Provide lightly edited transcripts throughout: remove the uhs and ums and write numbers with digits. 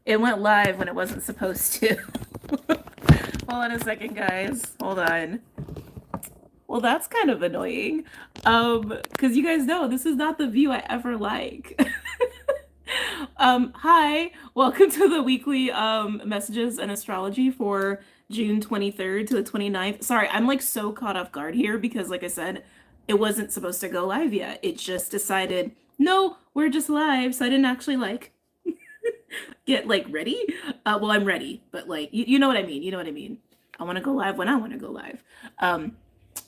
It went live when it wasn't supposed to. Hold on a second, guys. Hold on. Well, that's kind of annoying. Because you guys know this is not the view I ever like. Hi, welcome to the weekly messages and astrology for June 23rd to the 29th. Sorry, I'm like so caught off guard here because like I said, it wasn't supposed to go live yet. It just decided, no, we're just live, so I didn't actually like get like ready. Well, I'm ready, but like you know what I mean. You know what I mean. I want to go live when I want to go live.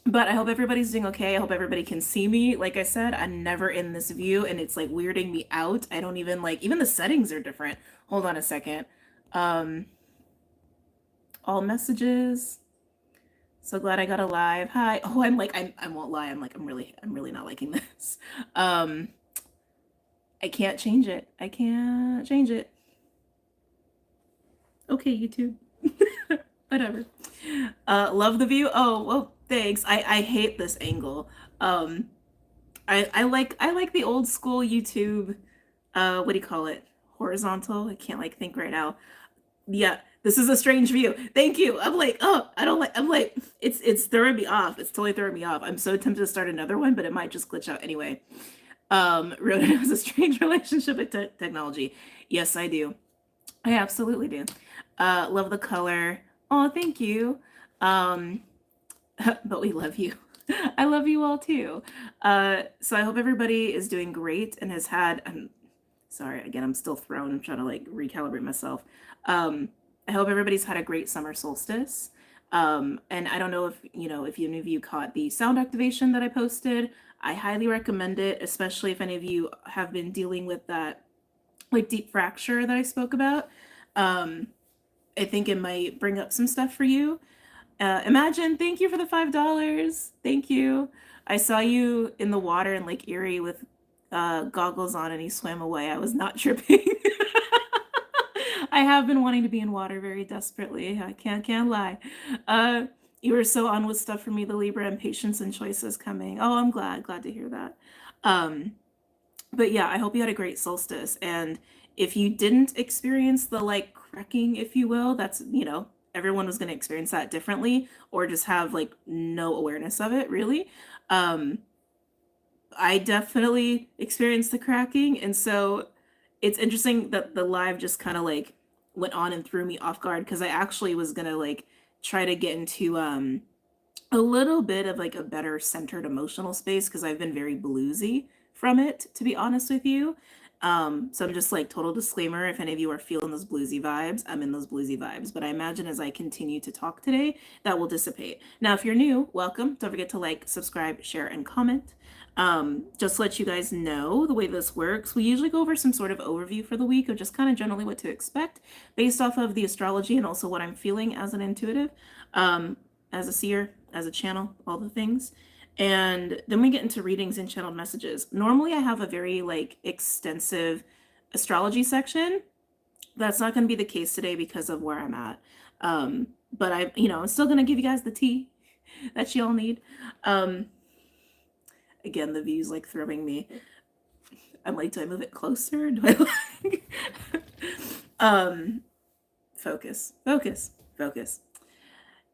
But I hope everybody's doing okay. I hope everybody can see me. Like I said, I'm never in this view and it's like weirding me out. I don't even like, even the settings are different. Hold on a second. All messages. So glad I got a live. Hi. Oh, I'm like, I won't lie. I'm like, I'm really not liking this. I can't change it. I can't change it. Okay, YouTube. Whatever. Love the view. Oh, well, thanks. I hate this angle. I like the old school YouTube, what do you call it? Horizontal. I can't like think right now. Yeah, this is a strange view. Thank you. I'm like, oh, I don't like, I'm like, it's throwing me off. It's totally throwing me off. I'm so tempted to start another one, but it might just glitch out anyway. Ronan has a strange relationship with technology. Yes, I do. I absolutely do. Love the color. Oh, thank you. But we love you. I love you all too. So I hope everybody is doing great and has had, sorry, again, I'm still thrown. I'm trying to like recalibrate myself. I hope everybody's had a great summer solstice. And I don't know if, if any of you caught the sound activation that I posted. I highly recommend it, especially if any of you have been dealing with that like deep fracture that I spoke about. I think it might bring up some stuff for you. Imagine, thank you for the $5. Thank you. I saw you in the water in Lake Erie with goggles on and he swam away. I was not tripping. I have been wanting to be in water very desperately. I can't lie. You were so on with stuff for me, the Libra and patience and choices coming. Oh, I'm glad to hear that. But yeah, I hope you had a great solstice. And if you didn't experience the like cracking, if you will, that's, everyone was going to experience that differently or just have like no awareness of it really. I definitely experienced the cracking. And so it's interesting that the live just kind of like went on and threw me off guard because I actually was going to like try to get into a little bit of like a better centered emotional space because I've been very bluesy from it, to be honest with you. So I'm just like total disclaimer, if any of you are feeling those bluesy vibes, I'm in those bluesy vibes. But I imagine as I continue to talk today, that will dissipate. Now, if you're new, welcome. Don't forget to like, subscribe, share, and comment. Just to let you guys know the way this works, we usually go over some sort of overview for the week of just kind of generally what to expect based off of the astrology and also what I'm feeling as an intuitive, as a seer, as a channel, all the things. And then we get into readings and channeled messages. Normally I have a very like extensive astrology section. That's not going to be the case today because of where I'm at. But I'm still going to give you guys the tea that you all need. Again, the view's like throwing me. I'm like, do I move it closer? Do I like focus.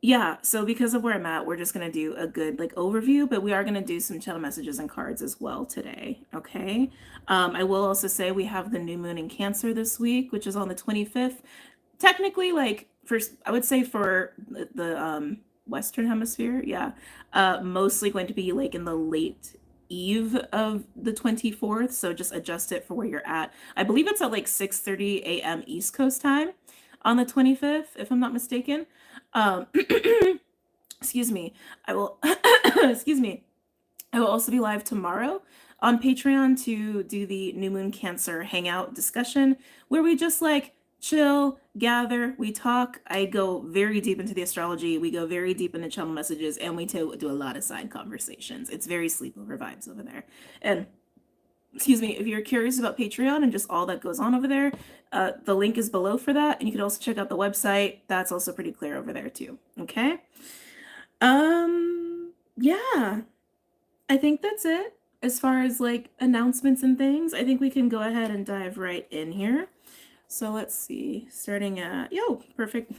Yeah, so because of where I'm at, we're just going to do a good like overview, but we are going to do some channel messages and cards as well today, okay? I will also say we have the new moon in Cancer this week, which is on the 25th. Technically, like, I would say for the Western Hemisphere, yeah, mostly going to be like in the late eve of the 24th, so just adjust it for where you're at. I believe it's at like 6:30 a.m. East Coast time on the 25th, if I'm not mistaken. Excuse me. I will excuse me. I will also be live tomorrow on Patreon to do the new moon Cancer hangout discussion where we just like chill, gather, we talk. I go very deep into the astrology. We go very deep into channel messages and we do a lot of side conversations. It's very sleepover vibes over there. And excuse me, if you're curious about Patreon and just all that goes on over there, the link is below for that. And you can also check out the website. That's also pretty clear over there too. Okay. Yeah, I think that's it. As far as like announcements and things, I think we can go ahead and dive right in here. So let's see, starting at, perfect,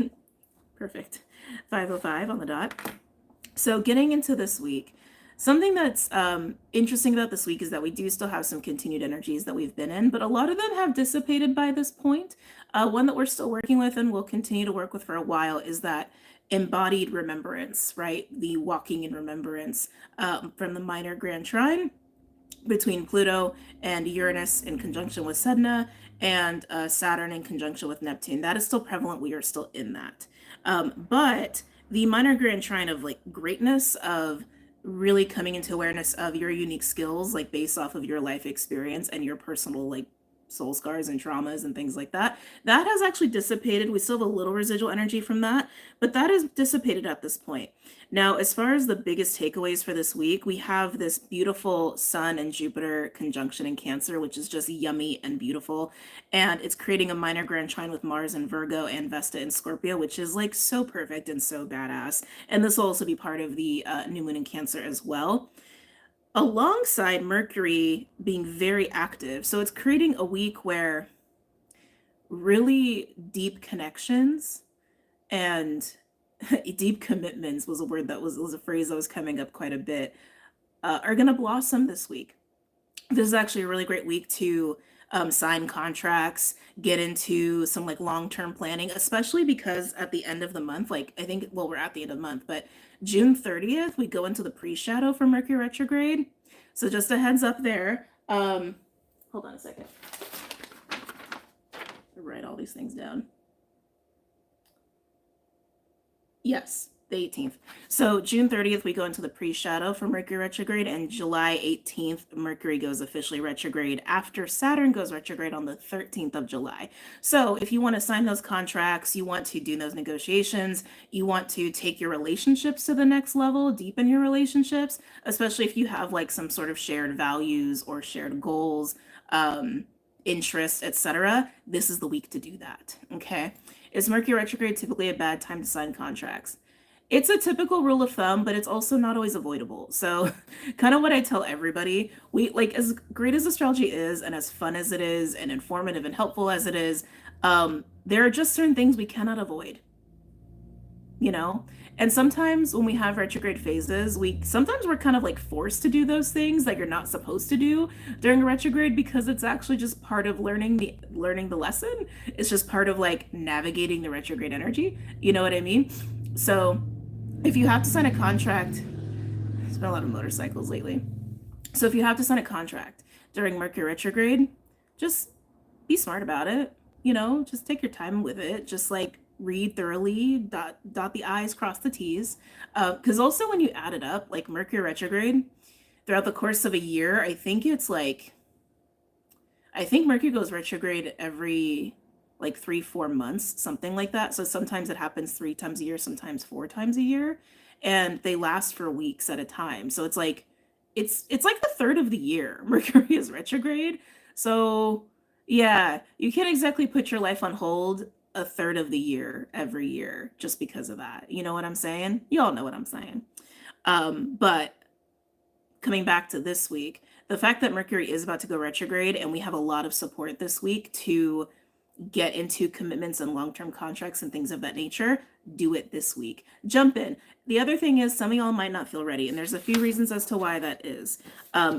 perfect, 5:05 on the dot. So getting into this week, something that's interesting about this week is that we do still have some continued energies that we've been in, but a lot of them have dissipated by this point. One that we're still working with and will continue to work with for a while is that embodied remembrance, right? The walking in remembrance from the minor grand trine between Pluto and Uranus in conjunction with Sedna and Saturn in conjunction with Neptune. That is still prevalent. We are still in that. But the minor grand trine of like greatness, of really coming into awareness of your unique skills, like based off of your life experience and your personal like soul scars and traumas and things like that, that has actually dissipated. We still have a little residual energy from that, but that is dissipated at this point. Now, as far as the biggest takeaways for this week, we have this beautiful Sun and Jupiter conjunction in Cancer, which is just yummy and beautiful. And it's creating a minor grand trine with Mars and Virgo and Vesta and Scorpio, which is like so perfect and so badass. And this will also be part of the new moon in Cancer as well, alongside Mercury being very active. So it's creating a week where really deep connections and deep commitments was a word that was a phrase that was coming up quite a bit, are going to blossom this week. This is actually a really great week to sign contracts, get into some like long-term planning, especially because at the end of the month, like I think, well, we're at the end of the month, but June 30th, we go into the pre-shadow for Mercury retrograde. So just a heads up there. Hold on a second. I'll write all these things down. Yes, the 18th. So June 30th, we go into the pre-shadow for Mercury retrograde, and July 18th, Mercury goes officially retrograde after Saturn goes retrograde on the 13th of July. So if you want to sign those contracts, you want to do those negotiations, you want to take your relationships to the next level, deepen your relationships, especially if you have like some sort of shared values or shared goals, interests, etc., this is the week to do that, okay? Is Mercury retrograde typically a bad time to sign contracts? It's a typical rule of thumb, but it's also not always avoidable. So kind of what I tell everybody, we like, as great as astrology is and as fun as it is and informative and helpful as it is, there are just certain things we cannot avoid, you know? And sometimes when we have retrograde phases, sometimes we're kind of like forced to do those things that you're not supposed to do during a retrograde, because it's actually just part of learning the lesson. It's just part of like navigating the retrograde energy. You know what I mean? So if you have to sign a contract, there's been a lot of motorcycles lately. So if you have to sign a contract during Mercury retrograde, just be smart about it. You know, just take your time with it. Just like read thoroughly, dot the I's, cross the T's. Because also when you add it up, like Mercury retrograde, throughout the course of a year, I think Mercury goes retrograde every like 3-4 months, something like that. So sometimes it happens 3 times a year, sometimes 4 times a year, and they last for weeks at a time. So it's like the third of the year Mercury is retrograde. So yeah, you can't exactly put your life on hold a third of the year every year just because of that. You know what I'm saying? You all know what I'm saying. But coming back to this week, the fact that Mercury is about to go retrograde and we have a lot of support this week to get into commitments and long-term contracts and things of that nature, do it this week. Jump in. The other thing is, some of y'all might not feel ready, and there's a few reasons as to why that is.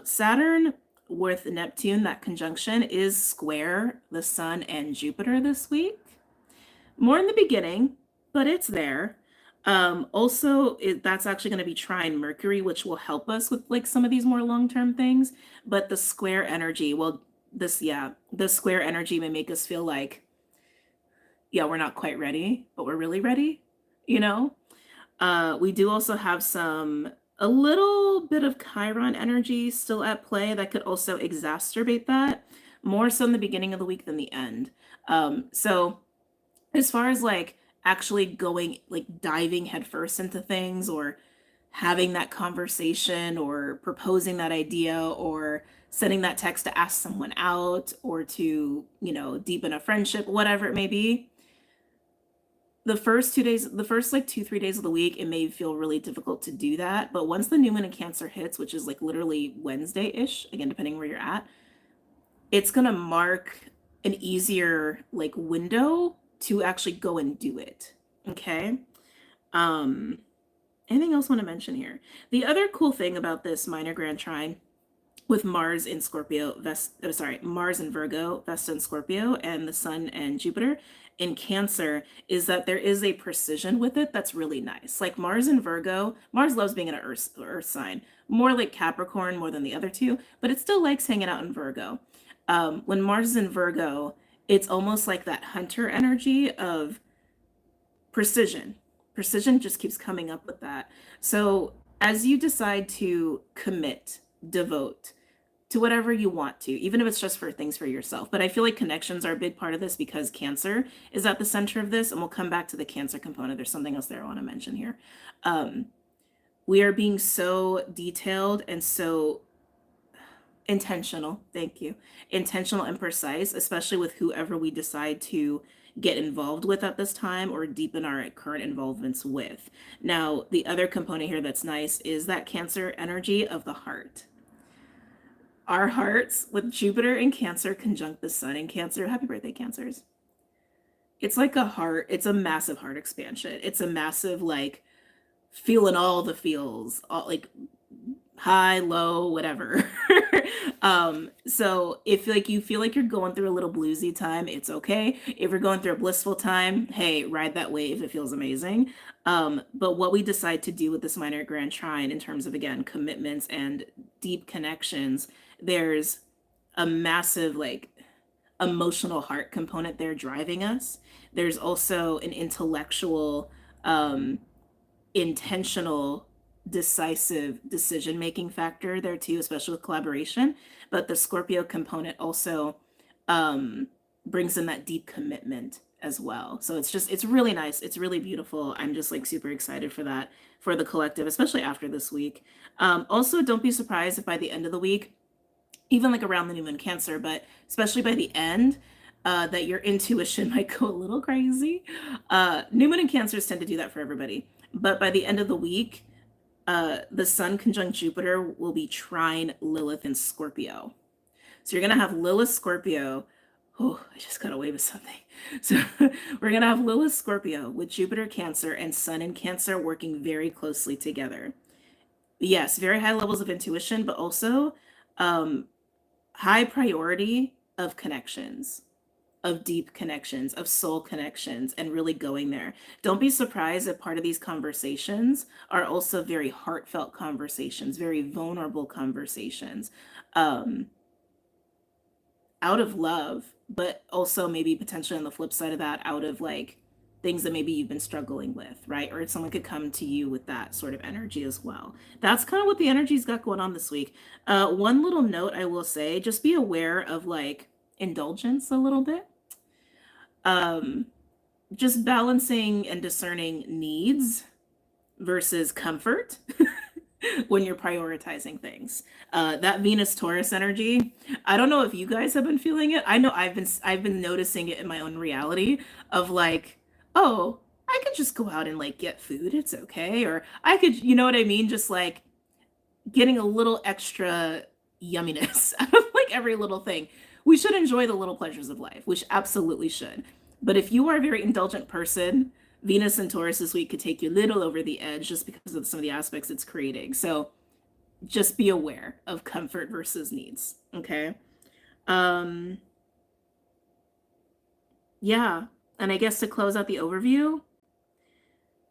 Saturn with Neptune, that conjunction, is square the Sun and Jupiter this week. More in the beginning, but it's there. Also, that's actually going to be trine Mercury, which will help us with like some of these more long-term things. But the square energy, the square energy may make us feel like, yeah, we're not quite ready, but we're really ready, you know? We do also have a little bit of Chiron energy still at play that could also exacerbate that, more so in the beginning of the week than the end. So as far as like actually going, like diving headfirst into things, or having that conversation, or proposing that idea, or sending that text to ask someone out, or to, you know, deepen a friendship, whatever it may be, the first 2-3 days of the week, it may feel really difficult to do that. But once the new moon in Cancer hits, which is like literally Wednesday-ish, again, depending where you're at, it's going to mark an easier like window to actually go and do it. Okay. Um, Anything else I want to mention here? The other cool thing about this minor grand trine with Mars in Scorpio, Mars in Virgo, Vesta in Scorpio, and the Sun and Jupiter in Cancer is that there is a precision with it that's really nice. Like Mars in Virgo, Mars loves being in an earth sign, more like Capricorn more than the other two, but it still likes hanging out in Virgo. When Mars is in Virgo, it's almost like that hunter energy of precision. Precision just keeps coming up with that. So as you decide to commit, devote to whatever you want to, even if it's just for things for yourself. But I feel like connections are a big part of this because Cancer is at the center of this, and we'll come back to the Cancer component. There's something else there I want to mention here. We are being so detailed and so intentional, thank you, intentional and precise, especially with whoever we decide to get involved with at this time or deepen our current involvements with. Now, the other component here that's nice is that Cancer energy of the heart. Our hearts with Jupiter in Cancer conjunct the Sun in Cancer. Happy birthday, Cancers. It's like a heart, it's a massive heart expansion. It's a massive, like, feeling all the feels, all, like high, low, whatever. So if like you feel like you're going through a little bluesy time, it's okay. If you're going through a blissful time, hey, ride that wave. It feels amazing. But what we decide to do with this minor grand trine in terms of, again, commitments and deep connections, there's a massive like emotional heart component there driving us. There's also an intellectual, intentional, decisive decision-making factor there too, especially with collaboration. But the Scorpio component also brings in that deep commitment as well. So it's really nice. It's really beautiful. I'm just like super excited for that, for the collective, especially after this week. Also, don't be surprised if by the end of the week, even like around the new moon Cancer, but especially by the end, that your intuition might go a little crazy. New moon and Cancers tend to do that for everybody. But by the end of the week, the Sun conjunct Jupiter will be trine Lilith in Scorpio. So you're going to have Lilith Scorpio. Oh, I just got away with something. So we're going to have Lilith Scorpio with Jupiter Cancer and Sun in Cancer working very closely together. Yes, very high levels of intuition, but also high priority of connections, of deep connections, of soul connections, and really going there. Don't be surprised if part of these conversations are also very heartfelt conversations, very vulnerable conversations, out of love, but also maybe potentially on the flip side of that, out of like things that maybe you've been struggling with, right? Or someone could come to you with that sort of energy as well. That's kind of what the energy's got going on this week. One little note I will say, just be aware of like indulgence a little bit. Just balancing and discerning needs versus comfort when you're prioritizing things. That Venus Taurus energy, I don't know if you guys have been feeling it. I know I've been noticing it in my own reality of like, oh, I could just go out and like get food, it's okay. Or I could, you know what I mean? Just like getting a little extra yumminess out of like every little thing. We should enjoy the little pleasures of life, which absolutely should. But if you are a very indulgent person, Venus and Taurus this week could take you a little over the edge just because of some of the aspects it's creating. So just be aware of comfort versus needs. Okay. Yeah. And I guess to close out the overview,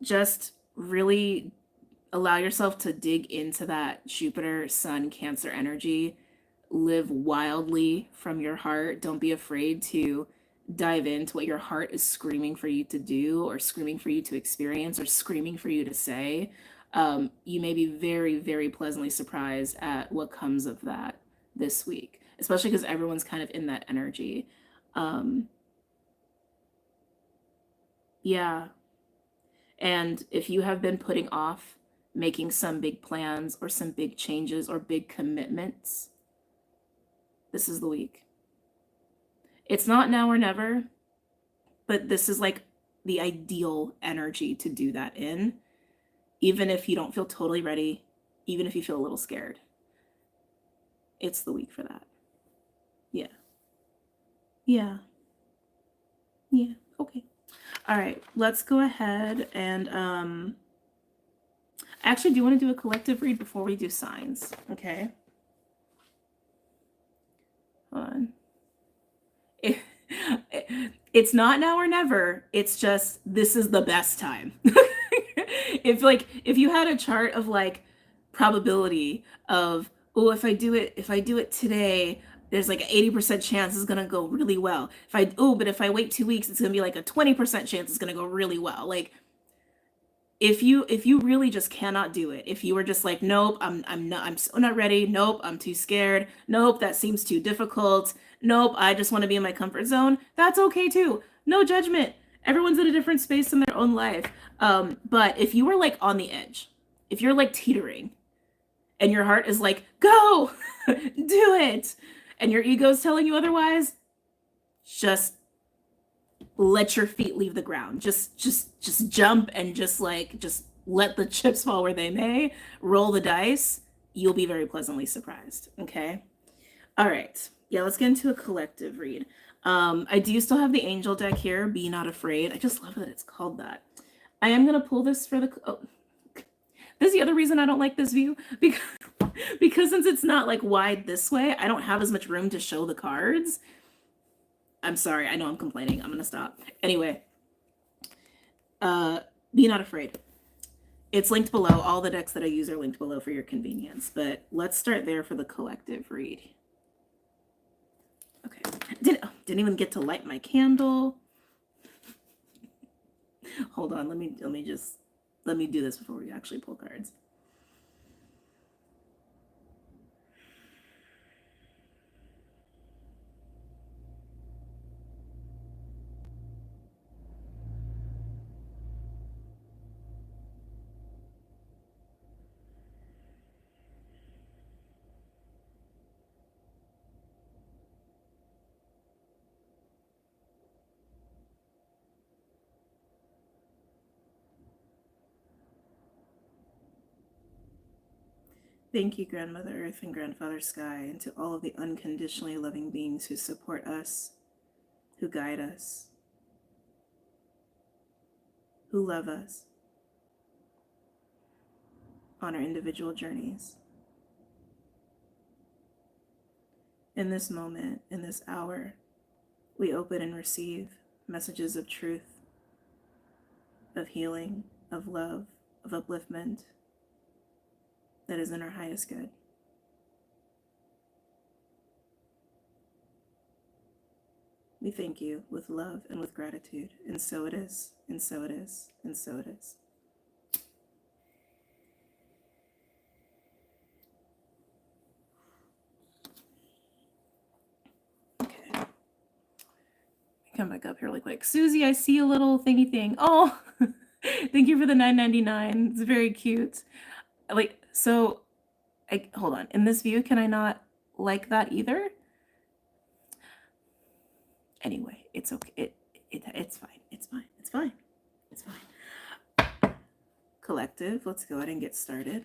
just really allow yourself to dig into that Jupiter, Sun, Cancer energy. Live wildly from your heart. Don't be afraid to dive into what your heart is screaming for you to do, or screaming for you to experience, or screaming for you to say. You may be very, very pleasantly surprised at what comes of that this week, especially because everyone's kind of in that energy. Yeah. And if you have been putting off making some big plans or some big changes or big commitments, this is the week. It's not now or never, but this is like the ideal energy to do that in, even if you don't feel totally ready, even if you feel a little scared. It's the week for that. Yeah. Yeah. Yeah. Okay. All right. Let's go ahead and actually, do you want to do a collective read before we do signs? Okay. Hold on. It's not now or never. It's just this is the best time. If you had a chart of like probability of, oh, if I do it today, there's like an 80% chance it's gonna go really well. But if I wait 2 weeks, it's gonna be like a 20% chance it's gonna go really well. Like if you really just cannot do it, if you were just like, nope, I'm so not ready, nope, I'm too scared, nope, that seems too difficult, nope, I just want to be in my comfort zone, that's okay too. No judgment. Everyone's in a different space in their own life. But if you were like on the edge, if you're like teetering and your heart is like, go, do it, and your ego's telling you otherwise, just let your feet leave the ground. Just jump and just let the chips fall where they may. Roll the dice. You'll be very pleasantly surprised. Okay. All right. Yeah, let's get into a collective read. I do still have the angel deck here. Be not afraid. I just love that it's called that. I am gonna pull this for the. Oh, this is the other reason I don't like this view because since it's not like wide this way, I don't have as much room to show the cards. I'm sorry. I know I'm complaining. I'm going to stop. Anyway, be not afraid. It's linked below. All the decks that I use are linked below for your convenience. But let's start there for the collective read. Okay. Didn't even get to light my candle. Hold on. Let me do this before we actually pull cards. Thank you, Grandmother Earth and Grandfather Sky, and to all of the unconditionally loving beings who support us, who guide us, who love us on our individual journeys. In this moment, in this hour, we open and receive messages of truth, of healing, of love, of upliftment that is in our highest good. We thank you with love and with gratitude, and so it is, and so it is, and so it is. Okay. Come back up here really quick. Susie, I see a little thingy thing. Oh, thank you for the $9.99. It's very cute. So, hold on. In this view, can I not like that either? Anyway, it's okay. It's fine. It's fine. It's fine. It's fine. Collective, let's go ahead and get started.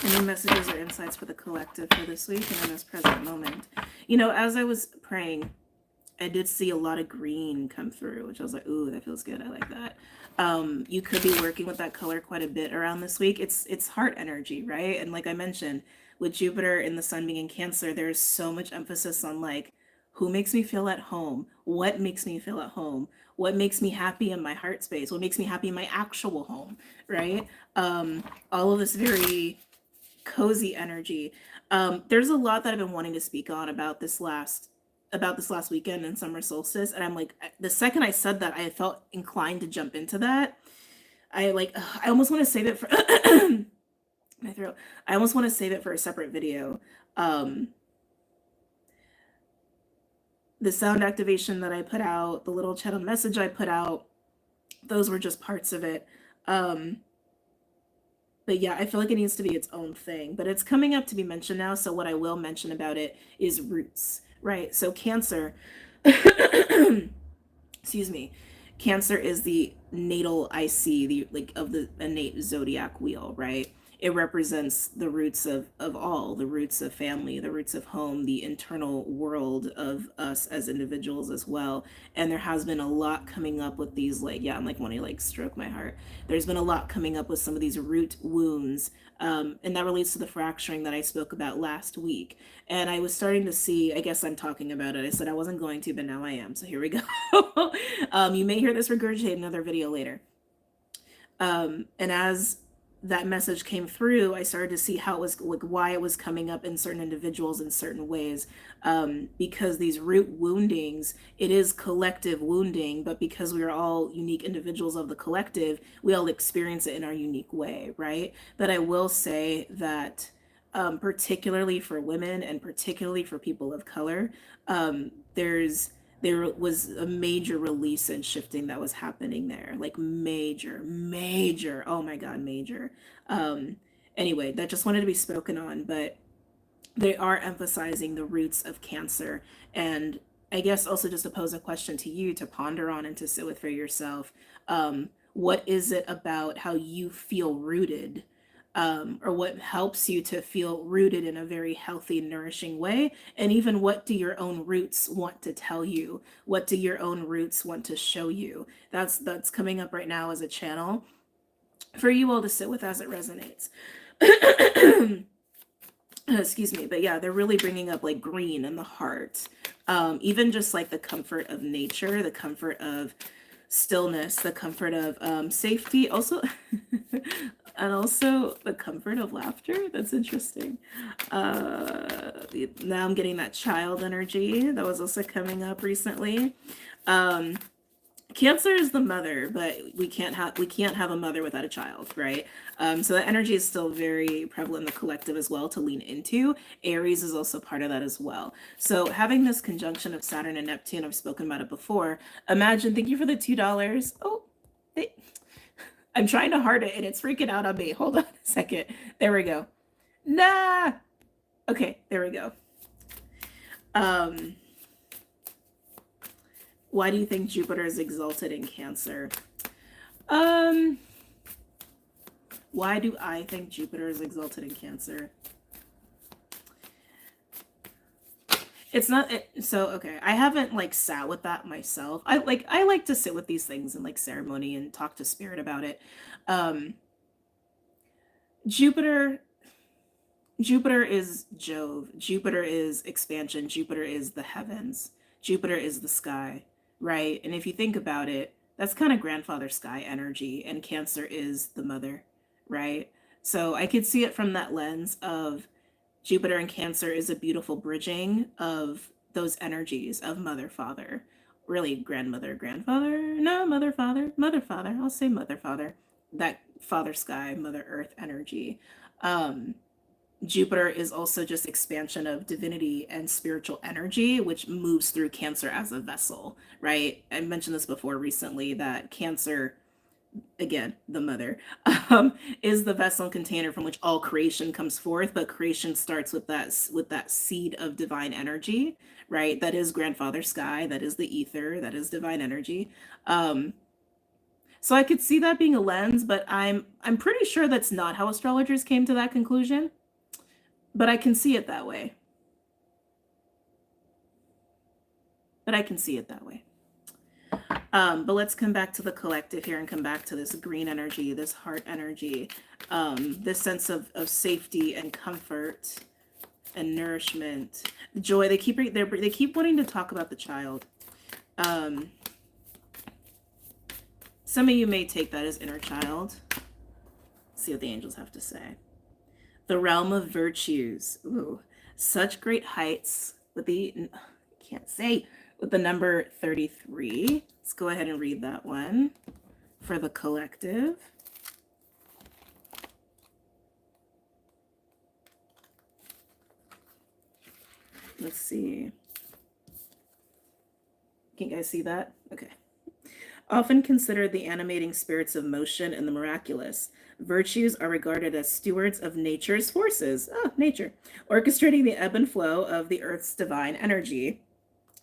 Any messages or insights for the collective for this week and in this present moment? You know, as I was praying, I did see a lot of green come through, which I was like, ooh, that feels good. I like that. You could be working with that color quite a bit around this week. It's heart energy, right? And like I mentioned, with Jupiter and the sun being in Cancer, there's so much emphasis on like, who makes me feel at home? What makes me feel at home? What makes me happy in my heart space? What makes me happy in my actual home, right? All of this very cozy energy. There's a lot that I've been wanting to speak on about this last weekend and summer solstice, and I'm like, the second I said that, I felt inclined to jump into that. I almost want to save it for my throat. I almost want to save it for a separate video. The sound activation that I put out, the little chat message I put out, those were just parts of it. But yeah, I feel like it needs to be its own thing, but it's coming up to be mentioned now. So what I will mention about it is roots, right? So Cancer, excuse me, Cancer is the natal IC, the like of the innate zodiac wheel, right? It represents the roots of all, the roots of family, the roots of home, the internal world of us as individuals as well. And there has been a lot coming up with these, like, yeah, I'm like wanting to like stroke my heart. There's been a lot coming up with some of these root wounds. And that relates to the fracturing that I spoke about last week. And I was starting to see, I guess I'm talking about it. I said I wasn't going to, but now I am. So here we go. You may hear this regurgitate in another video later. And as that message came through, I started to see how it was, like, why it was coming up in certain individuals in certain ways. Because these root woundings, it is collective wounding, but because we are all unique individuals of the collective, we all experience it in our unique way, right? But I will say that particularly for women and particularly for people of color, there was a major release and shifting that was happening there, like major, oh my god, major. Anyway, that just wanted to be spoken on, but they are emphasizing the roots of Cancer. And I guess also just to pose a question to you to ponder on and to sit with for yourself. What is it about how you feel rooted, or what helps you to feel rooted in a very healthy, nourishing way? And even what do your own roots want to tell you? What do your own roots want to show you? That's coming up right now as a channel for you all to sit with as it resonates. Excuse me, but yeah, they're really bringing up like green in the heart. Even just like the comfort of nature, the comfort of stillness, the comfort of safety, also, and also the comfort of laughter. That's interesting. Now I'm getting that child energy that was also coming up recently. Cancer is the mother, but we can't have a mother without a child, right? So that energy is still very prevalent in the collective as well to lean into. Aries is also part of that as well. So having this conjunction of Saturn and Neptune, I've spoken about it before. Imagine, thank you for the $2. Oh, I'm trying to heart it and it's freaking out on me. Hold on a second. There we go. Nah. Okay, there we go. Why do you think Jupiter is exalted in Cancer? Why do I think Jupiter is exalted in Cancer? It's not so okay. I haven't like sat with that myself. I like to sit with these things in like ceremony and talk to spirit about it. Jupiter is Jove. Jupiter is expansion. Jupiter is the heavens. Jupiter is the sky, right? And if you think about it, that's kind of grandfather sky energy, and Cancer is the mother, right? So I could see it from that lens of Jupiter and Cancer is a beautiful bridging of those energies of mother, father, really grandmother, grandfather, no, mother, father, I'll say mother, father, that father sky, mother earth energy. Jupiter is also just expansion of divinity and spiritual energy, which moves through Cancer as a vessel, right? I mentioned this before recently that Cancer, again, the mother, is the vessel and container from which all creation comes forth, but creation starts with that seed of divine energy, right? That is grandfather sky, that is the ether, that is divine energy. So I could see that being a lens, but I'm pretty sure that's not how astrologers came to that conclusion. But I can see it that way. But let's come back to the collective here and come back to this green energy, this heart energy, this sense of safety and comfort and nourishment, joy. They keep wanting to talk about the child. Some of you may take that as inner child. Let's see what the angels have to say. The realm of virtues. Ooh, such great heights with the, can't say, with the number 33. Let's go ahead and read that one for the collective. Let's see. Can you guys see that? Okay. Often considered the animating spirits of motion and the miraculous, virtues are regarded as stewards of nature's forces. Nature. Orchestrating the ebb and flow of the earth's divine energy.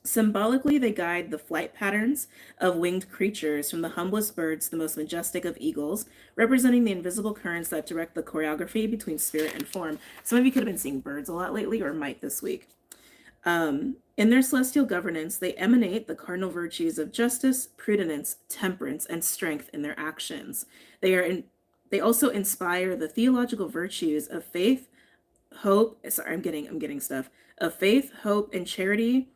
Symbolically, they guide the flight patterns of winged creatures, from the humblest birds to the most majestic of eagles, representing the invisible currents that direct the choreography between spirit and form. Some of you could have been seeing birds a lot lately, or might this week. In their celestial governance, they emanate the cardinal virtues of justice, prudence, temperance, and strength in their actions. They also inspire the theological virtues of faith, hope. Sorry, I'm getting stuff. Of faith, hope, and charity,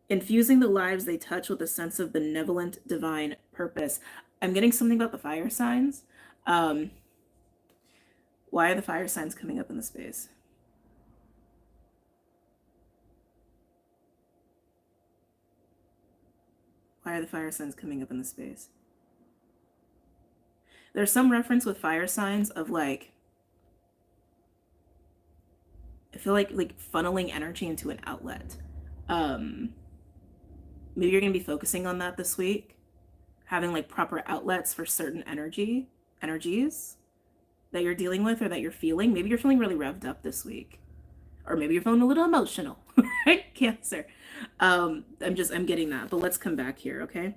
infusing the lives they touch with a sense of benevolent divine purpose. I'm getting something about the fire signs. Why are the fire signs coming up in the space? Why are the fire signs coming up in the space? There's some reference with fire signs of like, I feel like funneling energy into an outlet. Maybe you're gonna be focusing on that this week, having like proper outlets for certain energies that you're dealing with or that you're feeling. Maybe you're feeling really revved up this week, or maybe you're feeling a little emotional, right? Cancer. I'm getting that, but let's come back here, okay?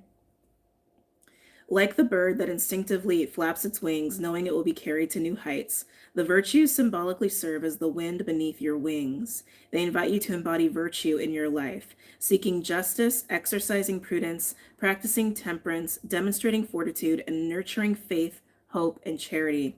Like the bird that instinctively flaps its wings, knowing it will be carried to new heights, the virtues symbolically serve as the wind beneath your wings. They invite you to embody virtue in your life, seeking justice, exercising prudence, practicing temperance, demonstrating fortitude, and nurturing faith, hope, and charity.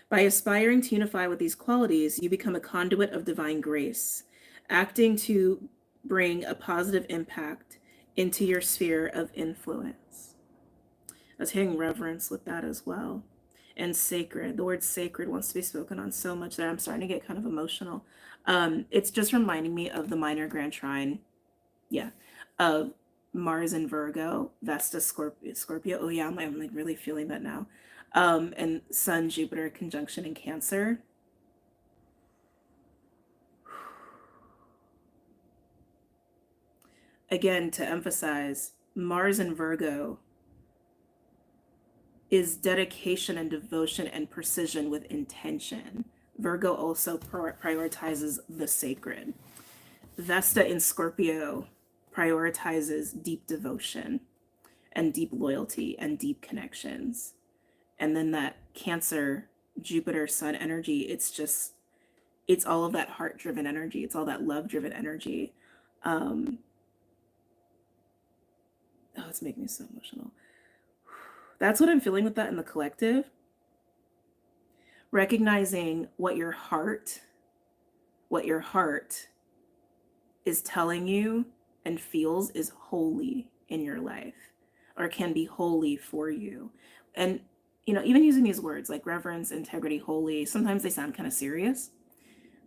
By aspiring to unify with these qualities, you become a conduit of divine grace, acting to bring a positive impact into your sphere of influence. I was hearing reverence with that as well. And sacred. The word sacred wants to be spoken on so much that I'm starting to get kind of emotional. It's just reminding me of the minor grand trine, of Mars and Virgo, Vesta Scorpio. Oh yeah, I'm like really feeling that now. And Sun Jupiter conjunction in Cancer. Again, to emphasize, Mars and Virgo is dedication and devotion and precision with intention. Virgo also prioritizes the sacred. Vesta in Scorpio prioritizes deep devotion and deep loyalty and deep connections. And then that Cancer, Jupiter, Sun energy, it's all of that heart-driven energy. It's all that love-driven energy. Oh, it's making me so emotional. That's what I'm feeling with that in the collective. Recognizing what your heart is telling you and feels is holy in your life, or can be holy for you. And, even using these words like reverence, integrity, holy, sometimes they sound kind of serious,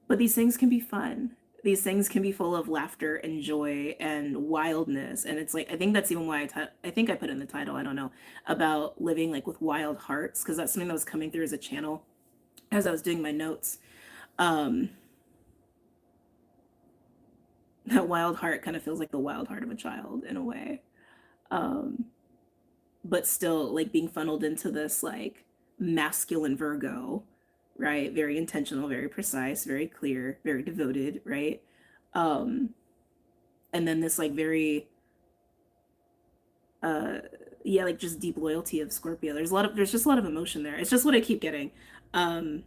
but these things can be fun. These things can be full of laughter and joy and wildness. And it's like, I think that's even why I think I put in the title, I don't know, about living like with wild hearts, because that's something that was coming through as a channel as I was doing my notes. That wild heart kind of feels like the wild heart of a child in a way. But still like being funneled into this like masculine Virgo, right? Very intentional, very precise, very clear, very devoted, right? And then this like very like just deep loyalty of Scorpio. There's just a lot of emotion there. It's just what I keep getting. So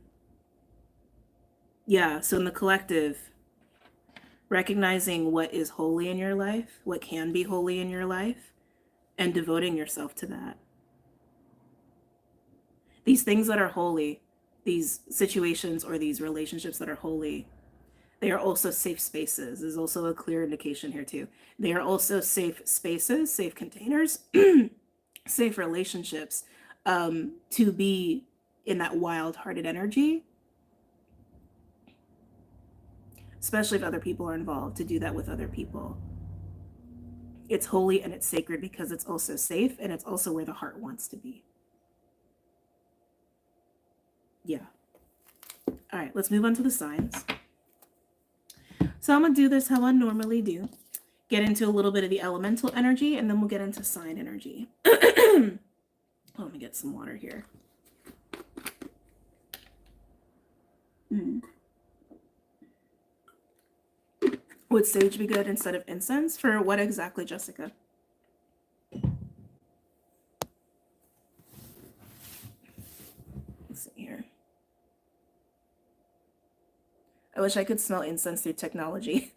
in the collective, recognizing what is holy in your life, what can be holy in your life, and devoting yourself to that. These things that are holy, these situations or these relationships that are holy, they are also safe spaces. There's also a clear indication here too. They are also safe spaces, safe containers, safe relationships, to be in that wild-hearted energy, especially if other people are involved, to do that with other people. It's holy and it's sacred because it's also safe, and it's also where the heart wants to be. Yeah. All right, let's move on to the signs. So I'm going to do this how I normally do. Get into a little bit of the elemental energy, and then we'll get into sign energy. Let me get some water here. Would sage be good instead of incense? For what exactly, Jessica? Let's see here. I wish I could smell incense through technology.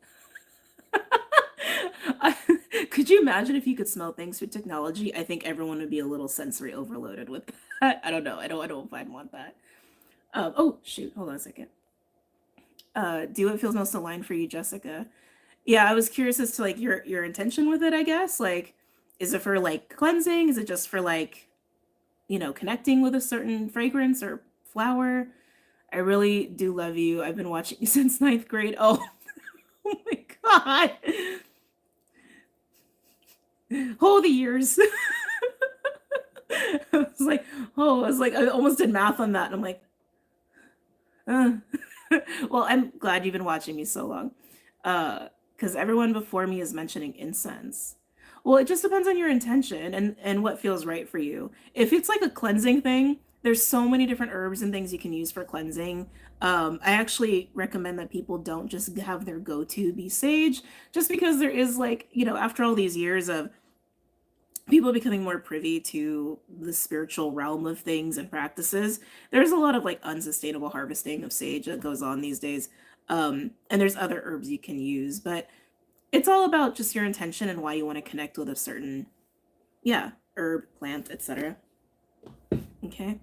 Could you imagine if you could smell things through technology? I think everyone would be a little sensory overloaded with that. I don't know. I don't know if I'd want that. Oh shoot, hold on a second. Do what feels most aligned for you, Jessica. Yeah, I was curious as to like your intention with it, I guess. Like, is it for like cleansing? Is it just for like, connecting with a certain fragrance or flower? I really do love you. I've been watching you since ninth grade. Oh, oh my God. Oh, the years. I was like, I almost did math on that. And I'm like, uh. Well, I'm glad you've been watching me so long. Because everyone before me is mentioning incense. Well, it just depends on your intention and what feels right for you. If it's like a cleansing thing, there's so many different herbs and things you can use for cleansing. I actually recommend that people don't just have their go-to be sage, just because there is like, after all these years of people becoming more privy to the spiritual realm of things and practices, there's a lot of like unsustainable harvesting of sage that goes on these days. And there's other herbs you can use, but it's all about just your intention and why you want to connect with a certain, herb, plant, etc. Okay.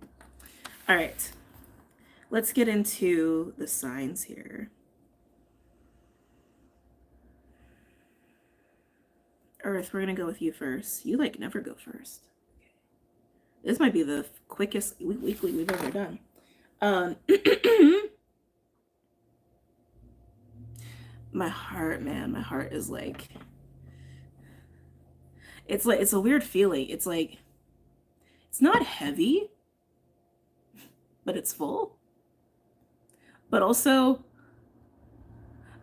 All right. Let's get into the signs here. Earth, we're going to go with you first. You like never go first. Okay. This might be the quickest weekly we've ever done. My heart, man, my heart is like, it's a weird feeling. It's like, it's not heavy, but it's full. But also,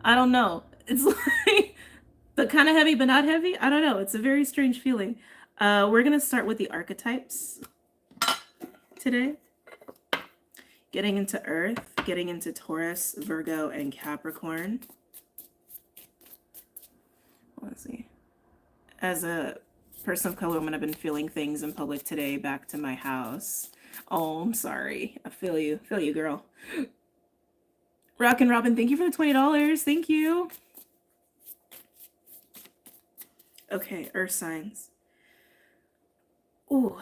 I don't know. It's like the kind of heavy, but not heavy. I don't know. It's a very strange feeling. We're going to start with the archetypes today. Getting into Earth, getting into Taurus, Virgo, and Capricorn. Let's see. As a person of color woman, I've been feeling things in public today. Back to my house. Oh, I'm sorry. I feel you. Feel you, girl. Rockin' Robin, thank you for the $20. Thank you. Okay, Earth signs. Ooh.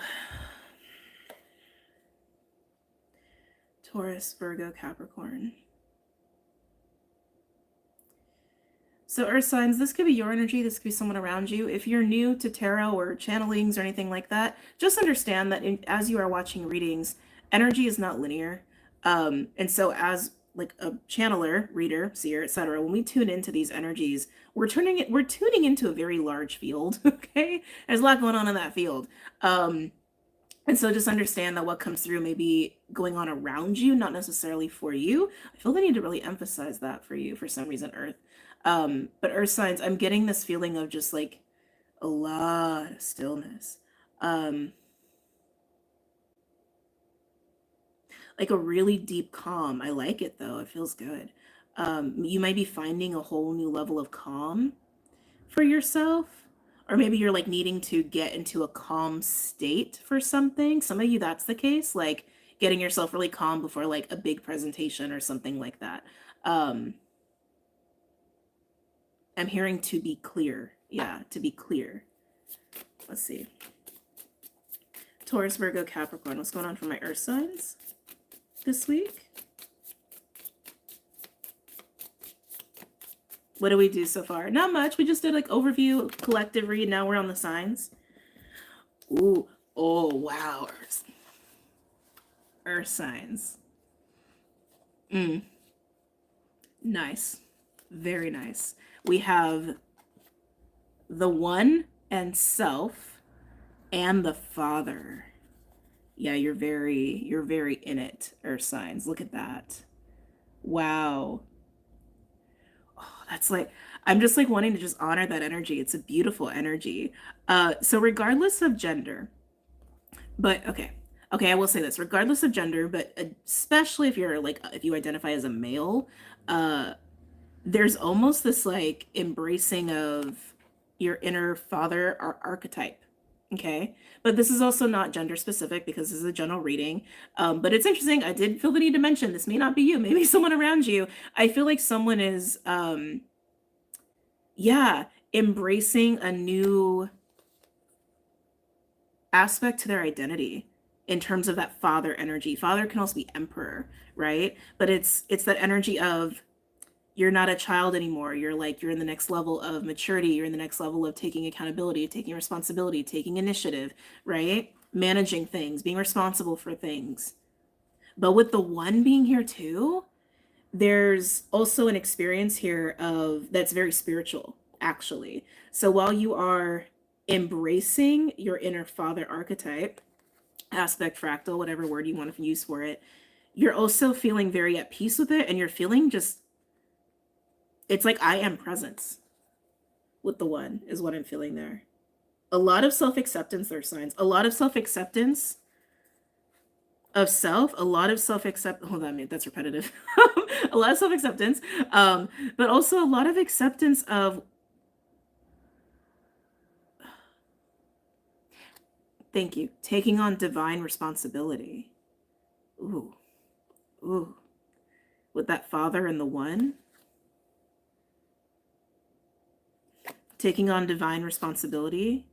Taurus, Virgo, Capricorn. So Earth signs, this could be your energy, this could be someone around you. If you're new to tarot or channelings or anything like that, just understand that as you are watching readings, energy is not linear. And so as like a channeler, reader, seer, etc., when we tune into these energies, we're tuning into a very large field. Okay, there's a lot going on in that field. And so just understand that what comes through may be going on around you, not necessarily for you. I feel the need to really emphasize that for you for some reason, Earth. But Earth signs, I'm getting this feeling of just like a lot of stillness. Like a really deep calm. I like it though. It feels good. You might be finding a whole new level of calm for yourself. Or maybe you're like needing to get into a calm state for something. Some of you, that's the case. Like getting yourself really calm before like a big presentation or something like that. I'm hearing to be clear. Yeah, to be clear. Let's see. Taurus, Virgo, Capricorn. What's going on for my Earth signs this week? What do we do so far? Not much. We just did like overview, collective read. Now we're on the signs. Ooh. Oh, wow. Earth signs. Nice. Very nice. We have the one and self and the Father. Yeah, you're very in it, Earth signs. Look at that. Wow. Oh, that's like, I'm just like wanting to just honor that energy. It's a beautiful energy. So regardless of gender, but okay, I will say this, regardless of gender, but especially if you're like, if you identify as a male, there's almost this like embracing of your inner father archetype. Okay. But this is also not gender specific because this is a general reading. But it's interesting. I did feel the need to mention this may not be you, maybe someone around you. I feel like someone is, yeah, embracing a new aspect to their identity in terms of that father energy. Father can also be emperor, right? But it's that energy of you're not a child anymore. You're in the next level of maturity. You're in the next level of taking accountability, taking responsibility, taking initiative, right? Managing things, being responsible for things. But with the one being here too, there's also an experience here of that's very spiritual, actually. So while you are embracing your inner father archetype, aspect, fractal, whatever word you want to use for it, you're also feeling very at peace with it, and you're feeling just, it's like I am presence with the one is what I'm feeling there. A lot of self-acceptance, there are signs. A lot of self-acceptance of self, a lot of hold on, that's repetitive. A lot of self-acceptance, but also a lot of acceptance of, thank you, taking on divine responsibility. Ooh, ooh, with that father and the one. Taking on divine responsibility.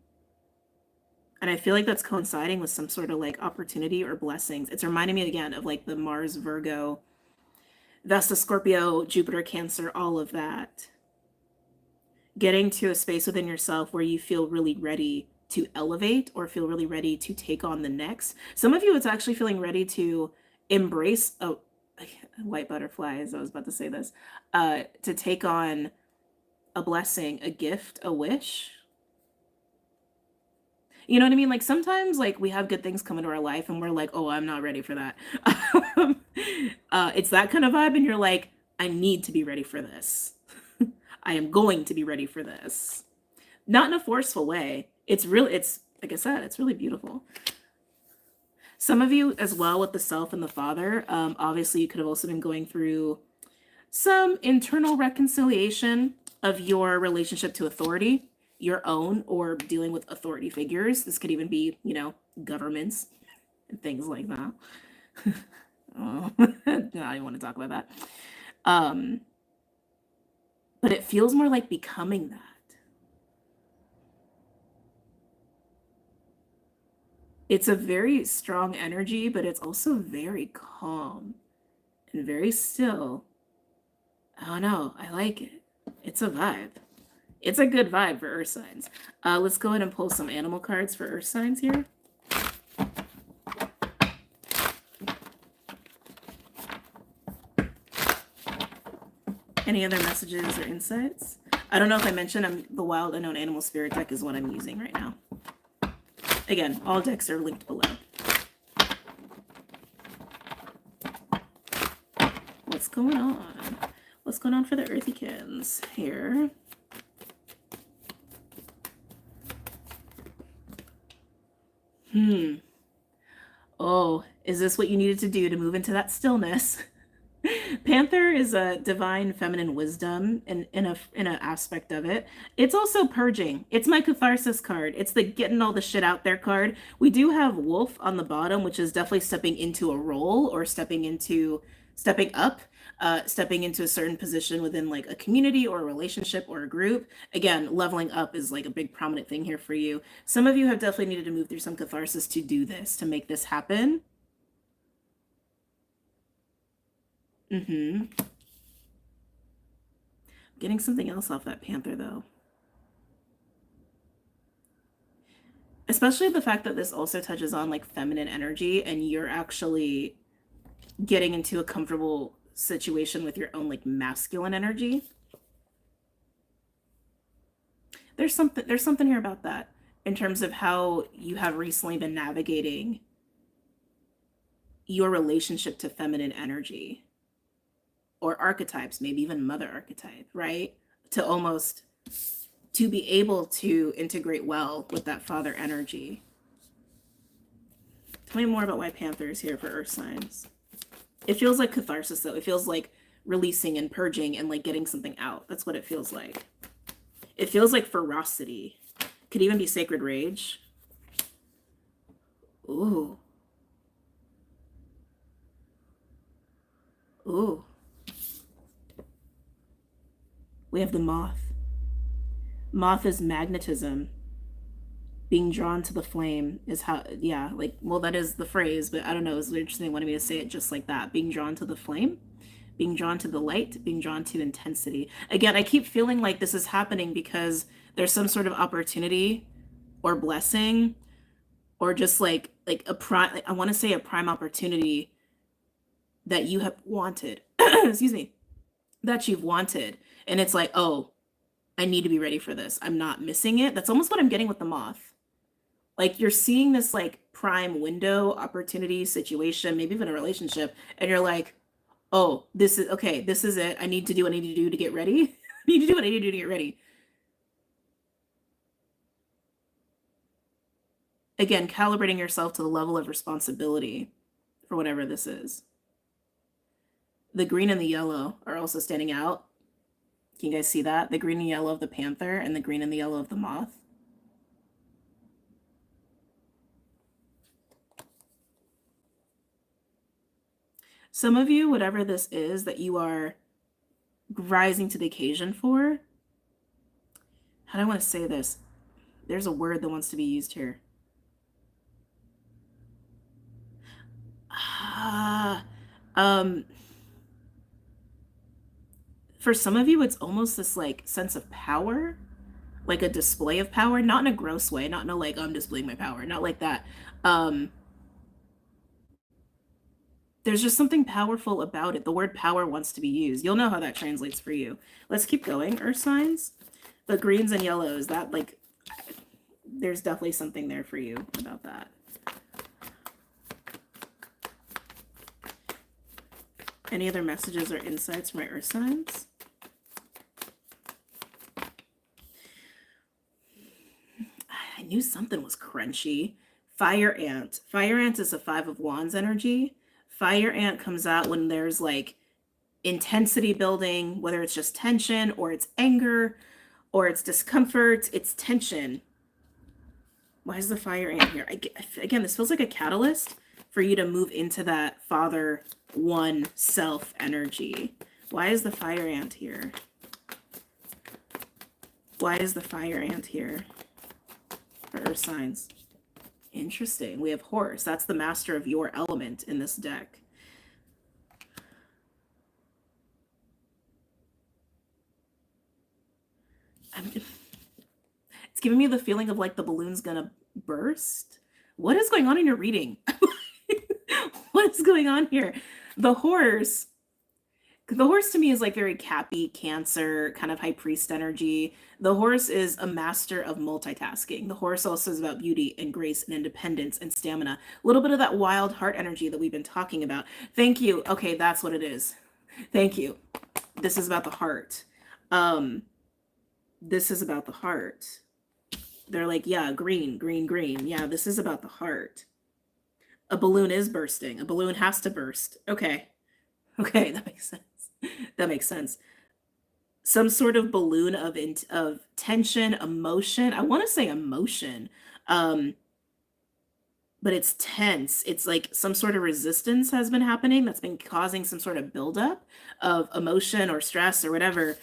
And I feel like that's coinciding with some sort of like opportunity or blessings. It's reminding me again of like the Mars, Virgo, Vesta, Scorpio, Jupiter, Cancer, all of that. Getting to a space within yourself where you feel really ready to elevate or feel really ready to take on the next. Some of you, it's actually feeling ready to embrace a white butterfly, as I was about to say this, to take on a blessing, a gift, a wish. You know what I mean? Like sometimes like we have good things come into our life and we're like, oh, I'm not ready for that. It's that kind of vibe and you're like, I need to be ready for this. I am going to be ready for this. Not in a forceful way. It's like I said, it's really beautiful. Some of you as well with the self and the father, obviously you could have also been going through some internal reconciliation of your relationship to authority, your own, or dealing with authority figures. This could even be, governments and things like that. Oh, no, I don't want to talk about that. But it feels more like becoming that. It's a very strong energy, but it's also very calm and very still. I don't know. I like it. It's a vibe. It's a good vibe for earth signs. Let's go ahead and pull some animal cards for earth signs here. Any other messages or insights? I don't know if I mentioned the Wild Unknown Animal Spirit deck is what I'm using right now. Again, all decks are linked below. What's going on? What's going on for the Earthykins here? Oh, is this what you needed to do to move into that stillness? Panther is a divine feminine wisdom in an aspect of it. It's also purging. It's my catharsis card. It's the getting all the shit out there card. We do have wolf on the bottom, which is definitely stepping into a role or stepping up, stepping into a certain position within like a community or a relationship or a group. Again, leveling up is like a big prominent thing here for you. Some of you have definitely needed to move through some catharsis to do this, to make this happen. Getting something else off that Panther though. Especially the fact that this also touches on like feminine energy and you're actually getting into a comfortable situation with your own like masculine energy. There's something here about that in terms of how you have recently been navigating your relationship to feminine energy or archetypes, maybe even mother archetype, right? To be able to integrate well with that father energy. Tell me more about why Panther is here for earth signs. It feels like catharsis though. It feels like releasing and purging and like getting something out. That's what it feels like. It feels like ferocity. Could even be sacred rage. Ooh. Ooh. We have the moth. Moth is magnetism. Being drawn to the flame is how, yeah, like, well, that is the phrase, but I don't know. It's interesting. They wanted me to say it just like that. Being drawn to the flame, being drawn to the light, being drawn to intensity. Again, I keep feeling like this is happening because there's some sort of opportunity or blessing or just like a prime, I want to say a prime opportunity that you have wanted, excuse me, that you've wanted. And it's like, oh, I need to be ready for this. I'm not missing it. That's almost what I'm getting with the moth. Like you're seeing this like prime window opportunity situation, maybe even a relationship, and you're like, oh, this is okay. This is it. I need to do what I need to do to get ready. I need to do what I need to do to get ready. Again, calibrating yourself to the level of responsibility for whatever this is. The green and the yellow are also standing out. Can you guys see that? The green and yellow of the panther and the green and the yellow of the moth. Some of you, whatever this is that you are rising to the occasion for, how do I want to say this? There's a word that wants to be used here. For some of you, it's almost this like sense of power, like a display of power, not in a gross way, not in a like, oh, I'm displaying my power, not like that. There's just something powerful about it. The word power wants to be used. You'll know how that translates for you. Let's keep going, earth signs. The greens and yellows, that like, there's definitely something there for you about that. Any other messages or insights for my earth signs? I knew something was crunchy. Fire ant. Fire ant is a 5 of wands energy. Fire ant comes out when there's like intensity building, whether it's just tension or it's anger or it's discomfort, it's tension. Why is the fire ant here? Again, this feels like a catalyst for you to move into that father one self energy. Why is the fire ant here? Why is the fire ant here for earth signs? Interesting. We have horse. That's the master of your element in this deck. It's giving me the feeling of like the balloon's gonna burst. What is going on in your reading? What is going on here? The horse to me is like very Cappy, Cancer, kind of high priest energy. The horse is a master of multitasking. The horse also is about beauty and grace and independence and stamina. A little bit of that wild heart energy that we've been talking about. Thank you. Okay, that's what it is. Thank you. This is about the heart. This is about the heart. They're like, yeah, green, green, green. Yeah, this is about the heart. A balloon is bursting. A balloon has to burst. Okay. Okay, that makes sense. That makes sense. Some sort of balloon of tension, emotion. I want to say emotion, but it's tense. It's like some sort of resistance has been happening that's been causing some sort of buildup of emotion or stress or whatever.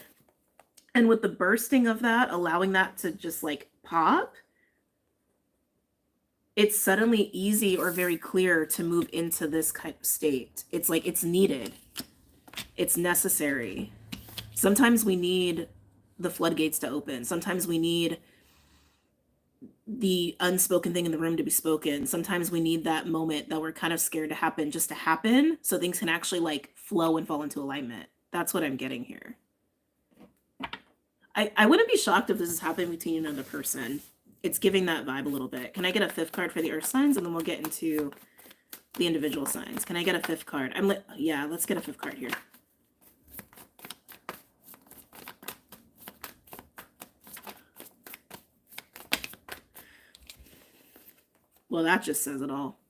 And with the bursting of that, allowing that to just like pop, it's suddenly easy or very clear to move into this kind of state. It's like it's needed. It's necessary. Sometimes we need the floodgates to open. Sometimes we need the unspoken thing in the room to be spoken. Sometimes we need that moment that we're kind of scared to happen just to happen so things can actually like flow and fall into alignment. That's what I'm getting here. I wouldn't be shocked if this is happening between you and another person. It's giving that vibe a little bit. Can I get a 5th card for the earth signs and then we'll get into the individual signs? Can I get a 5th card? Yeah, let's get a 5th card here. Well, that just says it all.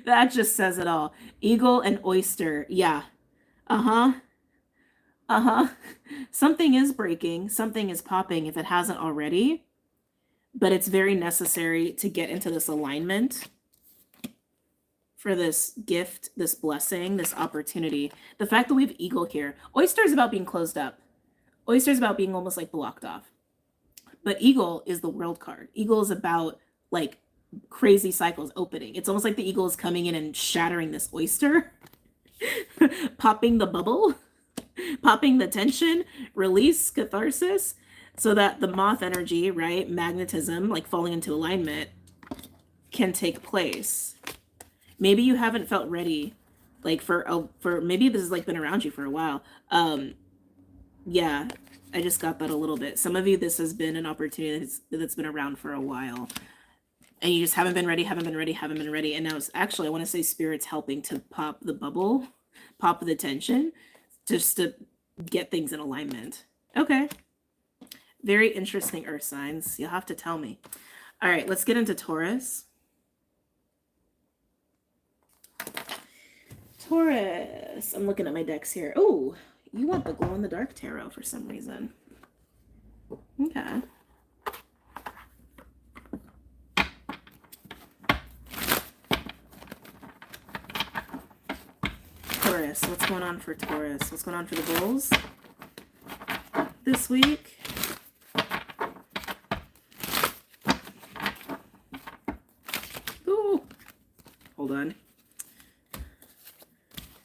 That just says it all. Eagle and oyster. Yeah. Uh-huh. Uh-huh. Something is breaking, something is popping if it hasn't already, but it's very necessary to get into this alignment for this gift, this blessing, this opportunity. The fact that we have eagle here. Oyster is about being closed up. Oyster is about being almost like blocked off. But eagle is the world card. Eagle is about like crazy cycles opening. It's almost like the eagle is coming in and shattering this oyster, popping the bubble, popping the tension, release, catharsis, so that the moth energy, right, magnetism, like falling into alignment, can take place. Maybe you haven't felt ready, like for maybe this has like been around you for a while. Yeah, I just got that a little bit. Some of you, this has been an opportunity that's been around for a while, and you just haven't been ready, haven't been ready, haven't been ready. And now it's actually, I want to say, Spirit's helping to pop the bubble, pop the tension, just to get things in alignment. Okay. Very interesting, earth signs. You'll have to tell me. All right, let's get into Taurus. Taurus. I'm looking at my decks here. Oh, you want the glow-in-the-dark tarot for some reason. Okay. Taurus. What's going on for Taurus? What's going on for the bulls this week? Ooh. Hold on.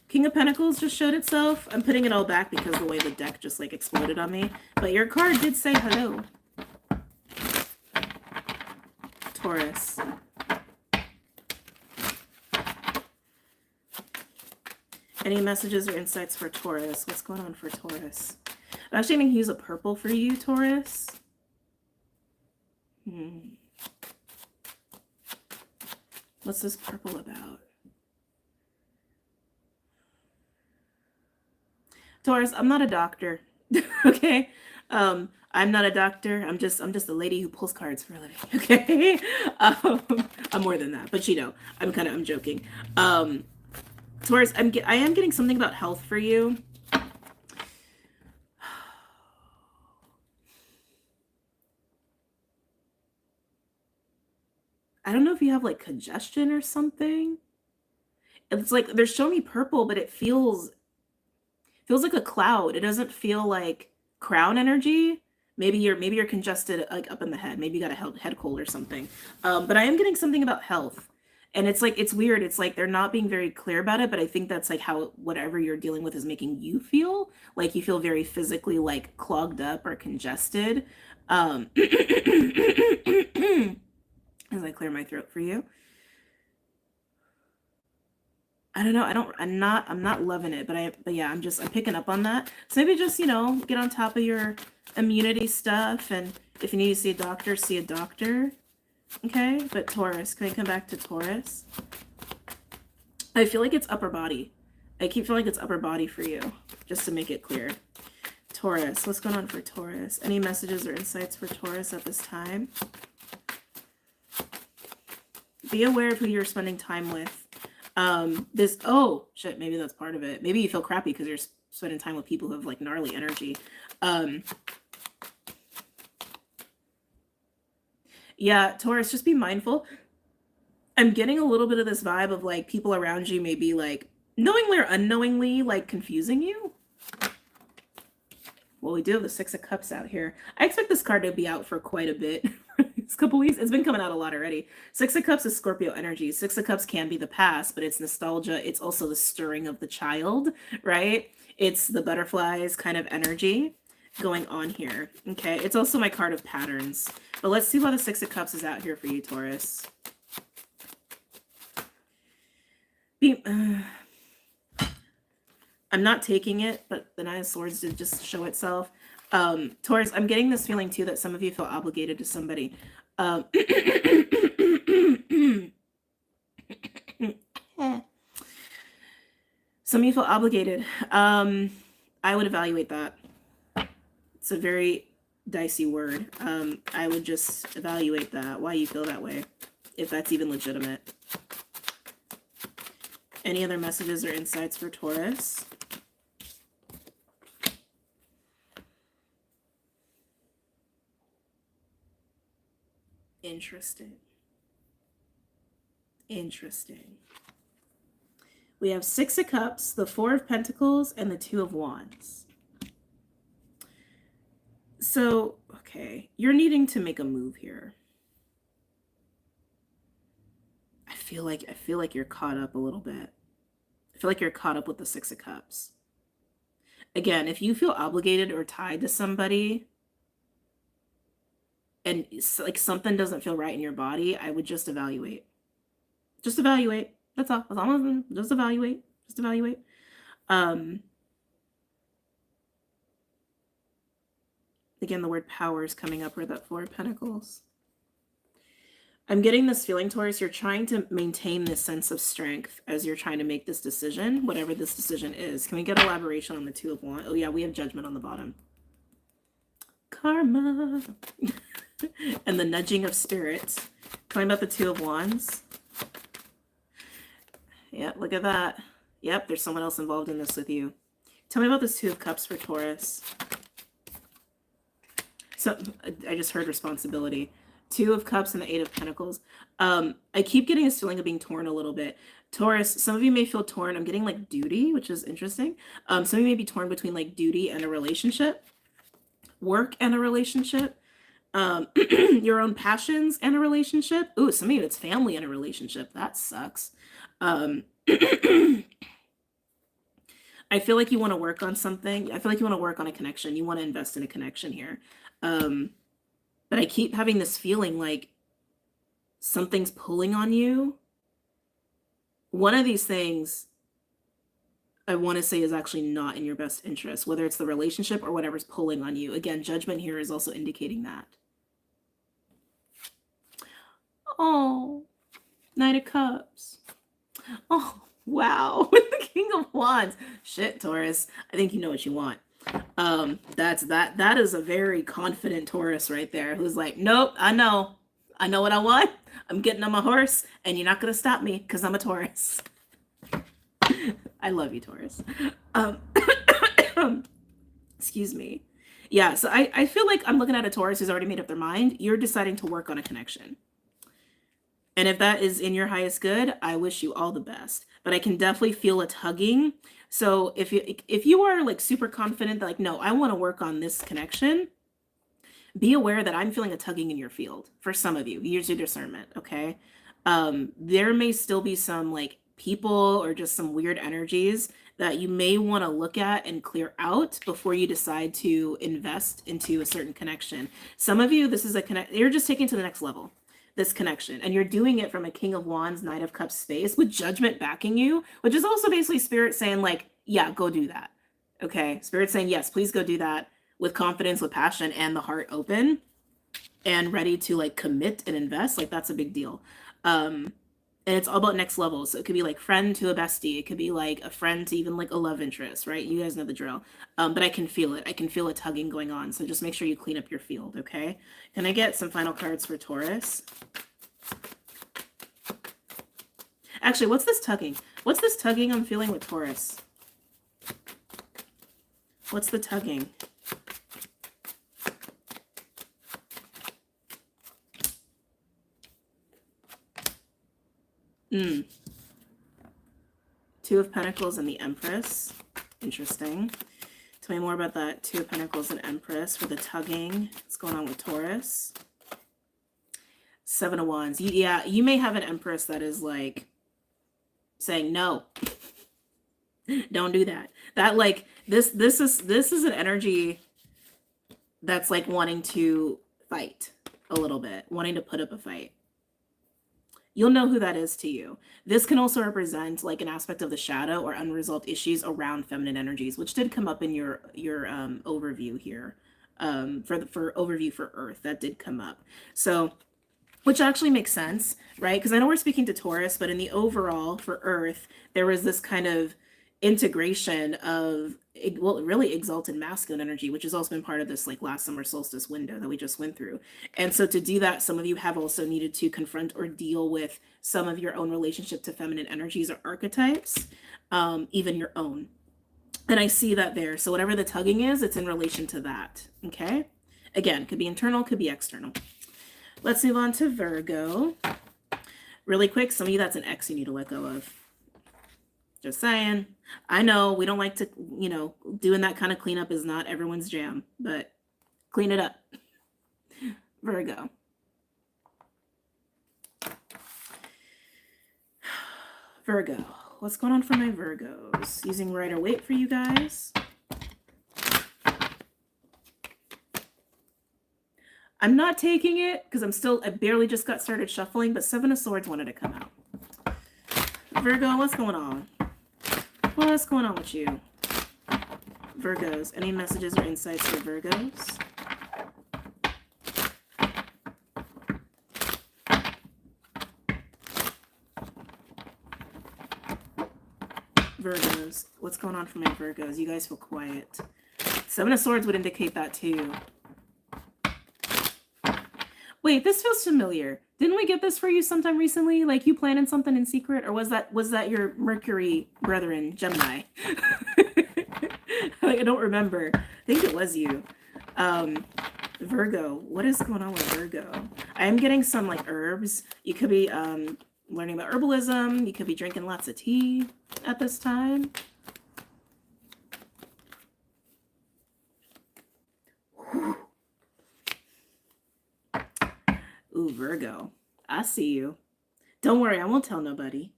King of Pentacles just showed itself. I'm putting it all back because the way the deck just like exploded on me. But your card did say hello. Taurus. Any messages or insights for Taurus? What's going on for Taurus? I'm actually going to use a purple for you, Taurus. What's this purple about? Taurus, I'm not a doctor. Okay? I'm not a doctor. I'm just a lady who pulls cards for a living. Okay? I'm more than that, but you know, I'm joking. Taurus, I am getting something about health for you. I don't know if you have like congestion or something. It's like they're showing me purple, but it feels like a cloud. It doesn't feel like crown energy. Maybe you're congested like up in the head. Maybe you got a head cold or something. But I am getting something about health. And it's like, it's weird. It's like they're not being very clear about it, but I think that's like how whatever you're dealing with is making you feel. Like you feel very physically like clogged up or congested. As I clear my throat for you. I don't know. I'm not loving it, but yeah, I'm picking up on that. So maybe just, you know, get on top of your immunity stuff. And if you need to see a doctor, see a doctor. Okay. But Taurus, can we come back to Taurus? I feel like it's upper body. I keep feeling like it's upper body for you, just to make it clear. Taurus, what's going on for Taurus? Any messages or insights for Taurus at this time? Be aware of who you're spending time with. Oh shit, maybe that's part of it. Maybe you feel crappy because you're spending time with people who have like gnarly energy. Yeah, Taurus, just be mindful. I'm getting a little bit of this vibe of like people around you may be like knowingly or unknowingly like confusing you. Well, we do have the Six of Cups out here. I expect this card to be out for quite a bit. It's a couple weeks. It's been coming out a lot already. Six of Cups is Scorpio energy. Six of Cups can be the past, but it's nostalgia. It's also the stirring of the child, right? It's the butterflies kind of energy going on here. Okay. It's also my card of patterns. But let's see why the Six of Cups is out here for you, Taurus. I'm not taking it, but the Nine of Swords did just show itself. Taurus, I'm getting this feeling too that some of you feel obligated to somebody. Some of you feel obligated. I would evaluate that. It's a very dicey word. I would just evaluate that, why you feel that way, if that's even legitimate. Any other messages or insights for Taurus? Interesting. Interesting. We have 6 of Cups, the 4 of Pentacles, and the 2 of Wands. So, okay, you're needing to make a move here. I feel like you're caught up a little bit. I feel like you're caught up with the 6 of Cups. Again, if you feel obligated or tied to somebody and like something doesn't feel right in your body, I would just evaluate. Just evaluate. That's all. Just evaluate. Just evaluate. Again, the word power is coming up with that 4 of Pentacles. I'm getting this feeling, Taurus, you're trying to maintain this sense of strength as you're trying to make this decision, whatever this decision is. Can we get elaboration on the 2 of Wands? Oh yeah, we have Judgment on the bottom. Karma. And the nudging of spirit. Tell me about the 2 of Wands. Yep, look at that. Yep, there's someone else involved in this with you. Tell me about this 2 of Cups for Taurus. So I just heard responsibility. 2 of Cups and the 8 of Pentacles. I keep getting this feeling of being torn a little bit. Taurus, some of you may feel torn. I'm getting like duty, which is interesting. Some of you may be torn between like duty and a relationship, work and a relationship, your own passions and a relationship. Ooh, some of you it's family and a relationship. That sucks. I feel like you want to work on something. I feel like you want to work on a connection. You want to invest in a connection here. But I keep having this feeling like something's pulling on you. One of these things I want to say is actually not in your best interest, whether it's the relationship or whatever's pulling on you. Again, Judgment here is also indicating that. Oh, Knight of Cups. Oh, wow. With the King of Wands. Shit, Taurus. I think you know what you want. That is a very confident Taurus right there who's like, nope, I know what I want. I'm getting on my horse and you're not gonna stop me because I'm a Taurus. I love you, Taurus. Excuse me. Yeah, so I feel like I'm looking at a Taurus who's already made up their mind. You're deciding to work on a connection. And if that is in your highest good, I wish you all the best. But I can definitely feel a tugging. So if you are like super confident that like, no, I want to work on this connection, be aware that I'm feeling a tugging in your field. For some of you, use your discernment, okay? There may still be some like people or just some weird energies that you may want to look at and clear out before you decide to invest into a certain connection. Some of you, this is you're just taking it to the next level. This connection, and you're doing it from a King of Wands, Knight of Cups space with Judgment backing you, which is also basically Spirit saying like, yeah, go do that. Okay, Spirit saying, yes, please go do that with confidence, with passion, and the heart open and ready to like commit and invest. Like that's a big deal. And it's all about next level. So it could be like friend to a bestie. It could be like a friend to even like a love interest, right? You guys know the drill. But I can feel it. I can feel a tugging going on. So just make sure you clean up your field, okay? Can I get some final cards for Taurus? Actually, what's this tugging? What's this tugging I'm feeling with Taurus? What's the tugging? Two of Pentacles and the Empress. Interesting. Tell me more about that 2 of Pentacles and Empress for the tugging. What's going on with Taurus? 7 of Wands. Yeah, you may have an Empress that is like saying no. Don't do that. That like this is an energy that's like wanting to fight a little bit, wanting to put up a fight. You'll know who that is to you. This can also represent like an aspect of the shadow or unresolved issues around feminine energies, which did come up in your overview here. For overview for Earth, that did come up. So, which actually makes sense, right? Because I know we're speaking to Taurus, but in the overall for Earth, there was this kind of integration of, well, really exalted masculine energy, which has also been part of this like last summer solstice window that we just went through. And so to do that, some of you have also needed to confront or deal with some of your own relationship to feminine energies or archetypes, even your own. And I see that there. So whatever the tugging is, it's in relation to that. Okay. Again, could be internal, could be external. Let's move on to Virgo. Really quick, some of you, that's an ex you need to let go of. Just saying. I know we don't like to, you know, doing that kind of cleanup is not everyone's jam, but clean it up. Virgo. Virgo. What's going on for my Virgos? Using Rider-Waite for you guys. I'm not taking it because I barely just got started shuffling, but Seven of Swords wanted to come out. Virgo, what's going on? What's going on with you? Virgos, any messages or insights for Virgos? Virgos, what's going on for my Virgos? You guys feel quiet. Seven of Swords would indicate that too. Wait, this feels familiar. Didn't we get this for you sometime recently? Like you planning something in secret? Or was that your Mercury brethren, Gemini? Like, I don't remember. I think it was you. Virgo, what is going on with Virgo? I am getting some like herbs. You could be learning about herbalism. You could be drinking lots of tea at this time. Ooh, Virgo, I see you. Don't worry, I won't tell nobody.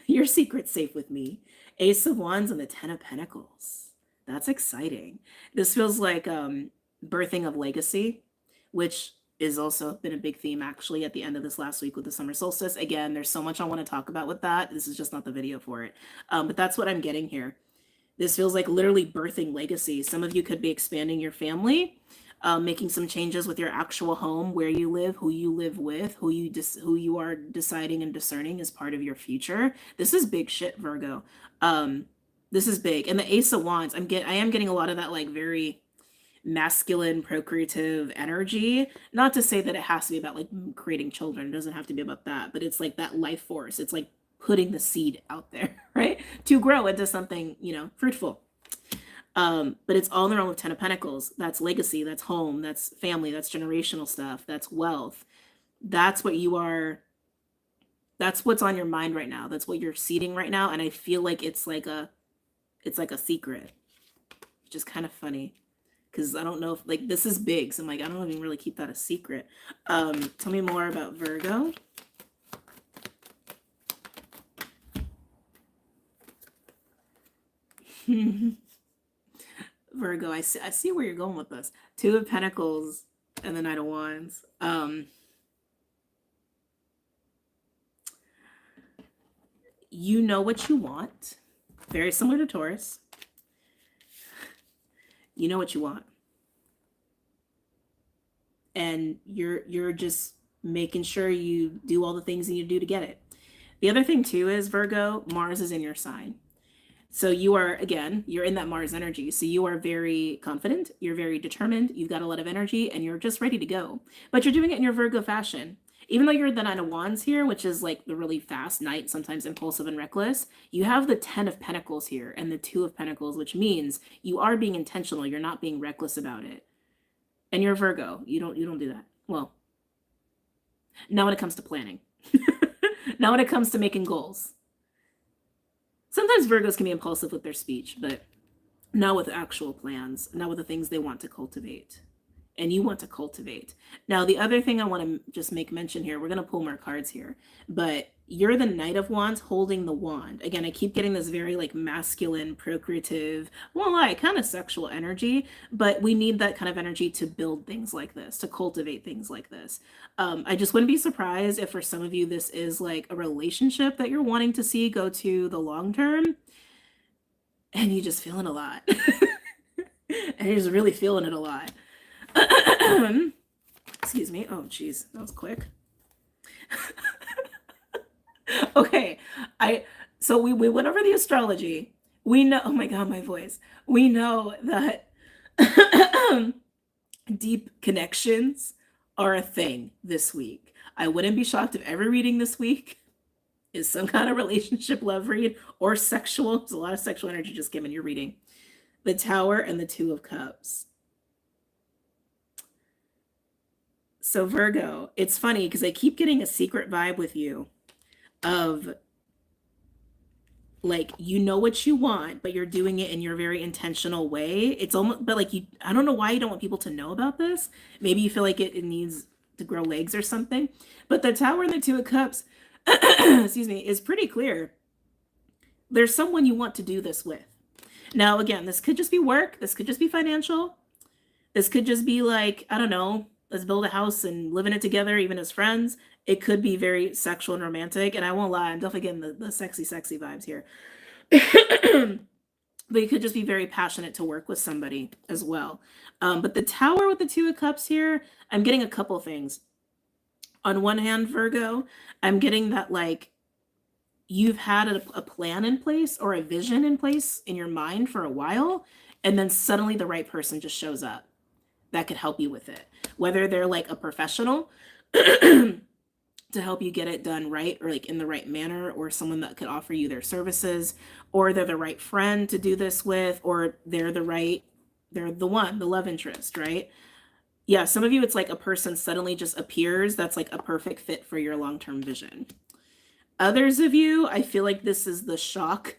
Your secret's safe with me. Ace of Wands and the Ten of Pentacles. That's exciting. This feels like birthing of legacy, which is also been a big theme actually at the end of this last week with the summer solstice. Again, there's so much I want to talk about with that. This is just not the video for it. But that's what I'm getting here. This feels like literally birthing legacy. Some of you could be expanding your family, making some changes with your actual home, where you live, who you live with, who you are deciding and discerning as part of your future. This is big shit, Virgo. This is big. And the Ace of Wands, I am getting a lot of that like very masculine procreative energy. Not to say that it has to be about like creating children. It doesn't have to be about that, but it's like that life force. It's like putting the seed out there, right? To grow into something, you know, fruitful. But it's all in the realm of Ten of Pentacles. That's legacy, that's home, that's family, that's generational stuff, that's wealth. That's what you are, that's what's on your mind right now. That's what you're seeding right now. And I feel like it's like a secret, which is kind of funny. Because I don't know if, like, this is big. So I'm like, I don't even really keep that a secret. Tell me more about Virgo. Virgo, I see where you're going with this. Two of Pentacles and the Knight of Wands. You know what you want. Very similar to Taurus. You know what you want. And you're just making sure you do all the things you need to do to get it. The other thing too is, Virgo, Mars is in your sign. So you are, again, you're in that Mars energy. So you are very confident, you're very determined, you've got a lot of energy, and you're just ready to go. But you're doing it in your Virgo fashion. Even though you're the Nine of Wands here, which is like the really fast Knight, sometimes impulsive and reckless, you have the Ten of Pentacles here and the Two of Pentacles, which means you are being intentional. You're not being reckless about it. And you're Virgo. You don't do that. Well, not when it comes to planning. Not when it comes to making goals. Sometimes Virgos can be impulsive with their speech, but not with actual plans, not with the things they want to cultivate. And you want to cultivate. Now, the other thing I want to just make mention here, we're going to pull more cards here, but you're the Knight of Wands holding the wand. Again, I keep getting this very like masculine, procreative, well, like kind of sexual energy, but we need that kind of energy to build things like this, to cultivate things like this. I just wouldn't be surprised if for some of you, this is like a relationship that you're wanting to see go to the long term, and you just feeling a lot. And you're just really feeling it a lot. Excuse me. Oh, geez, that was quick. Okay, so we went over the astrology. We know, oh my God, my voice. We know that deep connections are a thing this week. I wouldn't be shocked if every reading this week is some kind of relationship love read or sexual. There's a lot of sexual energy just given your reading. The Tower and the Two of Cups. So Virgo, it's funny because I keep getting a secret vibe with you of like, you know what you want, but you're doing it in your very intentional way. It's almost, but like, I don't know why you don't want people to know about this. Maybe you feel like it needs to grow legs or something. But the Tower and the Two of Cups, excuse me, is pretty clear. There's someone you want to do this with. Now, again, this could just be work. This could just be financial. This could just be like, I don't know, let's build a house and live in it together, even as friends. It could be very sexual and romantic. And I won't lie, I'm definitely getting the sexy vibes here. But you could just be very passionate to work with somebody as well. But the Tower with the Two of Cups here, I'm getting a couple things. On one hand, Virgo, I'm getting that like you've had a plan in place or a vision in place in your mind for a while, and then suddenly the right person just shows up that could help you with it. Whether they're like a professional to help you get it done right or like in the right manner, or someone that could offer you their services, or they're the right friend to do this with, or they're the love interest, right? Yeah, some of you, it's like a person suddenly just appears that's like a perfect fit for your long-term vision. Others of you, I feel like this is the shock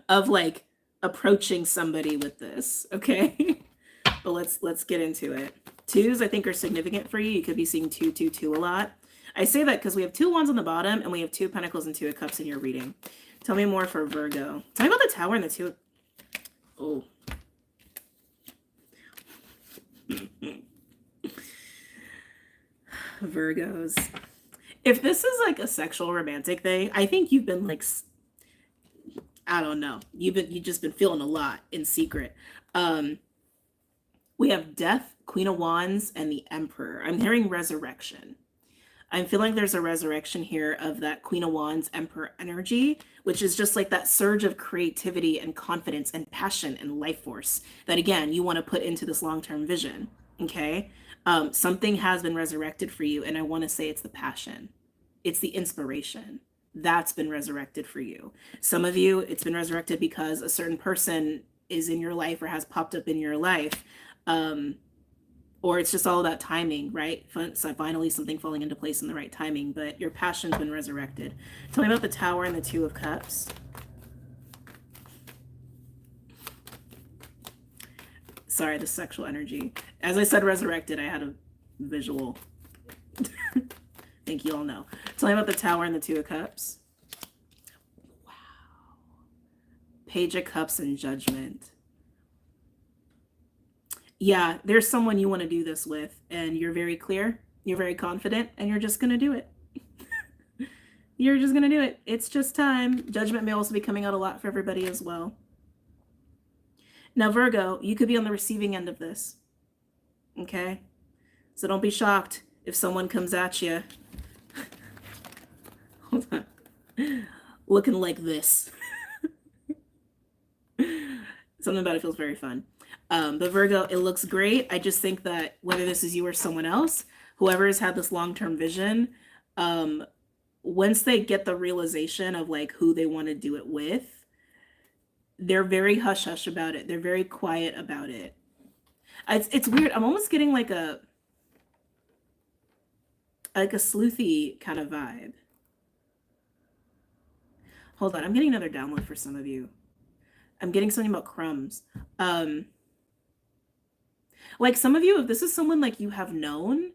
of like approaching somebody with this, okay? But let's get into it. Twos, I think, are significant for you. You could be seeing 222 a lot. I say that because we have 2 wands on the bottom and we have 2 pentacles and 2 of cups in your reading. Tell me more for Virgo. Tell me about the Tower and the 2. Oh. Virgos. If this is like a sexual romantic thing, I think you've been like, I don't know. You've just been feeling a lot in secret. We have Death, Queen of Wands, and the Emperor. I'm hearing resurrection. I'm feeling there's a resurrection here of that Queen of Wands, Emperor energy, which is just like that surge of creativity and confidence and passion and life force that, again, you want to put into this long-term vision, okay? Something has been resurrected for you, and I want to say it's the passion. It's the inspiration. That's been resurrected for you. Some of you, it's been resurrected because a certain person is in your life or has popped up in your life. Or it's just all about timing, right? So finally something falling into place in the right timing, but your passion's been resurrected. Tell me about the Tower and the 2 of Cups. Sorry, the sexual energy. As I said, resurrected, I had a visual. I think you all know. Tell me about the Tower and the 2 of Cups. Wow. Page of Cups and Judgment. Yeah, there's someone you want to do this with, and you're very clear, you're very confident, and you're just going to do it. You're just going to do it. It's just time. Judgment may also be coming out a lot for everybody as well. Now, Virgo, you could be on the receiving end of this, okay? So don't be shocked if someone comes at you. Hold on. Looking like this. Something about it feels very fun. But Virgo, it looks great. I just think that whether this is you or someone else, whoever has had this long-term vision, once they get the realization of like who they want to do it with, they're very hush-hush about it. They're very quiet about it. It's weird. I'm almost getting like a sleuthy kind of vibe. Hold on. I'm getting another download for some of you. I'm getting something about crumbs. Like some of you, if this is someone like you have known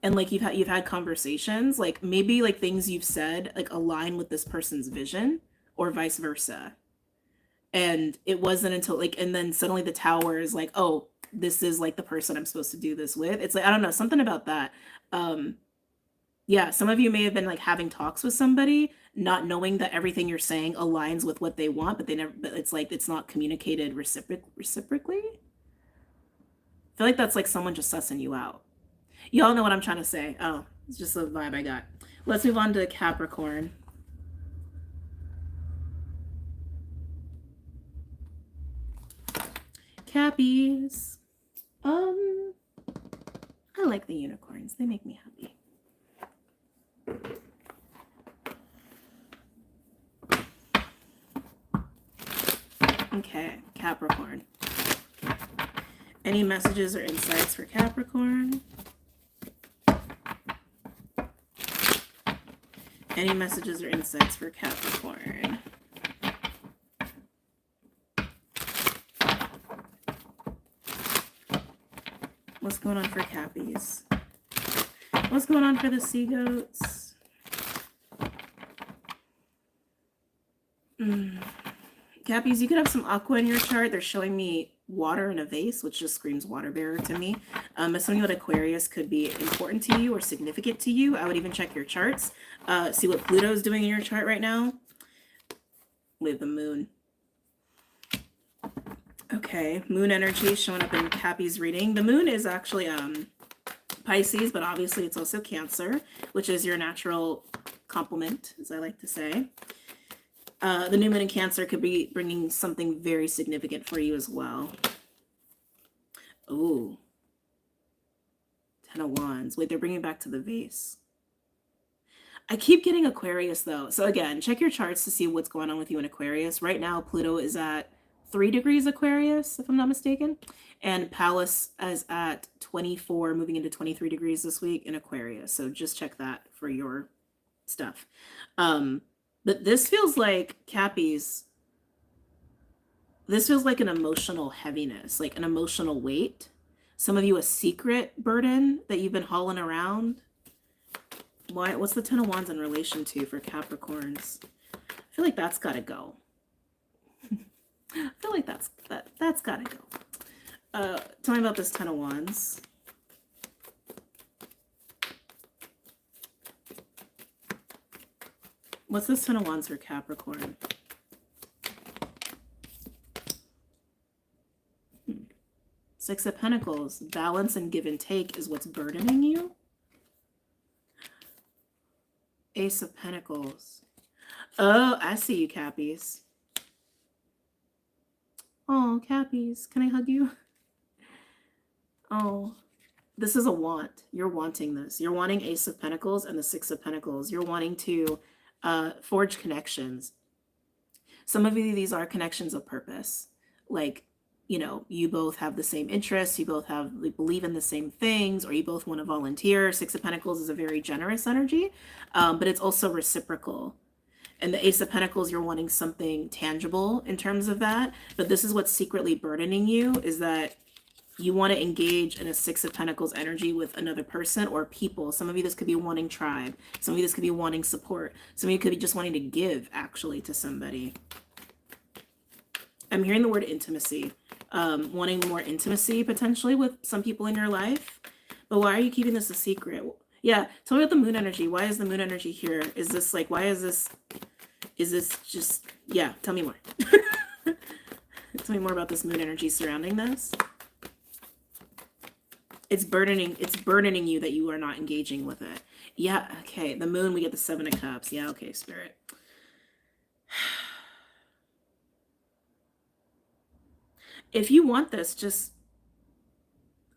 and like you've had conversations, like maybe like things you've said like align with this person's vision or vice versa. And it wasn't until like, and then suddenly the Tower is like, oh, this is like the person I'm supposed to do this with. It's like, I don't know, something about that. Yeah, some of you may have been like having talks with somebody, not knowing that everything you're saying aligns with what they want, but it's like, it's not communicated reciprocally. I feel like that's like someone just sussing you out. Y'all know what I'm trying to say. Oh, it's just the vibe I got. Let's move on to Capricorn. Cappies. I like the unicorns. They make me happy. Okay, Capricorn. Any messages or insights for Capricorn? Any messages or insights for Capricorn? What's going on for Cappies? What's going on for the sea goats? Cappies, you could have some aqua in your chart. They're showing me water in a vase, which just screams water bearer to me. But something about Aquarius could be important to you or significant to you. I would even check your charts. See what Pluto is doing in your chart right now. With the moon. Okay, moon energy showing up in Cappy's reading. The moon is actually Pisces, but obviously it's also Cancer, which is your natural complement, as I like to say. The new moon in Cancer could be bringing something very significant for you as well. Ooh. 10 of Wands. Wait, they're bringing back to the vase. I keep getting Aquarius, though. So again, check your charts to see what's going on with you in Aquarius. Right now, Pluto is at 3 degrees Aquarius, if I'm not mistaken. And Pallas is at 24, moving into 23 degrees this week in Aquarius. So just check that for your stuff. But this feels like Cappies. This feels like an emotional heaviness, like an emotional weight. Some of you a secret burden that you've been hauling around. Why? What's the 10 of Wands in relation to for Capricorns? I feel like that's got to go. I feel like that's got to go. Tell me about this 10 of Wands. What's this 10 of Wands for Capricorn? Six of Pentacles. Balance and give and take is what's burdening you. Ace of Pentacles. Oh, I see you, Cappies. Oh, Cappies. Can I hug you? Oh, this is a want. You're wanting this. You're wanting Ace of Pentacles and the Six of Pentacles. You're wanting to forge connections. Some of you, these are connections of purpose. Like, you know, you both have the same interests, you both believe in the same things, or you both want to volunteer. Six of Pentacles is a very generous energy, but it's also reciprocal. And the Ace of Pentacles, you're wanting something tangible in terms of that. But this is what's secretly burdening you, is that you want to engage in a Six of Pentacles energy with another person or people. Some of you, this could be wanting tribe. Some of you, this could be wanting support. Some of you could be just wanting to give, actually, to somebody. I'm hearing the word intimacy. Wanting more intimacy, potentially, with some people in your life. But why are you keeping this a secret? Yeah, tell me about the moon energy. Why is the moon energy here? Is this like, why is this just, yeah, tell me more. Tell me more about this moon energy surrounding this. It's burdening you that you are not engaging with it. Yeah, okay. The moon, we get the Seven of Cups. Yeah, okay, Spirit. If you want this, just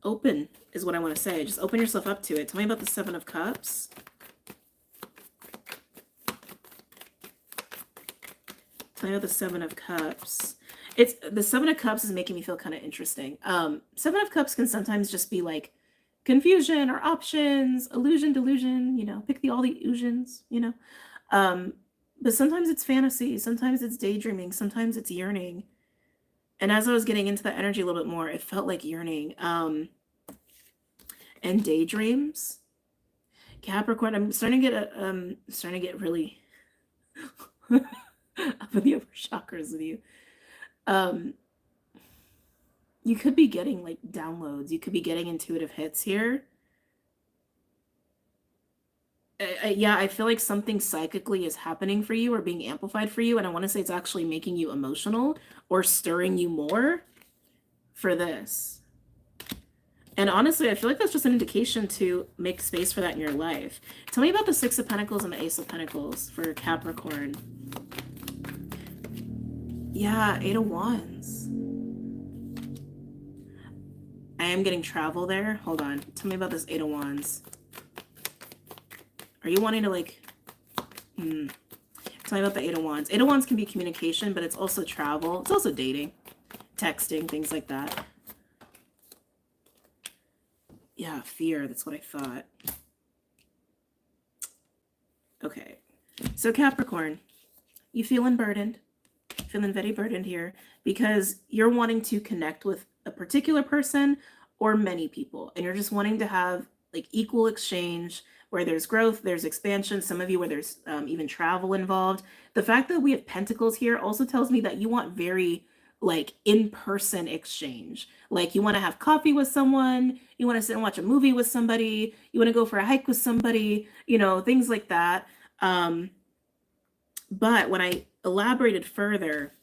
open is what I want to say. Just open yourself up to it. Tell me about the Seven of Cups. Tell me about the Seven of Cups. It's the Seven of Cups is making me feel kind of interesting. Seven of Cups can sometimes just be like confusion or options, illusion, delusion, you know, pick all the illusions, you know. But sometimes it's fantasy, sometimes it's daydreaming, sometimes it's yearning. And as I was getting into that energy a little bit more, it felt like yearning. And daydreams. Capricorn, I'm starting to get really up in the upper chakras with you. You could be getting like downloads. You could be getting intuitive hits here. Yeah, I feel like something psychically is happening for you or being amplified for you. And I want to say it's actually making you emotional or stirring you more for this. And honestly, I feel like that's just an indication to make space for that in your life. Tell me about the Six of Pentacles and the Ace of Pentacles for Capricorn. Yeah, Eight of Wands. I am getting travel there. Hold on. Tell me about this Eight of Wands. Are you wanting to like... Tell me about the Eight of Wands. Eight of Wands can be communication, but it's also travel. It's also dating, texting, things like that. Yeah, fear. That's what I thought. Okay. So Capricorn, you feeling burdened, feeling very burdened here because you're wanting to connect with a particular person or many people, and you're just wanting to have like equal exchange where there's growth, there's expansion, some of you where there's even travel involved. The fact that we have pentacles here also tells me that you want very like in-person exchange. Like you want to have coffee with someone, you want to sit and watch a movie with somebody, you want to go for a hike with somebody, you know, things like that. But when I elaborated further,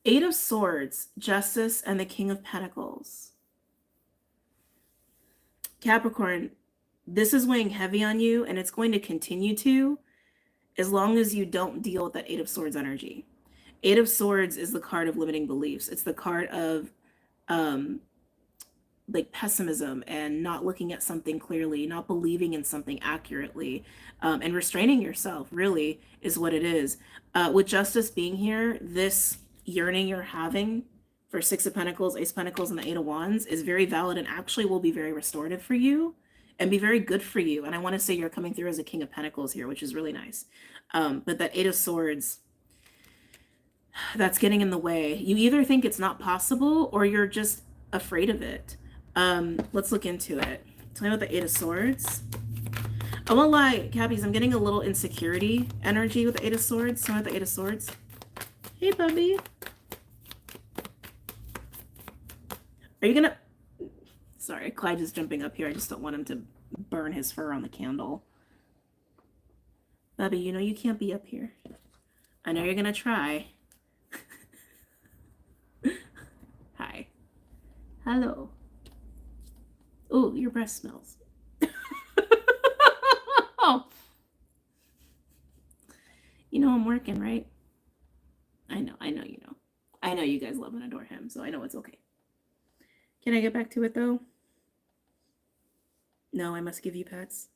Eight of Swords, Justice, and the King of Pentacles. Capricorn, this is weighing heavy on you, and it's going to continue to as long as you don't deal with that Eight of Swords energy. Eight of Swords is the card of limiting beliefs. It's the card of like pessimism and not looking at something clearly, not believing in something accurately, and restraining yourself really is what it is. With Justice being here, this yearning you're having for Six of Pentacles, Ace of Pentacles, and the Eight of Wands is very valid and actually will be very restorative for you and be very good for you. And I want to say you're coming through as a King of Pentacles here, which is really nice. But that Eight of Swords, that's getting in the way. You either think it's not possible or you're just afraid of it. Let's look into it. Tell me about the Eight of Swords. I won't lie, Cappies, I'm getting a little insecurity energy with the Eight of Swords. Tell me about the Eight of Swords. Hey, Bubby. Are you gonna... Sorry, Clyde is jumping up here. I just don't want him to burn his fur on the candle. Bubby, you know you can't be up here. I know you're gonna try. Hi. Hello. Oh, your breath smells. Oh. You know I'm working, right? I know you know. I know you guys love and adore him, so I know it's okay. Can I get back to it, though? No, I must give you pets.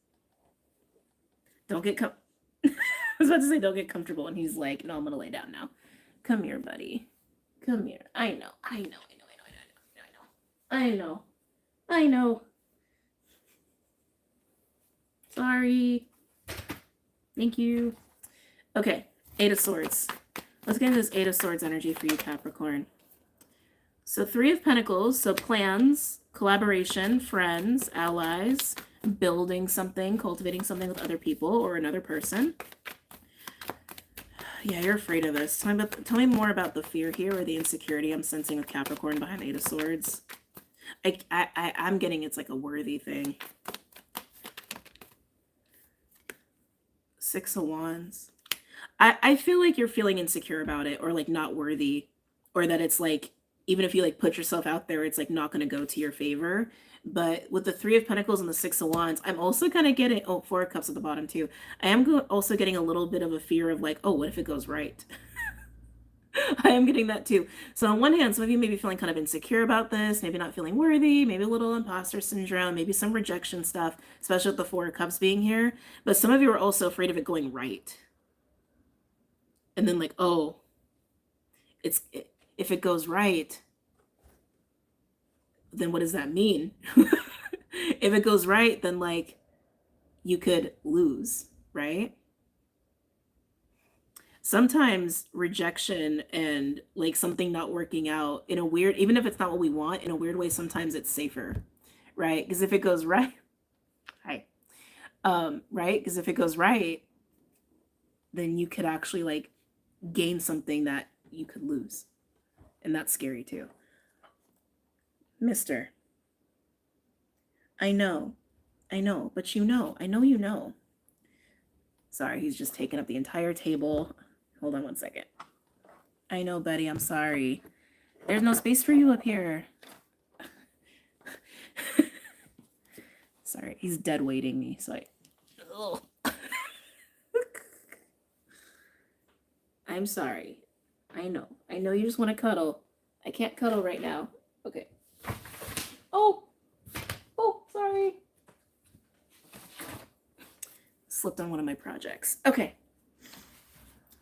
Don't get I was about to say don't get comfortable, and he's like, no, I'm gonna lay down now. Come here, buddy. Come here. I know. Sorry. Thank you. Okay, Eight of Swords. Let's get into this Eight of Swords energy for you, Capricorn. So Three of Pentacles, so plans, collaboration, friends, allies, building something, cultivating something with other people or another person. Yeah, you're afraid of this. Tell me more about the fear here or the insecurity I'm sensing with Capricorn behind the Eight of Swords. I'm getting it's like a worthy thing. Six of Wands. I feel like you're feeling insecure about it or like not worthy, or that it's like, even if you like put yourself out there, it's like not going to go to your favor. But with the Three of Pentacles and the Six of Wands, I'm also kind of getting, oh, Four of Cups at the bottom too. I am also getting a little bit of a fear of like, oh, what if it goes right? I am getting that too. So on one hand, some of you may be feeling kind of insecure about this, maybe not feeling worthy, maybe a little imposter syndrome, maybe some rejection stuff, especially with the Four of Cups being here. But some of you are also afraid of it going right. And then like, oh, if it goes right, then what does that mean? If it goes right, then like you could lose, right? Sometimes rejection and like something not working out in a weird, even if it's not what we want, in a weird way, sometimes it's safer, right? Because if it goes right, right? Because if it goes right, then you could actually like gain something that you could lose. And that's scary too. Mister, I know, but you know, I know you know. Sorry, he's just taking up the entire table. Hold on one second. I know, buddy, I'm sorry. There's no space for you up here. Sorry, he's dead weighting me, so I'm sorry. I know you just want to cuddle. I can't cuddle right now. Okay. Oh, sorry. Slipped on one of my projects. Okay.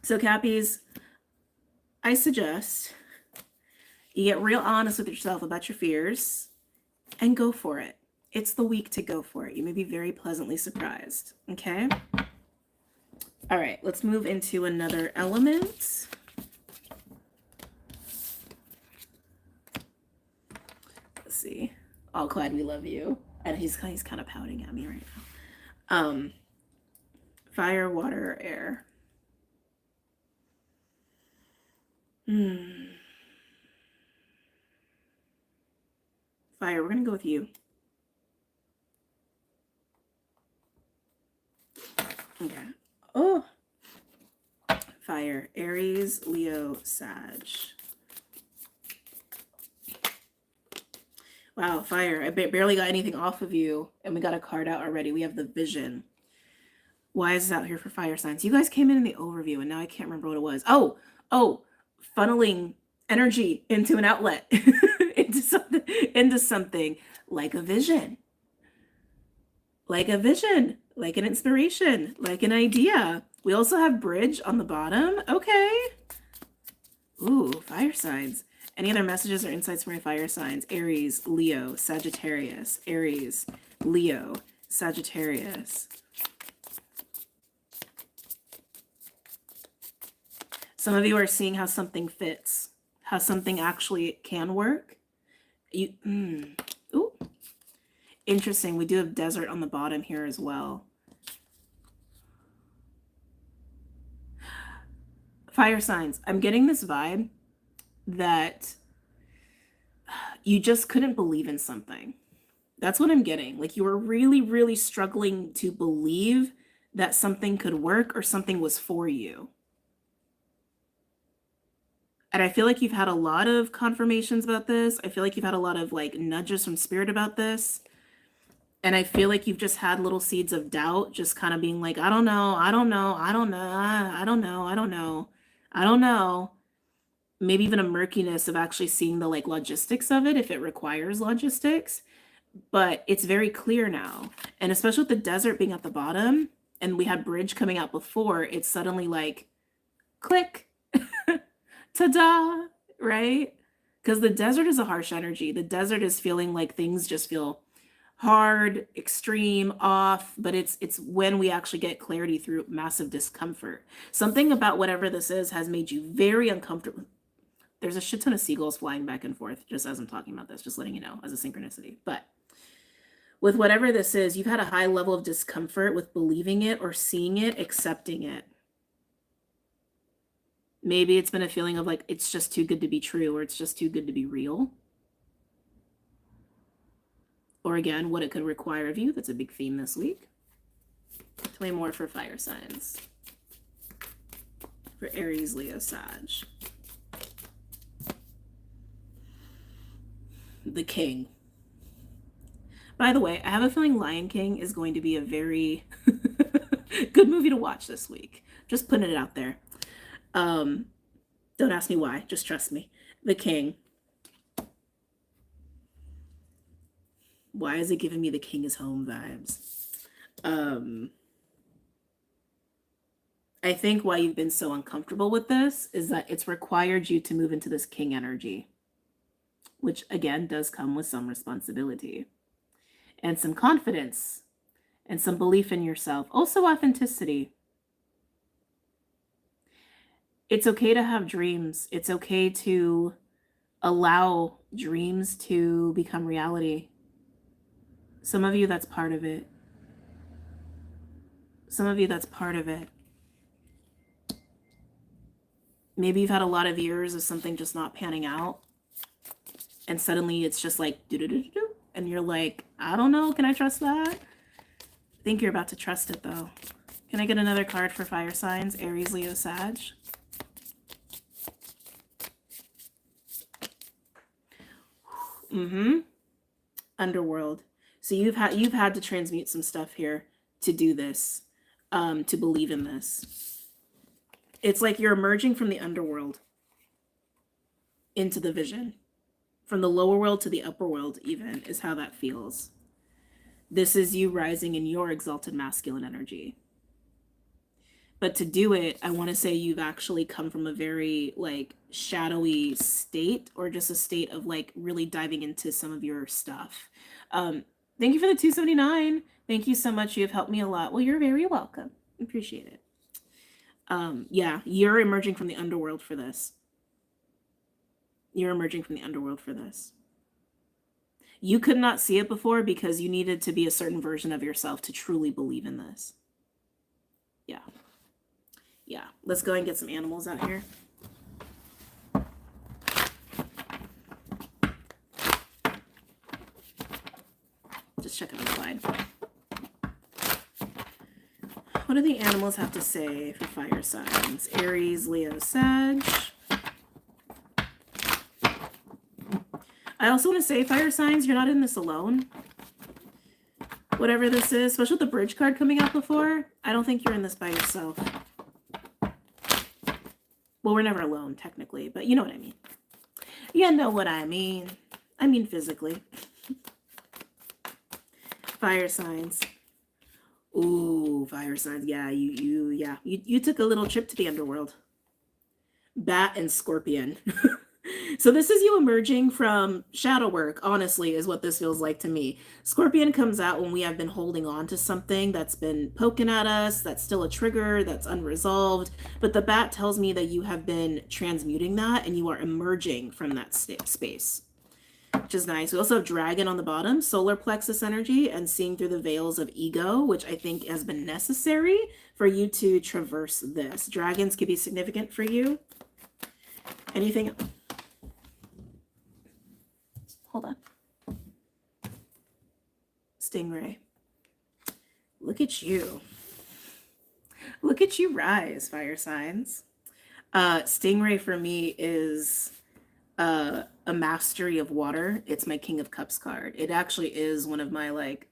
So Cappies, I suggest you get real honest with yourself about your fears and go for it. It's the week to go for it. You may be very pleasantly surprised. Okay? All right, let's move into another element. Let's see. All Clyde, we love you. And he's kind of pouting at me right now. Fire, water, air. Fire, we're gonna go with you. Okay. Oh. Fire, Aries, Leo, Sag. Wow, fire. I barely got anything off of you, and we got a card out already. We have the Vision. Why is this out here for fire signs? You guys came in the overview, and now I can't remember what it was. Oh, funneling energy into an outlet, into something like a vision. Like a vision, like an inspiration, like an idea. We also have bridge on the bottom. Okay. Ooh, fire signs. Any other messages or insights for my fire signs? Aries, Leo, Sagittarius. Aries, Leo, Sagittarius. Some of you are seeing how something fits, how something actually can work. Ooh. Interesting. We do have desert on the bottom here as well. Fire signs. I'm getting this vibe that you just couldn't believe in something. That's what I'm getting. Like you were really, really struggling to believe that something could work or something was for you. And I feel like you've had a lot of confirmations about this. I feel like you've had a lot of like nudges from spirit about this. And I feel like you've just had little seeds of doubt, just kind of being like, I don't know. Maybe even a murkiness of actually seeing the like logistics of it, if it requires logistics. But it's very clear now. And especially with the desert being at the bottom, and we had bridge coming out before, it's suddenly like, click, ta-da, right? Because the desert is a harsh energy. The desert is feeling like things just feel hard, extreme, off, but it's when we actually get clarity through massive discomfort. Something about whatever this is has made you very uncomfortable. There's a shit ton of seagulls flying back and forth just as I'm talking about this, just letting you know as a synchronicity. But with whatever this is, you've had a high level of discomfort with believing it or seeing it, accepting it. Maybe it's been a feeling of like, it's just too good to be true, or it's just too good to be real. Or again, what it could require of you. That's a big theme this week. Tell me more for fire signs. For Aries, Leo, Sag. The King. By the way, I have a feeling Lion King is going to be a very good movie to watch this week. Just putting it out there. Don't ask me why. Just trust me. The King. Why is it giving me the King is home vibes? I think why you've been so uncomfortable with this is that it's required you to move into this King energy, which again does come with some responsibility and some confidence and some belief in yourself. Also authenticity. It's okay to have dreams. It's okay to allow dreams to become reality. Some of you, that's part of it. Some of you, that's part of it. Maybe you've had a lot of years of something just not panning out. And suddenly it's just like, do-do-do-do-do. And you're like, I don't know. Can I trust that? I think you're about to trust it, though. Can I get another card for fire signs? Aries, Leo, Sag. Underworld. So you've had to transmute some stuff here to do this, to believe in this. It's like you're emerging from the underworld into the vision. From the lower world to the upper world, even, is how that feels. This is you rising in your exalted masculine energy. But to do it, I want to say you've actually come from a very like shadowy state, or just a state of like really diving into some of your stuff. Thank you for the 279. Thank you so much. You have helped me a lot. Well, you're very welcome. Appreciate it. Yeah, you're emerging from the underworld for this. You're emerging from the underworld for this. You could not see it before because you needed to be a certain version of yourself to truly believe in this. Yeah. Yeah. Let's go and get some animals out here. Just checking the slide. What do the animals have to say for fire signs? Aries, Leo, Sag. I also want to say, fire signs, you're not in this alone. Whatever this is, especially with the bridge card coming out before, I don't think you're in this by yourself. Well, we're never alone, technically, but you know what I mean. You know what I mean. I mean physically. Fire signs. Ooh, fire signs. Yeah, you took a little trip to the underworld. Bat and Scorpion. So this is you emerging from shadow work, honestly, is what this feels like to me. Scorpion comes out when we have been holding on to something that's been poking at us, that's still a trigger, that's unresolved. But the bat tells me that you have been transmuting that and you are emerging from that space, which is nice. We also have dragon on the bottom, solar plexus energy, and seeing through the veils of ego, which I think has been necessary for you to traverse this. Dragons could be significant for you. Anything? Hold on. Stingray. Look at you. Look at you rise, fire signs. Stingray for me is a mastery of water. It's my King of Cups card. It actually is one of my like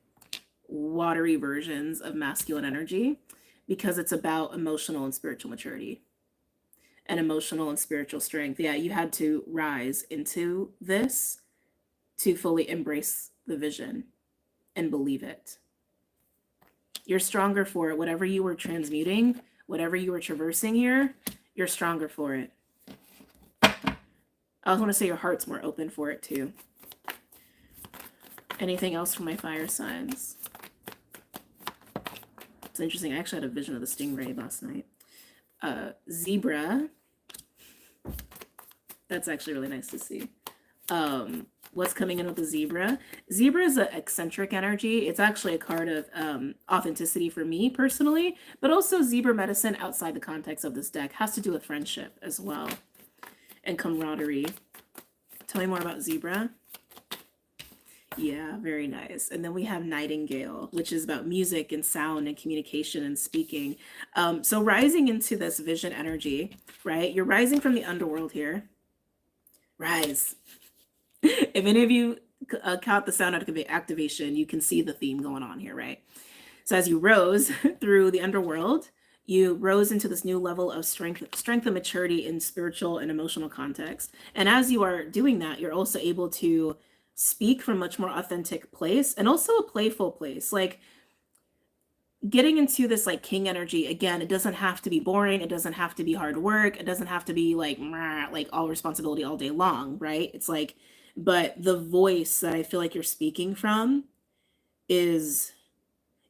watery versions of masculine energy because it's about emotional and spiritual maturity and emotional and spiritual strength. Yeah, you had to rise into this to fully embrace the vision and believe it. You're stronger for it. Whatever you were transmuting, whatever you were traversing here, you're stronger for it. I also want to say your heart's more open for it too. Anything else from my fire signs? It's interesting. I actually had a vision of the stingray last night. Zebra. That's actually really nice to see. What's coming in with the zebra? Zebra is an eccentric energy. It's actually a card of authenticity for me personally, but also zebra medicine outside the context of this deck has to do with friendship as well and camaraderie. Tell me more about zebra. Yeah, very nice. And then we have nightingale, which is about music and sound and communication and speaking. So rising into this vision energy, right? You're rising from the underworld here. Rise. If any of you caught the sound activation, you can see the theme going on here, right? So as you rose through the underworld, you rose into this new level of strength and maturity in spiritual and emotional context. And as you are doing that, you're also able to speak from a much more authentic place and also a playful place. Like getting into this like king energy, again, it doesn't have to be boring. It doesn't have to be hard work. It doesn't have to be like all responsibility all day long, right? It's like, but the voice that I feel like you're speaking from is,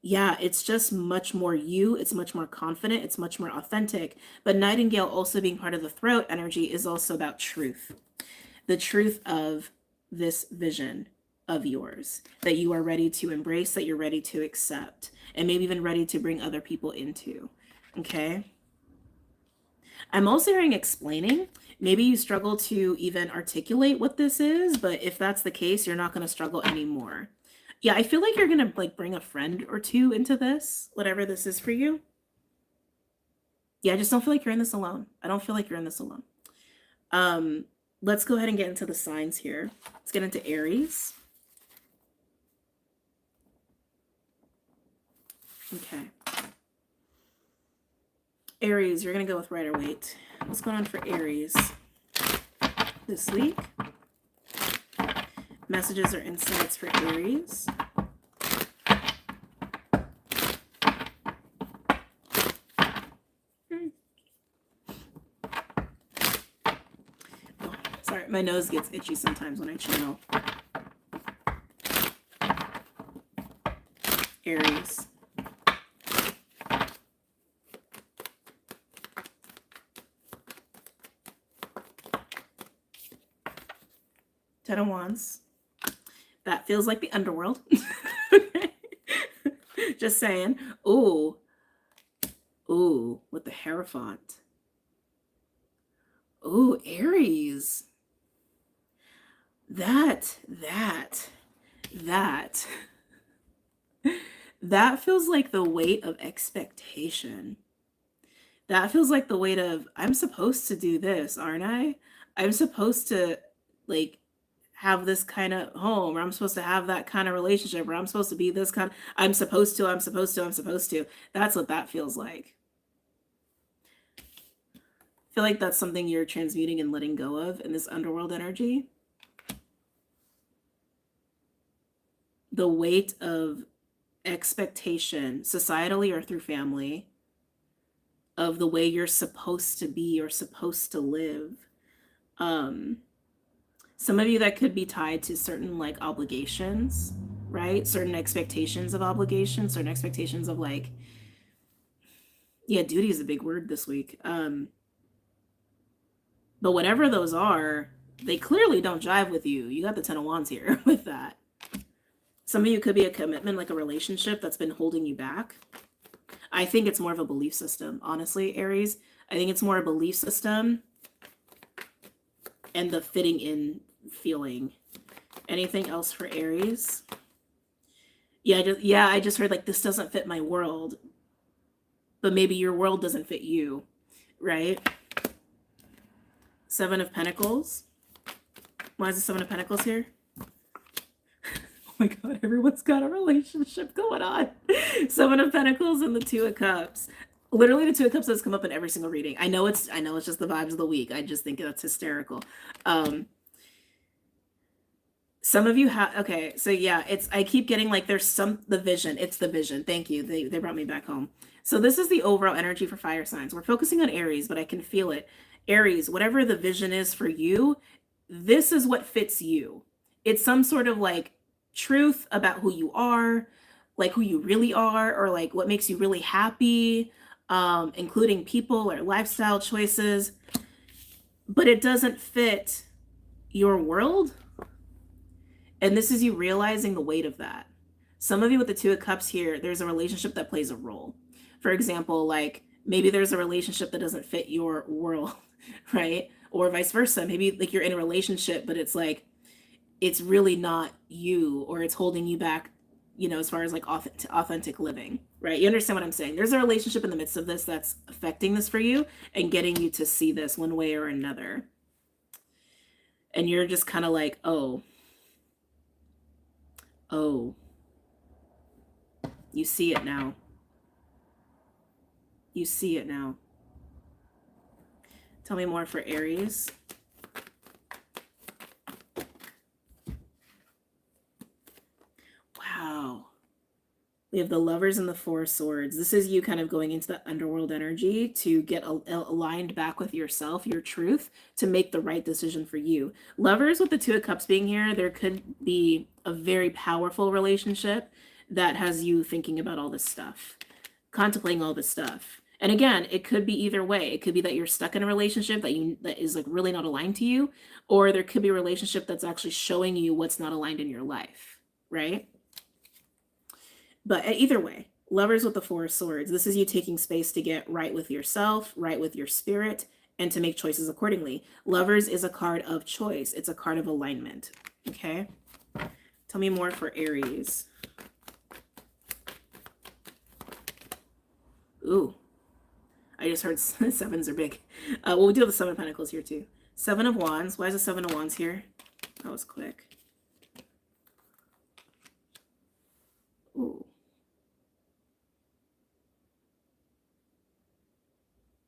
yeah, it's just much more you. It's much more confident. It's much more authentic. But nightingale also being part of the throat energy is also about truth. The truth of this vision of yours that you are ready to embrace, that you're ready to accept, and maybe even ready to bring other people into. Okay. I'm also hearing explaining. Maybe you struggle to even articulate what this is, but if that's the case, you're not going to struggle anymore. Yeah, I feel like you're going to like bring a friend or two into this, whatever this is for you. Yeah, I just don't feel like you're in this alone. I don't feel like you're in this alone. Let's go ahead and get into the signs here. Let's get into Aries. Okay. Aries, you're going to go with Rider Waite. What's going on for Aries this week? Messages or insights for Aries. Oh, sorry, my nose gets itchy sometimes when I channel. Aries. Ten of Wands. That feels like the underworld. Just saying. Ooh. Ooh, with the Hierophant. Ooh, Aries. That feels like the weight of expectation. That feels like the weight of, I'm supposed to do this, aren't I? I'm supposed to, like, have this kind of home, or I'm supposed to have that kind of relationship, or I'm supposed to be this kind. I'm supposed to. That's what that feels like. I feel like that's something you're transmuting and letting go of in this underworld energy. The weight of expectation, societally or through family, of the way you're supposed to be or supposed to live. Some of you, that could be tied to certain like obligations, right? Certain expectations of obligations, certain expectations of like, yeah, duty is a big word this week. But whatever those are, they clearly don't jive with you. You got the Ten of Wands here with that. Some of you could be a commitment, like a relationship that's been holding you back. I think it's more of a belief system, honestly, Aries. I think it's more a belief system and the fitting in feeling. Anything else for Aries? I just heard like, this doesn't fit my world, but maybe your world doesn't fit you, right? Seven of Pentacles. Why is the Seven of Pentacles here? Oh my God, everyone's got a relationship going on. Seven of Pentacles and the Two of Cups. Literally, the Two of Cups has come up in every single reading. I know it's just the vibes of the week. I just think that's hysterical. Some of you have, okay, so yeah, I keep getting like the vision. It's the vision. Thank you. They brought me back home. So this is the overall energy for fire signs. We're focusing on Aries, but I can feel it. Aries, whatever the vision is for you, this is what fits you. It's some sort of like truth about who you are, like who you really are, or like what makes you really happy, including people or lifestyle choices, but it doesn't fit your world. And this is you realizing the weight of that. Some of you with the Two of Cups here, there's a relationship that plays a role. For example, like maybe there's a relationship that doesn't fit your world, right? Or vice versa. Maybe like you're in a relationship, but it's like, it's really not you, or it's holding you back, you know, as far as like authentic living, right? You understand what I'm saying? There's a relationship in the midst of this that's affecting this for you and getting you to see this one way or another. And you're just kind of like, oh, you see it now. You see it now. Tell me more for Aries. Wow. We have the Lovers and the Four of Swords. This is you kind of going into the underworld energy to get aligned back with yourself, your truth, to make the right decision for you. Lovers with the Two of Cups being here, there could be a very powerful relationship that has you thinking about all this stuff, contemplating all this stuff. And again, it could be either way. It could be that you're stuck in a relationship that is like really not aligned to you, or there could be a relationship that's actually showing you what's not aligned in your life, right? But either way, Lovers with the Four of Swords, this is you taking space to get right with yourself, right with your spirit, and to make choices accordingly. Lovers is a card of choice. It's a card of alignment, okay? Tell me more for Aries. Ooh, I just heard sevens are big. Well, we do have the Seven of Pentacles here too. Seven of Wands. Why is the Seven of Wands here? That was quick. Ooh.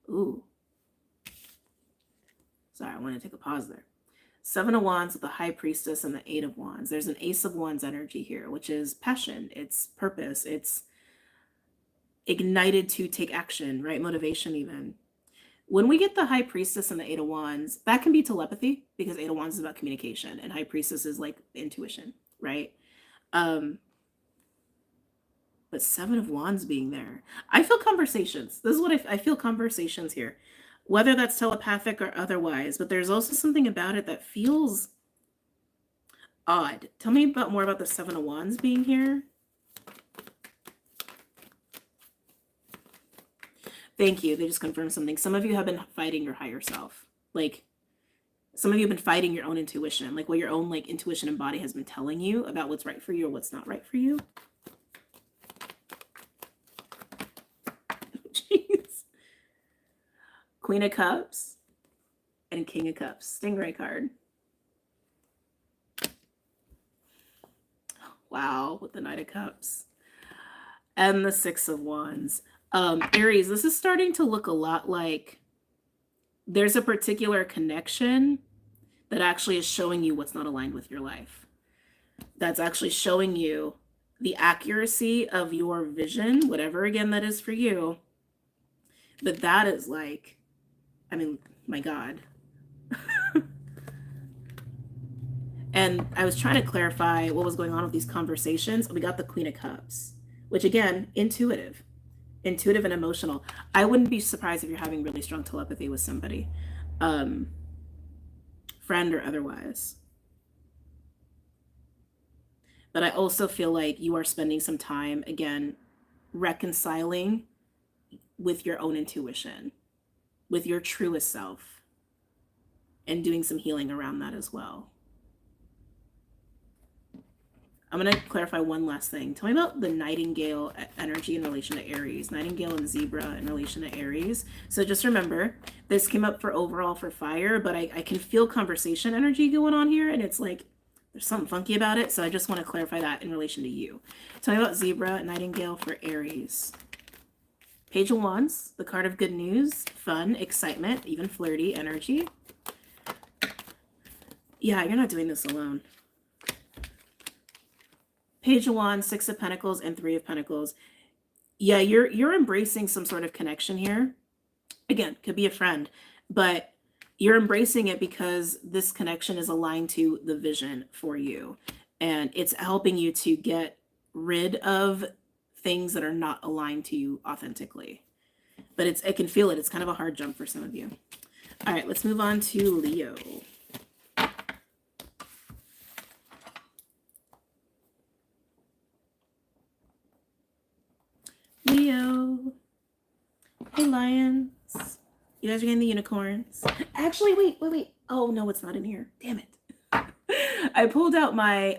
Ooh. Sorry, I want to take a pause there. Seven of Wands with the High Priestess and the Eight of Wands. There's an Ace of Wands energy here, which is passion. It's purpose. It's ignited to take action, right? Motivation even. When we get the High Priestess and the Eight of Wands, that can be telepathy, because Eight of Wands is about communication and High Priestess is like intuition, right? But Seven of Wands being there, I feel conversations. This is what I feel, conversations here, whether that's telepathic or otherwise. But there's also something about it that feels Odd. Tell me more about the Seven of Wands being here. Thank you. They just confirmed something. Some of you have been fighting your higher self. Like, some of you have been fighting your own intuition, like what your own like intuition and body has been telling you about what's right for you or what's not right for you. Jeez. Queen of Cups and King of Cups. Stingray card. Wow, with the Knight of Cups. And the Six of Wands. Aries, this is starting to look a lot like there's a particular connection that actually is showing you what's not aligned with your life. That's actually showing you the accuracy of your vision, whatever again that is for you. But that is like, I mean, my God. And I was trying to clarify what was going on with these conversations. We got the Queen of Cups, which again, intuitive and emotional. I wouldn't be surprised if you're having really strong telepathy with somebody. Friend or otherwise. But I also feel like you are spending some time, again, reconciling with your own intuition, with your truest self, and doing some healing around that as well. I'm going to clarify one last thing. Tell me about the Nightingale energy in relation to Aries. Nightingale and Zebra in relation to Aries. So just remember, this came up for overall for fire, but I can feel conversation energy going on here, and it's like there's something funky about it. So I just want to clarify that in relation to you. Tell me about Zebra, Nightingale for Aries. Page of Wands, the card of good news, fun, excitement, even flirty energy. Yeah, you're not doing this alone. Page of Wands, Six of Pentacles, and Three of Pentacles. Yeah, you're embracing some sort of connection here. Again, could be a friend, but you're embracing it because this connection is aligned to the vision for you. And it's helping you to get rid of things that are not aligned to you authentically. But I can feel it. It's kind of a hard jump for some of you. All right, let's move on to Leo. Leo. Hey, Lions. You guys are getting the unicorns. Actually, wait. Oh, no, it's not in here. Damn it. I pulled out my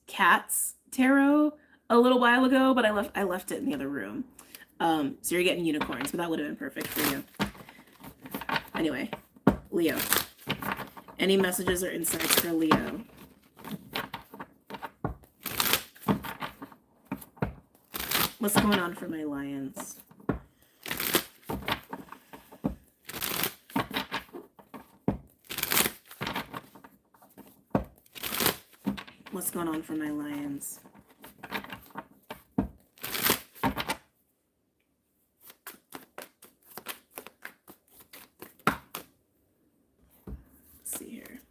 cat's tarot a little while ago, but I left it in the other room. So you're getting unicorns, but that would have been perfect for you. Anyway, Leo. Any messages or insights for Leo? What's going on for my Lions? What's going on for my Lions? Let's see here.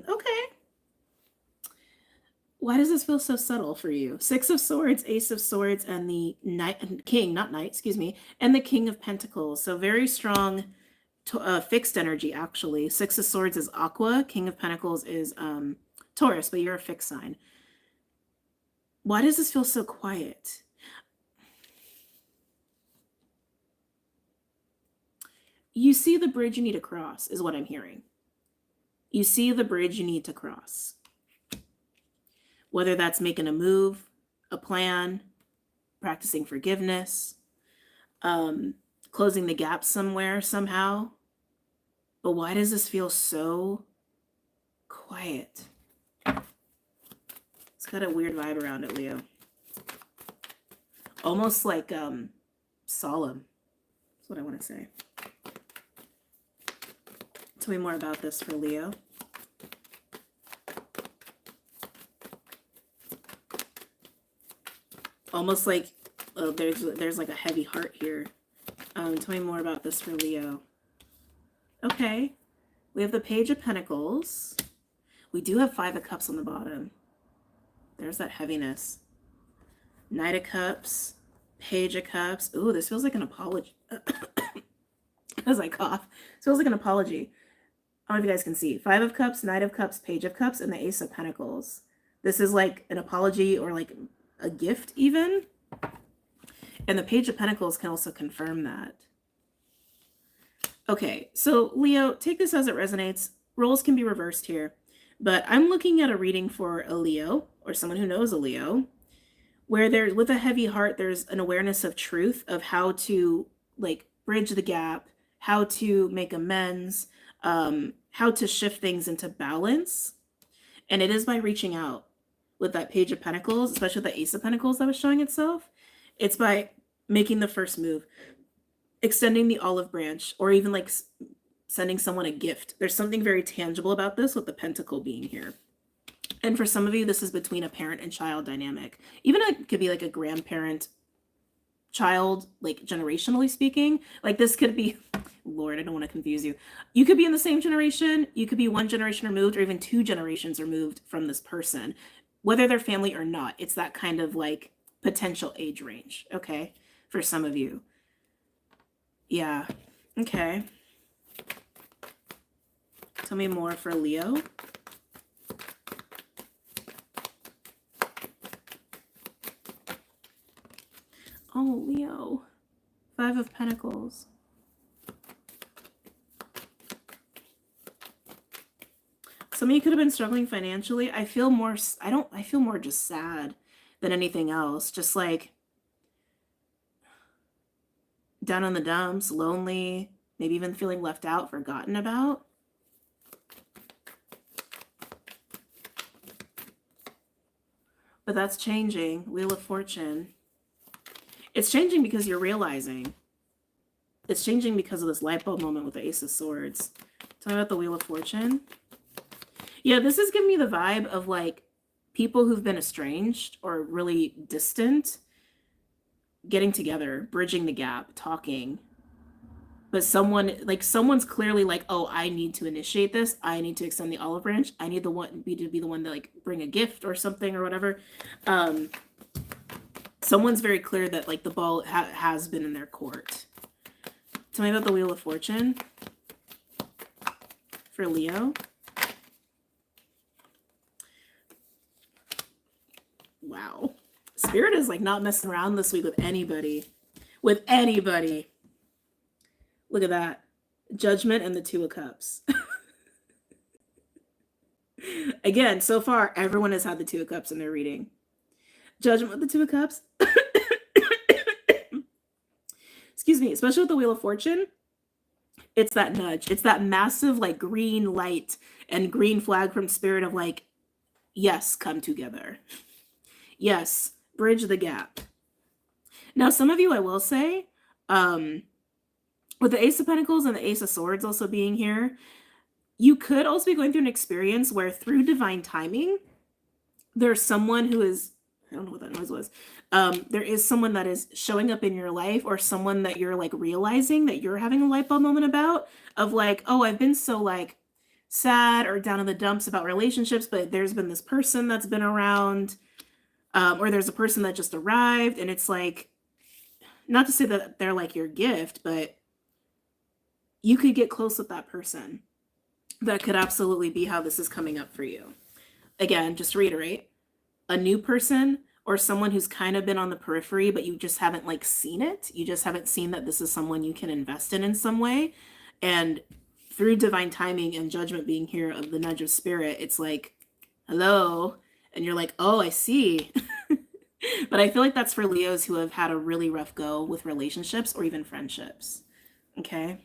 Okay. Why does this feel so subtle for you? Six of Swords, Ace of Swords, and the and the King of Pentacles. So very strong fixed energy, actually. Six of Swords is Aqua. King of Pentacles is Taurus, but you're a fixed sign. Why does this feel so quiet? You see the bridge you need to cross, is what I'm hearing. You see the bridge you need to cross. Whether that's making a move, a plan, practicing forgiveness, closing the gap somewhere, somehow. But why does this feel so quiet? It's got a weird vibe around it, Leo. Almost like solemn. That's what I want to say. Tell me more about this for Leo. Almost like there's like a heavy heart here. Tell me more about this for Leo. Okay. We have the Page of Pentacles. We do have Five of Cups on the bottom. There's that heaviness. Knight of Cups. Page of Cups. Ooh, this feels like an apology. As I cough. This feels like an apology. I don't know if you guys can see. 5 of Cups, Knight of Cups, Page of Cups, and the Ace of Pentacles. This is like an apology or like a gift even. And the Page of Pentacles can also confirm that. Okay, so Leo, take this as it resonates. Roles can be reversed here. But I'm looking at a reading for a Leo, or someone who knows a Leo, where there's, with a heavy heart, there's an awareness of truth, of how to like bridge the gap, how to make amends, how to shift things into balance. And it is by reaching out with that Page of Pentacles, especially the Ace of Pentacles that was showing itself. It's by making the first move, extending the olive branch, or even like sending someone a gift. There's something very tangible about this with the Pentacle being here. And for some of you, this is between a parent and child dynamic. Even it could be like a grandparent child, like generationally speaking. Like this could be, Lord, I don't want to confuse you. You could be in the same generation. You could be one generation removed, or even 2 generations removed from this person, whether they're family or not. It's that kind of like potential age range, okay, for some of you. Yeah, okay. Tell me more for Leo. Oh, Leo. 5 of Pentacles. Some of you could have been struggling financially. I feel more just sad than anything else. Just like down in the dumps, lonely, maybe even feeling left out, forgotten about. But that's changing. Wheel of Fortune. It's changing because you're realizing. It's changing because of this light bulb moment with the Ace of Swords. Tell me about the Wheel of Fortune. Yeah, this is giving me the vibe of like people who've been estranged or really distant getting together, bridging the gap, talking. But someone's clearly like, oh, I need to initiate this. I need to extend the olive branch. I need to be the one to like bring a gift or something or whatever. Someone's very clear that like the ball has been in their court. Tell me about the Wheel of Fortune for Leo. Wow. Spirit is like not messing around this week with anybody. With anybody. Look at that. Judgment and the 2 of Cups. Again, so far, everyone has had the 2 of Cups in their reading. Judgment with the 2 of Cups. Excuse me. Especially with the Wheel of Fortune. It's that nudge. It's that massive like green light and green flag from Spirit of like, yes, come together. Yes, bridge the gap. Now, some of you, I will say, with the Ace of Pentacles and the Ace of Swords also being here, you could also be going through an experience where through divine timing, there's someone who is, I don't know what that noise was. There is someone that is showing up in your life, or someone that you're like realizing that you're having a light bulb moment about, of like, oh, I've been so like sad or down in the dumps about relationships, but there's been this person that's been around, or there's a person that just arrived, and it's like, not to say that they're like your gift, but you could get close with that person. That could absolutely be how this is coming up for you. Again, just to reiterate, a new person or someone who's kind of been on the periphery, but you just haven't like seen it. You just haven't seen that this is someone you can invest in some way. And through divine timing and judgment being here of the nudge of Spirit, it's like, hello. And you're like, oh, I see. But I feel like that's for Leos who have had a really rough go with relationships or even friendships. Okay.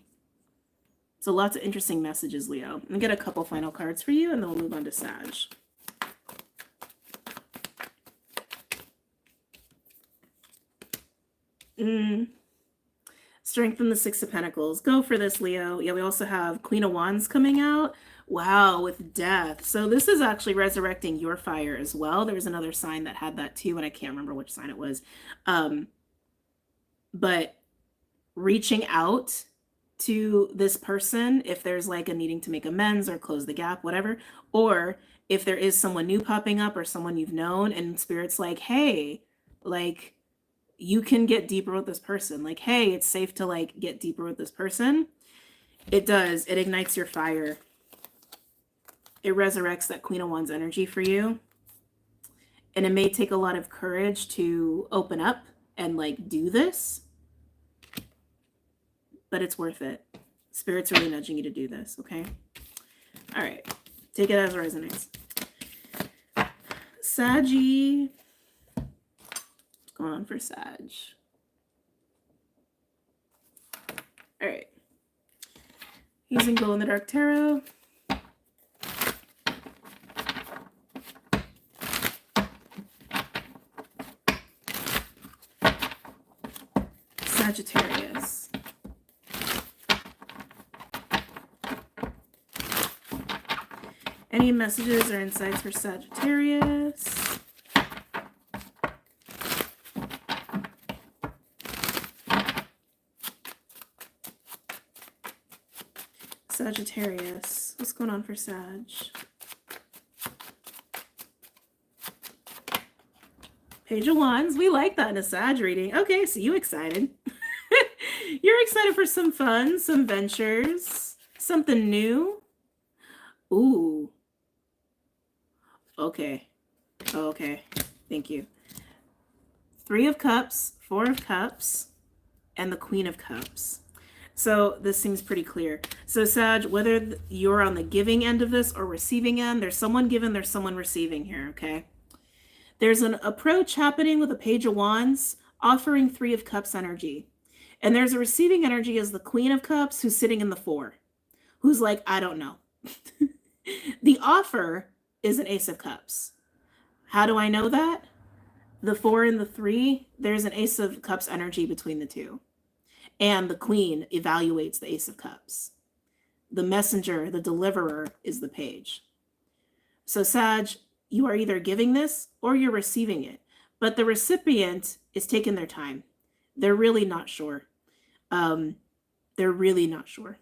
So lots of interesting messages, Leo. I'm going to get a couple final cards for you, and then we'll move on to Sag. Strengthen the 6 of Pentacles. Go for this, Leo. Yeah, we also have Queen of Wands coming out. Wow, with Death. So this is actually resurrecting your fire as well. There was another sign that had that too, and I can't remember which sign it was. But reaching out to this person, if there's like a needing to make amends or close the gap, whatever, or if there is someone new popping up or someone you've known and Spirit's like, hey, like you can get deeper with this person. Like, hey, it's safe to like get deeper with this person. It does. It ignites your fire. it resurrects that Queen of Wands energy for you. And it may take a lot of courage to open up and like do this, but it's worth it. Spirit's really nudging you to do this, okay? All right, take it as it resonates. Saggy, what's going on for Sag? All right, using Glow in the Dark Tarot. Sagittarius. Any messages or insights for Sagittarius? Sagittarius. What's going on for Sag? Page of Wands. We like that in a Sag reading. Okay, so you excited. You're excited for some fun, some ventures, something new. Ooh. Okay. Okay. Thank you. 3 of Cups, 4 of Cups, and the Queen of Cups. So this seems pretty clear. So Sag, whether you're on the giving end of this or receiving end, there's someone giving, there's someone receiving here, okay? There's an approach happening with a Page of Wands offering 3 of Cups energy. And there's a receiving energy as the Queen of Cups who's sitting in the 4, who's like, I don't know. The offer is an Ace of Cups. How do I know that? The 4 and the 3, there's an Ace of Cups energy between the 2. And the Queen evaluates the Ace of Cups. The messenger, the deliverer, is the Page. So Sag, you are either giving this or you're receiving it. But the recipient is taking their time. They're really not sure. They're really not sure.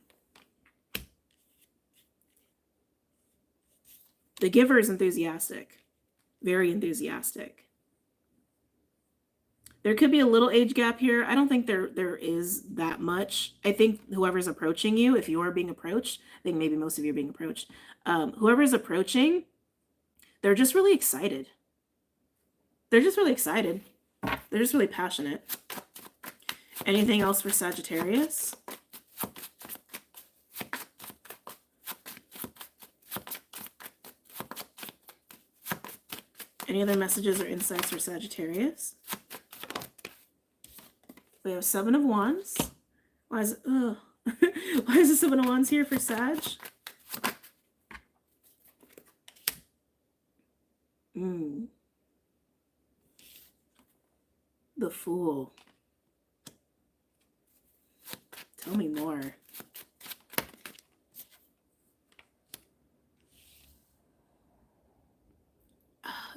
The giver is enthusiastic, very enthusiastic. There could be a little age gap here. I don't think there is that much. I think whoever's approaching you, if you are being approached, I think maybe most of you are being approached. Whoever's approaching, they're just really excited. They're just really excited. They're just really passionate. Anything else for Sagittarius? Any other messages or insights for Sagittarius? We have 7 of Wands. Why is why is the 7 of Wands here for Sag? The Fool. Tell me more.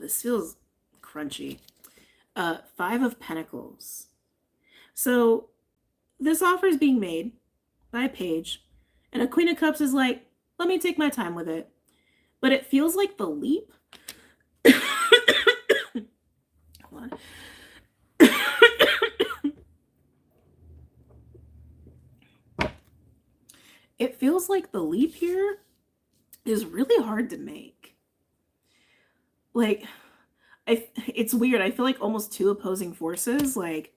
This feels crunchy. 5 of Pentacles. So this offer is being made by a Page, and a Queen of Cups is like, let me take my time with it. But it feels like the leap. Hold on. It feels like the leap here is really hard to make. Like, it's weird. I feel like almost 2 opposing forces, like,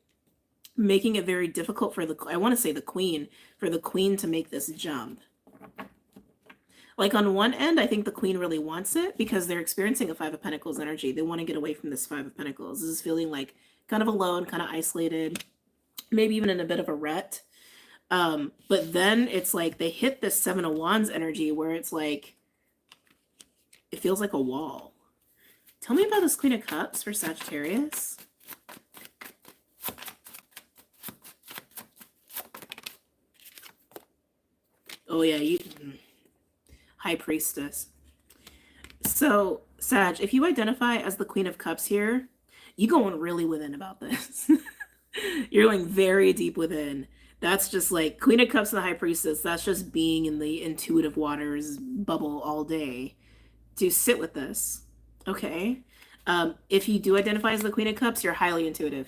making it very difficult for I want to say the Queen, for the Queen to make this jump. Like, on one end, I think the Queen really wants it because they're experiencing a 5 of Pentacles energy. They want to get away from this 5 of Pentacles. This is feeling like kind of alone, kind of isolated, maybe even in a bit of a rut. But then it's like they hit this 7 of Wands energy where it's like, it feels like a wall. Tell me about this Queen of Cups for Sagittarius. Oh yeah, High Priestess. So Sag, if you identify as the Queen of Cups here, you going really within about this. You're going very deep within. That's just like Queen of Cups and the High Priestess. That's just being in the intuitive waters bubble all day to sit with this. Okay. If you do identify as the Queen of Cups, you're highly intuitive.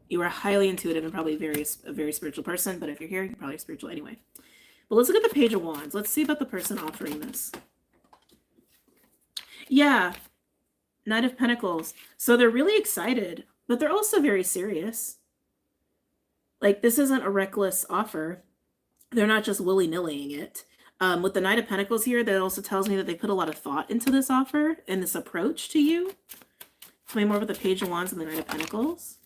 You are highly intuitive and probably a very spiritual person. But if you're here, you're probably spiritual anyway. But let's look at the Page of Wands. Let's see about the person offering this. Yeah, Knight of Pentacles. So they're really excited, but they're also very serious. Like, this isn't a reckless offer. They're not just willy-nillying it. With the Knight of Pentacles here, that also tells me that they put a lot of thought into this offer and this approach to you. Tell me more about the Page of Wands and the Knight of Pentacles.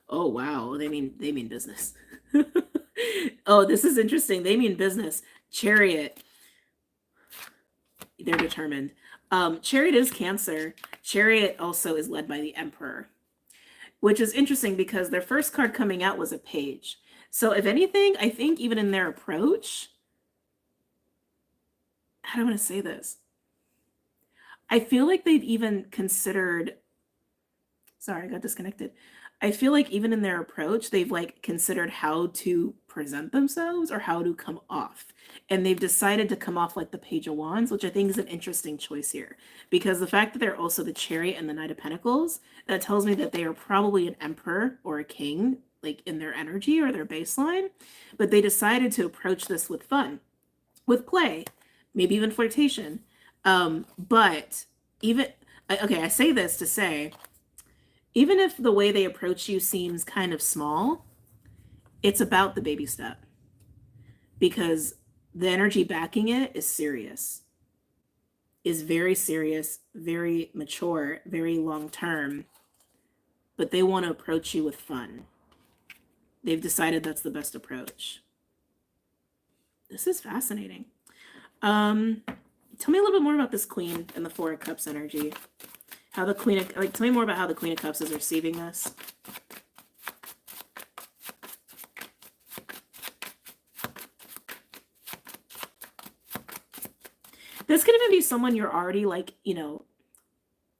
Oh, wow. They mean business. Oh, this is interesting. They mean business. Chariot. They're determined. Chariot is Cancer. Chariot also is led by the Emperor, which is interesting because their first card coming out was a Page. So if anything, I think even in their approach, how do I want to say this? I feel like they've even considered, sorry, I got disconnected. I feel like even in their approach, they've like considered how to present themselves or how to come off. And they've decided to come off like the Page of Wands, which I think is an interesting choice here. Because the fact that they're also the Chariot and the Knight of Pentacles, that tells me that they are probably an emperor or a king, like in their energy or their baseline. But they decided to approach this with fun, with play, maybe even flirtation. But even, okay, I say this to say, even if the way they approach you seems kind of small, it's about the baby step. Because the energy backing it is serious. Is very serious, very mature, very long-term. But they want to approach you with fun. They've decided that's the best approach. This is fascinating. Tell me a little bit more about this Queen and the Four of Cups energy. How the Queen of, like, tell me more about how the Queen of Cups is receiving this. This could even be someone you're already, like, you know,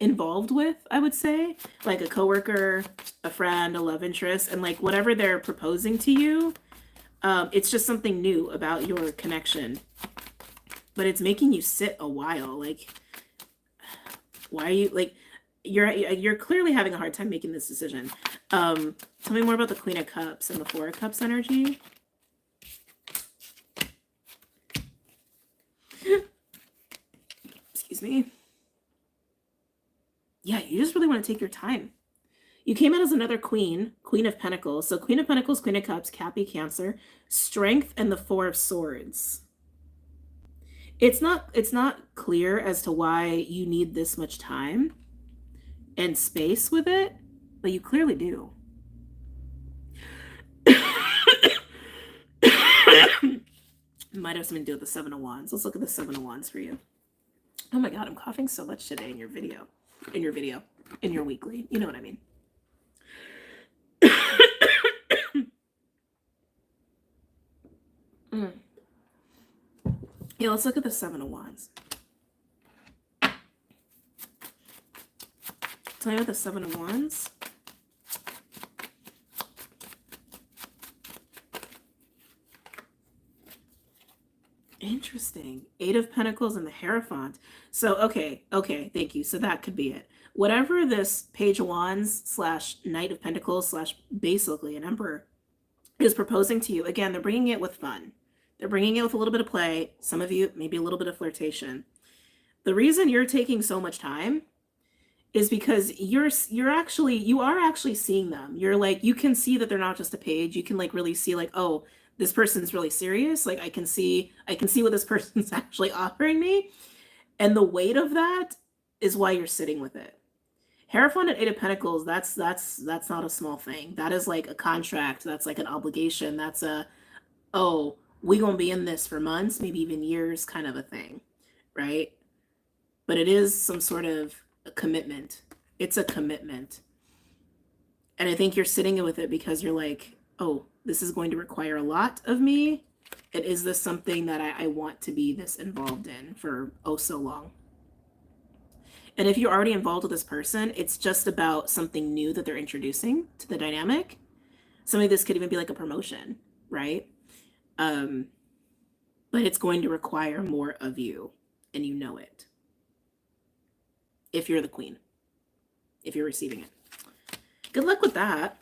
involved with, I would say. Like a coworker, a friend, a love interest, and like whatever they're proposing to you, it's just something new about your connection. But it's making you sit a while. Like, why are you, like, you're clearly having a hard time making this decision. Tell me more about the Queen of Cups and the Four of Cups energy. Excuse me. Yeah, you just really want to take your time. You came out as another Queen, Queen of Pentacles. So Queen of Pentacles, Queen of Cups, Cappy, Cancer, Strength, and the Four of Swords. It's not clear as to why you need this much time and space with it, but you clearly do. Might have something to do with the Seven of Wands. Let's look at the Seven of Wands for you. Oh my God, I'm coughing so much today in your video. In your weekly. You know what I mean. Yeah, let's look at the Seven of Wands. Tell me about the Seven of Wands. Interesting. Eight of Pentacles and the Hierophant. So, okay, thank you. So that could be it. Whatever this Page of Wands slash Knight of Pentacles slash basically an Emperor is proposing to you, again, they're bringing it with fun. They're bringing it with a little bit of play. Some of you, maybe a little bit of flirtation. The reason you're taking so much time is because you are actually seeing them. You're like, you can see that they're not just a page. You can like really see like, oh, this person's really serious. Like I can see what this person's actually offering me. And the weight of that is why you're sitting with it. Hierophant and Eight of Pentacles, that's not a small thing. That is like a contract. That's like an obligation. That's a, oh, we gonna be in this for months, maybe even years kind of a thing, right? But it is some sort of a commitment. It's a commitment. And I think you're sitting with it because you're like, oh, this is going to require a lot of me. And is this something that I want to be this involved in for oh so long? And if you're already involved with this person, it's just about something new that they're introducing to the dynamic. Some of this could even be like a promotion, right? But it's going to require more of you, and you know it. If you're the queen, if you're receiving it. Good luck with that.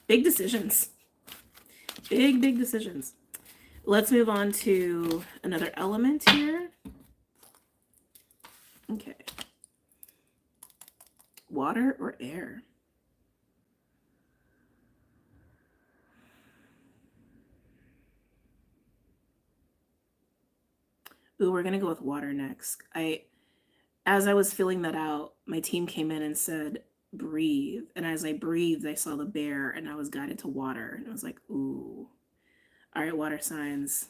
Big decisions. Big decisions. Let's move on to another element here. Okay. water or air? Ooh, we're gonna go with water next. As I was filling that out, my team came in and said, breathe. And as I breathed, I saw the bear and I was guided to water. And I was like, ooh. All right, water signs.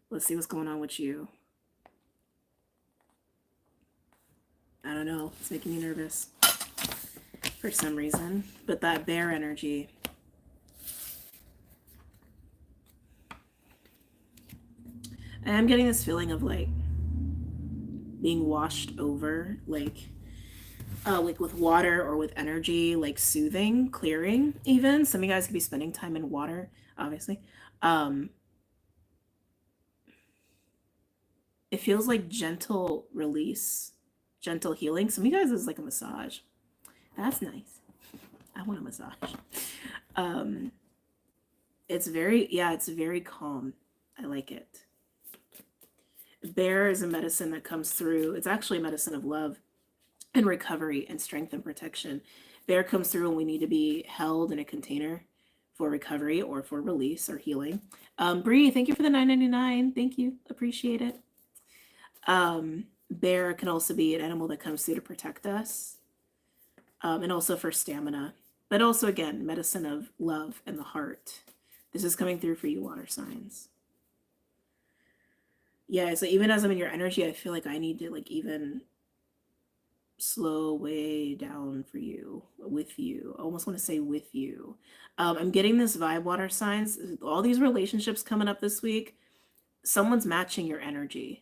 Let's see what's going on with you. I don't know. It's making me nervous for some reason. But that bear energy. And I'm getting this feeling of like being washed over, like with water or with energy, like soothing, clearing even. Some of you guys could be spending time in water, obviously. It feels like gentle release, gentle healing. Some of you guys is like a massage. That's nice. I want a massage. It's very calm. I like it. Bear is a medicine that comes through. It's actually a medicine of love and recovery and strength and protection. Bear comes through when we need to be held in a container for recovery or for release or healing. Bree, thank you for the $9.99. Thank you. Appreciate it. Bear can also be an animal that comes through to protect us, and also for stamina, but also again, medicine of love and the heart. This is coming through for you, water signs. Yeah, so even as I'm in your energy, I feel like I need to like even slow way down for you, with you. I almost want to say with you. I'm getting this vibe, water signs. All these relationships coming up this week, someone's matching your energy.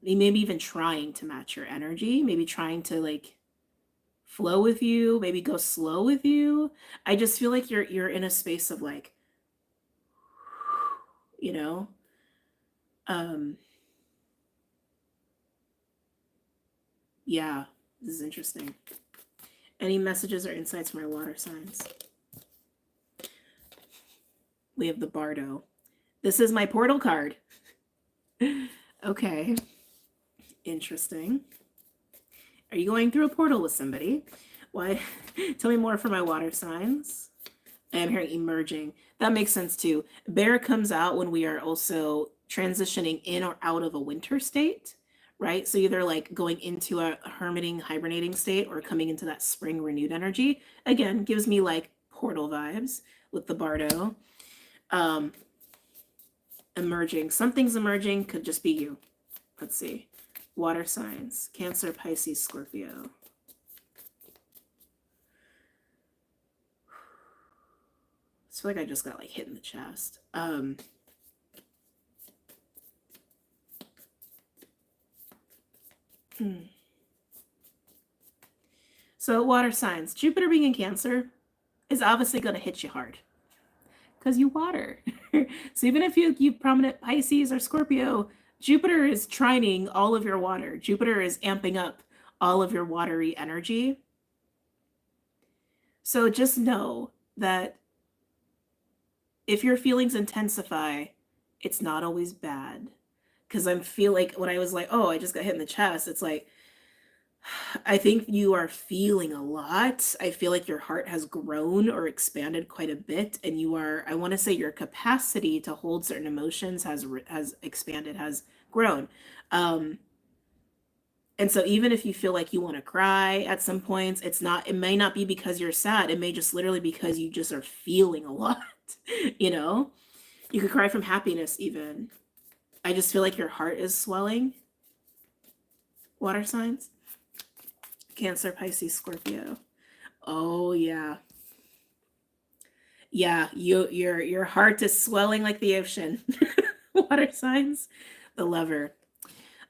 Maybe even trying to match your energy, maybe trying to like flow with you, maybe go slow with you. I just feel like you're in a space of like, you know, yeah, this is interesting. Any messages or insights from our water signs? We have the Bardo. This is my portal card. Okay. Interesting. Are you going through a portal with somebody? Why? Tell me more for my water signs. I'm hearing emerging. That makes sense too. Bear comes out when we are also transitioning in or out of a winter state, right? So either like going into a hermiting, hibernating state or coming into that spring renewed energy. Again, gives me like portal vibes with the Bardo. Emerging. Something's emerging. Could just be you. Let's see. Water signs. Cancer, Pisces, Scorpio. I feel like I just got like hit in the chest. So water signs. Jupiter being in Cancer is obviously going to hit you hard because you water. So even if you prominent Pisces or Scorpio, Jupiter is trining all of your water. Jupiter is amping up all of your watery energy. So just know that if your feelings intensify, it's not always bad. Because I feel like when I was like, oh, I just got hit in the chest, it's like, I think you are feeling a lot. I feel like your heart has grown or expanded quite a bit, and you are, I want to say your capacity to hold certain emotions has expanded, has grown. And so even if you feel like you want to cry at some points, it may not be because you're sad. It may just literally because you just are feeling a lot, you know? You could cry from happiness even. I just feel like your heart is swelling. Water signs. Cancer, Pisces, Scorpio. Oh yeah. Yeah, your heart is swelling like the ocean. Water signs. The Lover.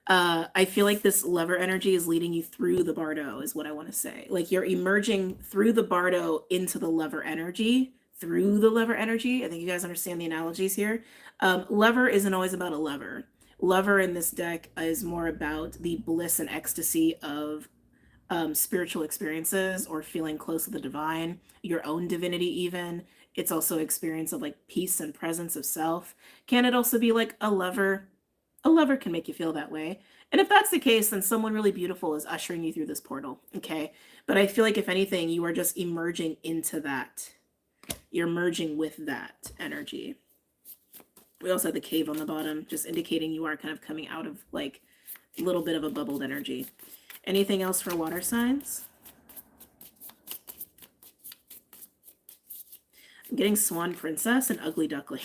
I feel like this Lover energy is leading you through the Bardo, is what I want to say. Like you're emerging through the Bardo into the Lover energy, through the Lover energy. I think you guys understand the analogies here. Lover isn't always about a lover. Lover in this deck is more about the bliss and ecstasy of spiritual experiences or feeling close to the divine, your own divinity even. It's also experience of like peace and presence of self. Can it also be like a lover A lover can make you feel that way. And if that's the case, then someone really beautiful is ushering you through this portal. Okay. But I feel like if anything, you are just emerging into that. You're merging with that energy. We also have the cave on the bottom, just indicating you are kind of coming out of like a little bit of a bubbled energy. Anything else for water signs? I'm getting Swan Princess and Ugly Duckling.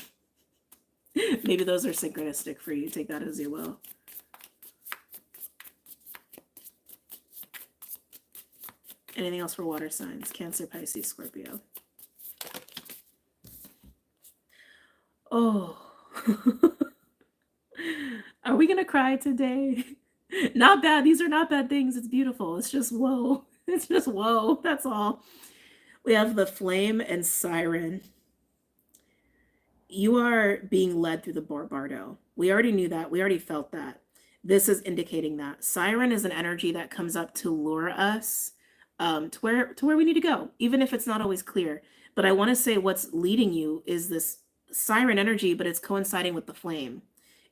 Maybe those are synchronistic for you. Take that as you will. Anything else for water signs? Cancer, Pisces, Scorpio. Oh. Are we going to cry today? Not bad. These are not bad things. It's beautiful. It's just whoa. It's just whoa. That's all. We have the Flame and Siren. You are being led through the bardo. We already knew that. We already felt that. This is indicating that. Siren is an energy that comes up to lure us to where we need to go, even if it's not always clear. But I want to say what's leading you is this siren energy, but it's coinciding with the flame.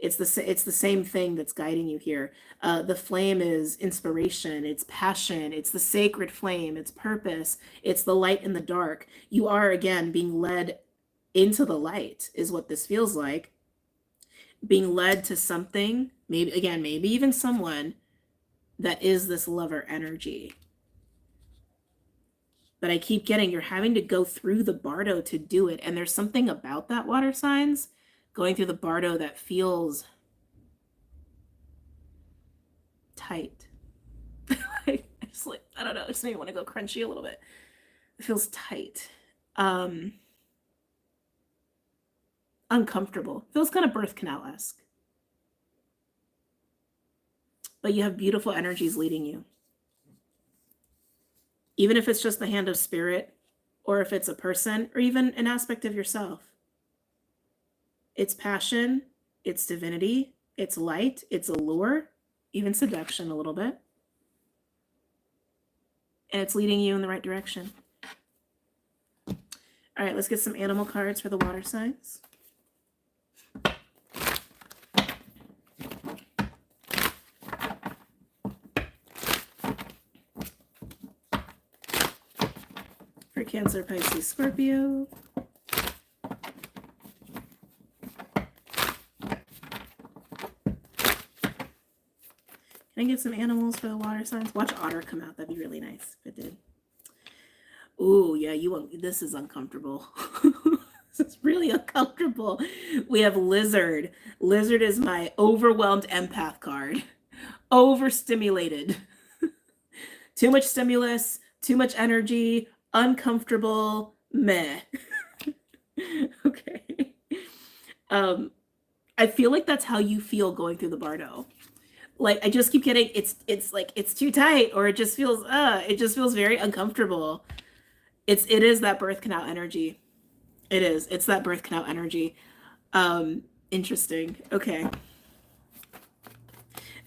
It's the same thing that's guiding you here. The flame is inspiration, it's passion, it's the sacred flame, it's purpose, it's the light in the dark. You are, again, being led into the light is what this feels like. Being led to something, maybe even someone that is this lover energy. But I keep getting, you're having to go through the bardo to do it. And there's something about that, water signs, going through the bardo that feels tight. I don't know, it just made me want to go crunchy a little bit. It feels tight. Uncomfortable. Feels kind of birth canal-esque. But you have beautiful energies leading you. Even if it's just the hand of spirit, or if it's a person, or even an aspect of yourself. It's passion, it's divinity, it's light, it's allure, even seduction a little bit. And it's leading you in the right direction. All right, let's get some animal cards for the water signs. For Cancer, Pisces, Scorpio. Can I get some animals for the water signs? Watch otter come out. That'd be really nice if it did. Ooh, yeah, this is uncomfortable. This is really uncomfortable. We have lizard. Lizard is my overwhelmed empath card. Overstimulated. Too much stimulus, too much energy, uncomfortable, meh. Okay. I feel like that's how you feel going through the bardo. Like, I just keep getting, it's like, it's too tight, or it just feels very uncomfortable. It is that birth canal energy. It's that birth canal energy. Interesting. Okay.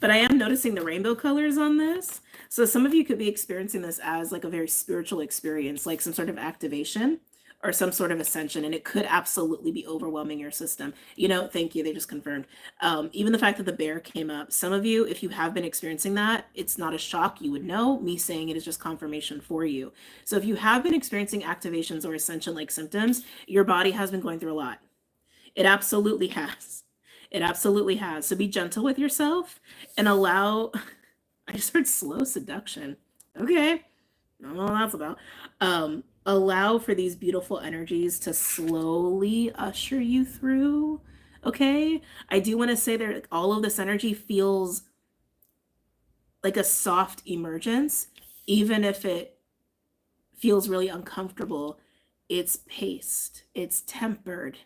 But I am noticing the rainbow colors on this. So some of you could be experiencing this as like a very spiritual experience, like some sort of activation or some sort of ascension, and it could absolutely be overwhelming your system. Thank you. They just confirmed. Even the fact that the bear came up, some of you, if you have been experiencing that, it's not a shock. You would know. Me saying it is just confirmation for you. So if you have been experiencing activations or ascension-like symptoms, your body has been going through a lot. It absolutely has. It absolutely has. So be gentle with yourself and allow, I just heard slow seduction. Okay. I don't know what that's about. Allow for these beautiful energies to slowly usher you through. Okay. I do want to say that all of this energy feels like a soft emergence, even if it feels really uncomfortable. It's paced, it's tempered,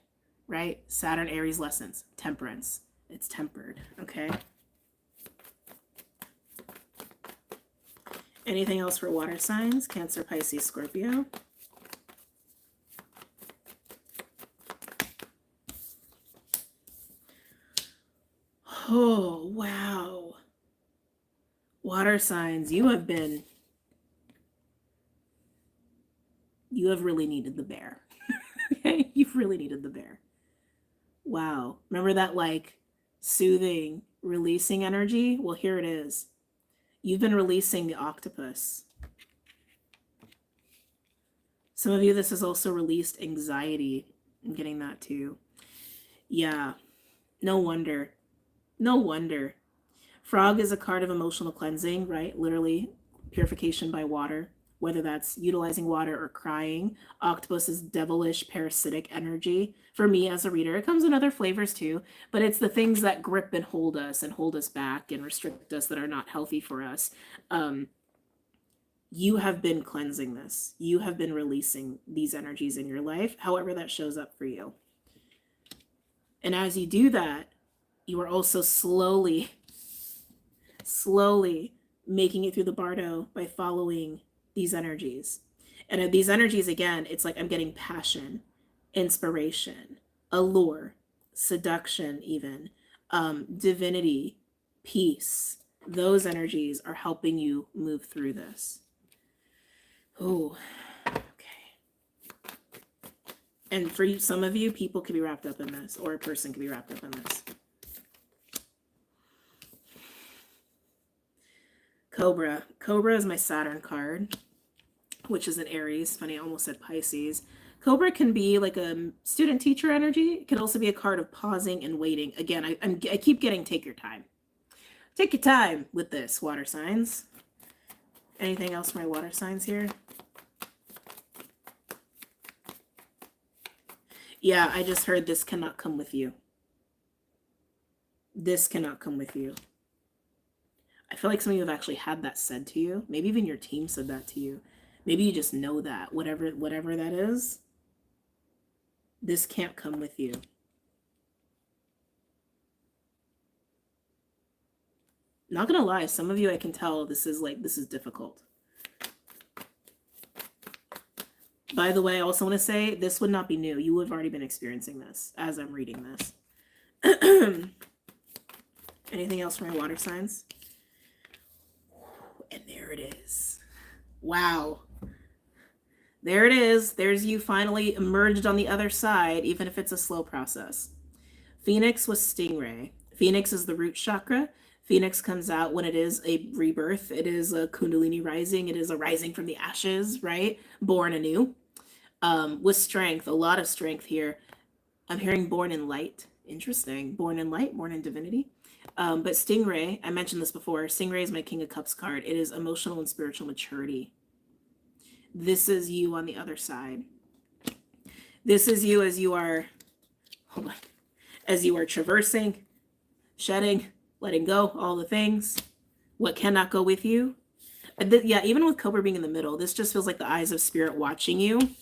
right? Saturn, Aries lessons, temperance. It's tempered, okay? Anything else for water signs? Cancer, Pisces, Scorpio. Oh, wow. Water signs, you have really needed the bear. Okay? You've really needed the bear. Wow. Remember that, like, soothing, releasing energy. Well, here it is. You've been releasing the octopus. Some of you, this has also released anxiety. I'm getting that too. Yeah, no wonder. No wonder. Frog is a card of emotional cleansing, right? Literally purification by water, whether that's utilizing water or crying. Octopus is devilish, parasitic energy. For me as a reader, it comes in other flavors too, but it's the things that grip and hold us back and restrict us that are not healthy for us. You have been cleansing this. You have been releasing these energies in your life, however that shows up for you. And as you do that, you are also slowly making it through the bardo by following these energies. And these energies, again, it's like I'm getting passion, inspiration, allure, seduction even, divinity, peace. Those energies are helping you move through this. Oh, okay. And for you, some of you, people could be wrapped up in this, or a person could be wrapped up in this. Cobra. Cobra is my Saturn card, which is an Aries. Funny, I almost said Pisces. Cobra can be like a student teacher energy. It can also be a card of pausing and waiting. Again, I keep getting take your time. Take your time with this, water signs. Anything else for my water signs here? Yeah, I just heard this cannot come with you. This cannot come with you. I feel like some of you have actually had that said to you. Maybe even your team said that to you. Maybe you just know that. Whatever that is, this can't come with you. Not gonna lie, some of you I can tell this is difficult. By the way, I also want to say this would not be new. You would have already been experiencing this as I'm reading this. Anything else for my water signs? And there it is. Wow. There it is. There's you finally emerged on the other side, even if it's a slow process. Phoenix was stingray. Phoenix is the root chakra. Phoenix comes out when it is a rebirth. It is a kundalini rising. It is a rising from the ashes, right? Born anew. With strength, a lot of strength here. I'm hearing born in light. Interesting. Born in light, born in divinity. But Stingray, I mentioned this before. Stingray is my King of Cups card. It is emotional and spiritual maturity. This is you on the other side. This is you as you are, hold on, as you are traversing, shedding, letting go, all the things. What cannot go with you? Yeah, even with Cobra being in the middle, this just feels like the eyes of spirit watching you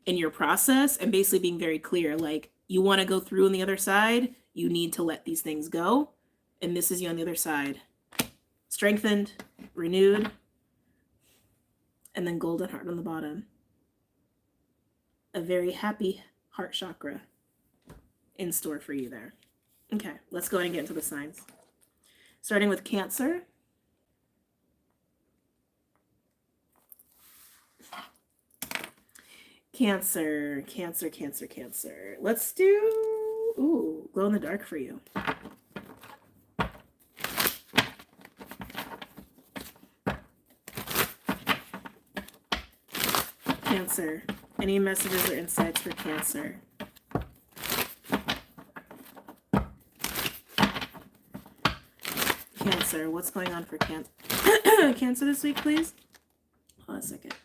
in your process and basically being very clear. Like, you want to go through on the other side, you need to let these things go. And this is you on the other side. Strengthened, renewed, and then golden heart on the bottom. A very happy heart chakra in store for you there. Okay, let's go ahead and get into the signs. Starting with Cancer. Cancer. Let's do, glow in the dark for you. Cancer. Any messages or insights for Cancer? Cancer. What's going on for Cancer this week, please? Hold on a second.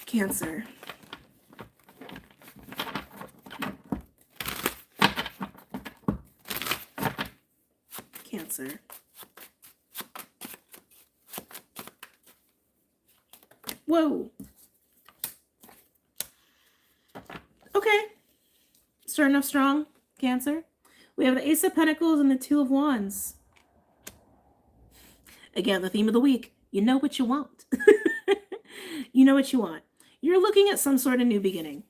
Cancer. Cancer. Whoa. Okay. Starting off strong, Cancer. We have the Ace of Pentacles and the Two of Wands. Again, the theme of the week. You know what you want. You know what you want. You're looking at some sort of new beginning.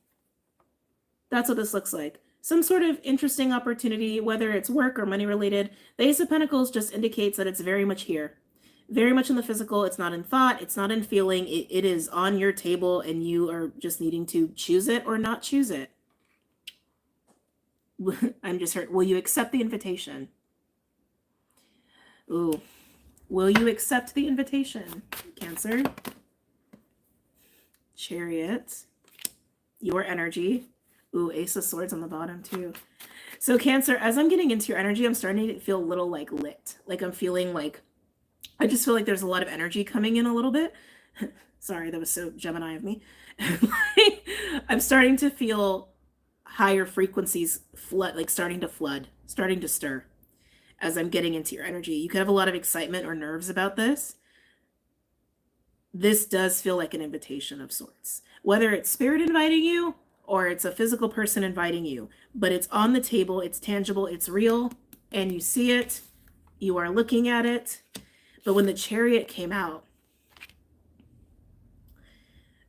That's what this looks like. Some sort of interesting opportunity, whether it's work or money related. The Ace of Pentacles just indicates that it's very much here. very much in the physical. It's not in thought. It's not in feeling. It is on your table, and you are just needing to choose it or not choose it. I'm just hurt. Will you accept the invitation? Ooh. Will you accept the invitation, Cancer? Chariot. Your energy. Ooh, Ace of Swords on the bottom too. So Cancer, as I'm getting into your energy, I'm starting to feel a little like lit. Like I'm feeling like, I just feel like there's a lot of energy coming in a little bit. Sorry, that was so Gemini of me. I'm starting to feel higher frequencies flood, like starting to stir as I'm getting into your energy. You could have a lot of excitement or nerves about this. This does feel like an invitation of sorts, whether it's spirit inviting you or it's a physical person inviting you, but it's on the table, it's tangible, it's real, and you see it, you are looking at it. But when the Chariot came out,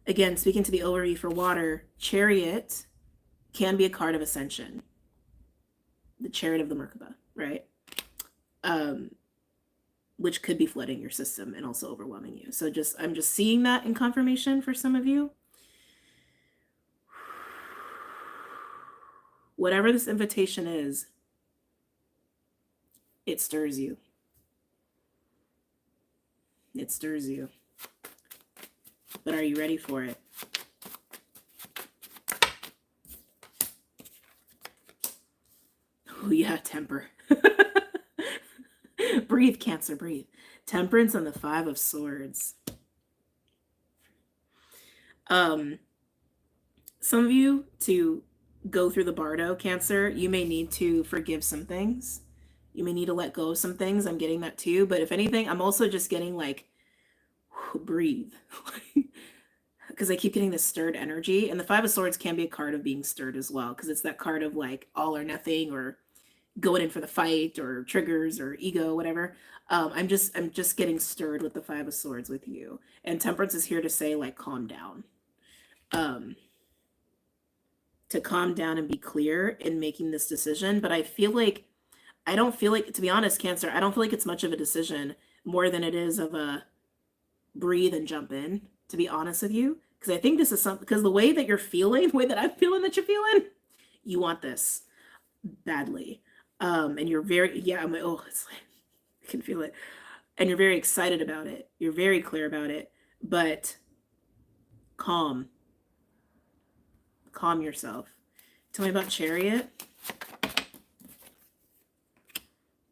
again, speaking to the overview for water, Chariot can be a card of ascension. The Chariot of the Merkaba, right? Which could be flooding your system and also overwhelming you. So I'm just seeing that in confirmation for some of you. Whatever this invitation is, it stirs you. It stirs you. But are you ready for it? Oh yeah, temper. Breathe, Cancer, breathe. Temperance and the Five of Swords. Some of you, to go through the bardo, Cancer, you may need to forgive some things. You may need to let go of some things. I'm getting that too. But if anything, I'm also just getting like, breathe. Because I keep getting this stirred energy. And the Five of Swords can be a card of being stirred as well. Because it's that card of like all or nothing, or going in for the fight, or triggers, or ego, whatever. I'm just getting stirred with the Five of Swords with you. And Temperance is here to say like, calm down. To calm down and be clear in making this decision. But I don't feel like, to be honest, Cancer, I don't feel like it's much of a decision more than it is of a breathe and jump in, to be honest with you. Because I think this is something, because the way that you're feeling, the way that I'm feeling that you're feeling, you want this badly. And you're very, yeah, I'm like, oh, it's like, I can feel it. And you're very excited about it. You're very clear about it, but calm yourself. Tell me about Chariot.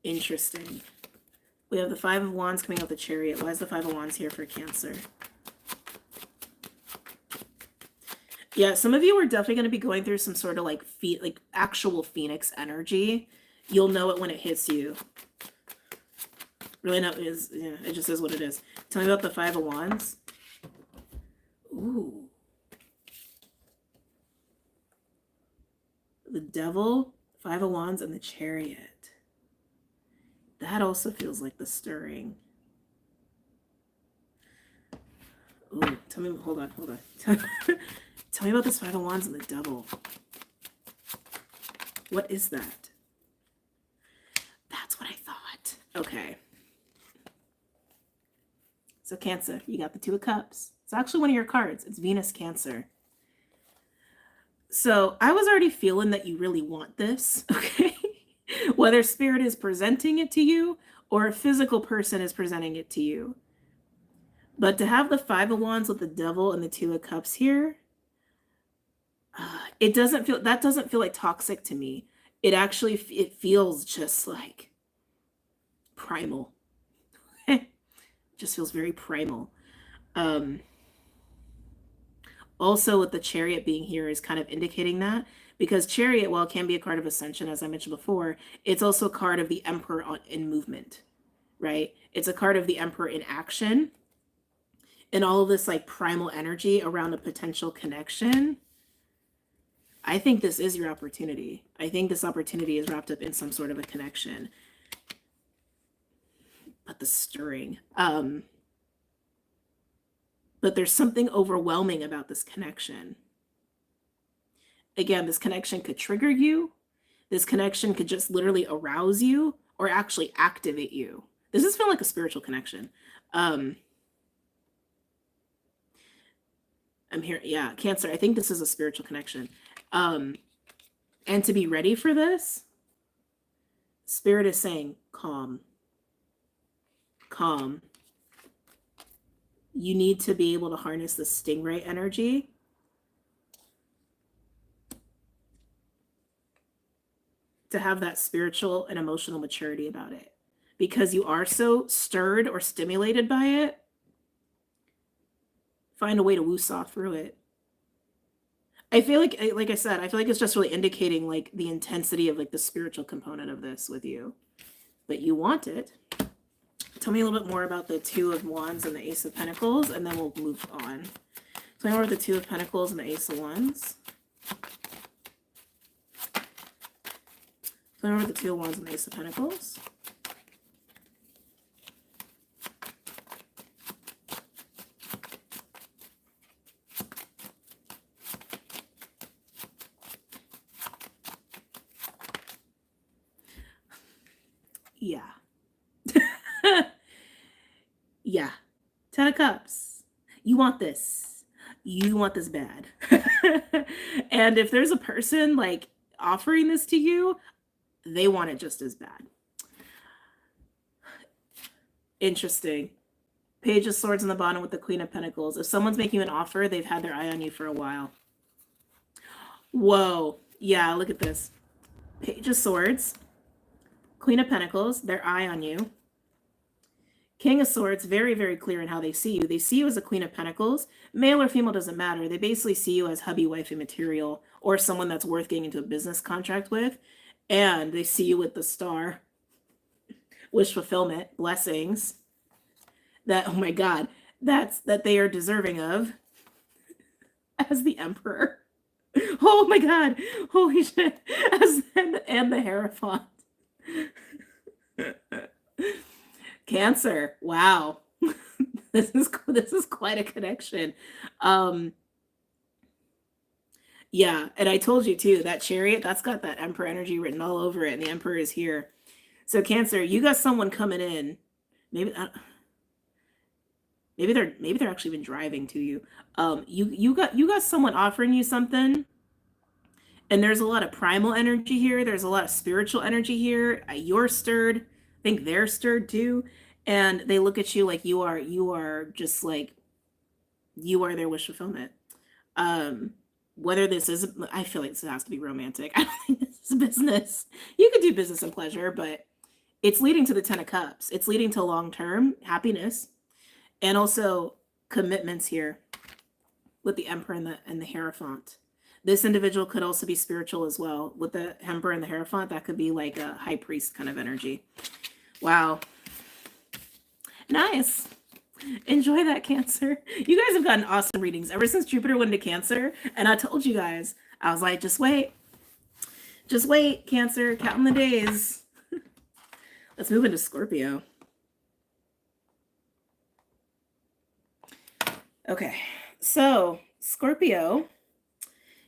Interesting. We have the Five of Wands coming out the Chariot. Why is the Five of Wands here for Cancer? Yeah, some of you are definitely going to be going through some sort of like actual Phoenix energy. You'll know it when it hits you. Really, not is, yeah, it just is what it is. Tell me about the Five of Wands. Ooh. The Devil, Five of Wands, and the Chariot. That also feels like the stirring. Ooh, tell me, hold on. Tell me about this Five of Wands and the Devil. What is that? That's what I thought. Okay. So Cancer, you got the Two of Cups. It's actually one of your cards. It's Venus, Cancer. So I was already feeling that you really want this, okay? Whether Spirit is presenting it to you or a physical person is presenting it to you. But to have the Five of Wands with the Devil and the Two of Cups here, that doesn't feel like toxic to me. It feels just like primal. It just feels very primal. Also with the Chariot being here is kind of indicating that, because Chariot, while it can be a card of ascension, as I mentioned before, it's also a card of the Emperor in movement, right? It's a card of the Emperor in action, and all of this like primal energy around a potential connection. I think this is your opportunity. I think this opportunity is wrapped up in some sort of a connection. But the stirring, but there's something overwhelming about this connection. Again, this connection could trigger you. This connection could just literally arouse you or actually activate you. This is feeling like a spiritual connection. I'm here. Yeah, Cancer. I think this is a spiritual connection. And to be ready for this, Spirit is saying, calm. Calm. You need to be able to harness the stingray energy. To have that spiritual and emotional maturity about it. Because you are so stirred or stimulated by it, find a way to woo-saw through it. I feel like I said, I feel like it's just really indicating like the intensity of like the spiritual component of this with you. But you want it. Tell me a little bit more about the Two of Wands and the Ace of Pentacles, and then we'll move on. Tell me more about the Two of Pentacles and the Ace of Wands. Tell me more about the Two of Wands and the Ace of Pentacles. Yeah. Yeah. 10 of Cups. You want this. You want this bad. And if there's a person like offering this to you, they want it just as bad. Interesting. Page of Swords on the bottom with the Queen of Pentacles. If someone's making you an offer, they've had their eye on you for a while. Whoa. Yeah, look at this. Page of Swords. Queen of Pentacles, their eye on you. King of Swords, very, very clear in how they see you. They see you as a Queen of Pentacles. Male or female doesn't matter. They basically see you as hubby, wifey material or someone that's worth getting into a business contract with. And they see you with the Star. Wish fulfillment, blessings. That, oh my God, that they are deserving of as the Emperor. Oh my God, holy shit. And the Hierophant. Cancer. Wow. This is quite a connection. Yeah, and I told you too, that Chariot, that's got that Emperor energy written all over it, and the Emperor is here. So Cancer, you got someone coming in. Maybe they're actually been driving to you. You got someone offering you something. And there's a lot of primal energy here. There's a lot of spiritual energy here. You're stirred. I think they're stirred too. And they look at you like you are just like, you are their wish fulfillment. Whether this is, I feel like this has to be romantic. I don't think this is business. You could do business and pleasure, but it's leading to the 10 of Cups. It's leading to long-term happiness and also commitments here with the Emperor and the Hierophant. This individual could also be spiritual as well. With the Emperor and the Hierophant, that could be like a high priest kind of energy. Wow. Nice. Enjoy that, Cancer. You guys have gotten awesome readings ever since Jupiter went into Cancer. And I told you guys, I was like, just wait. Just wait, Cancer. Counting the days. Let's move into Scorpio. Okay. So, Scorpio.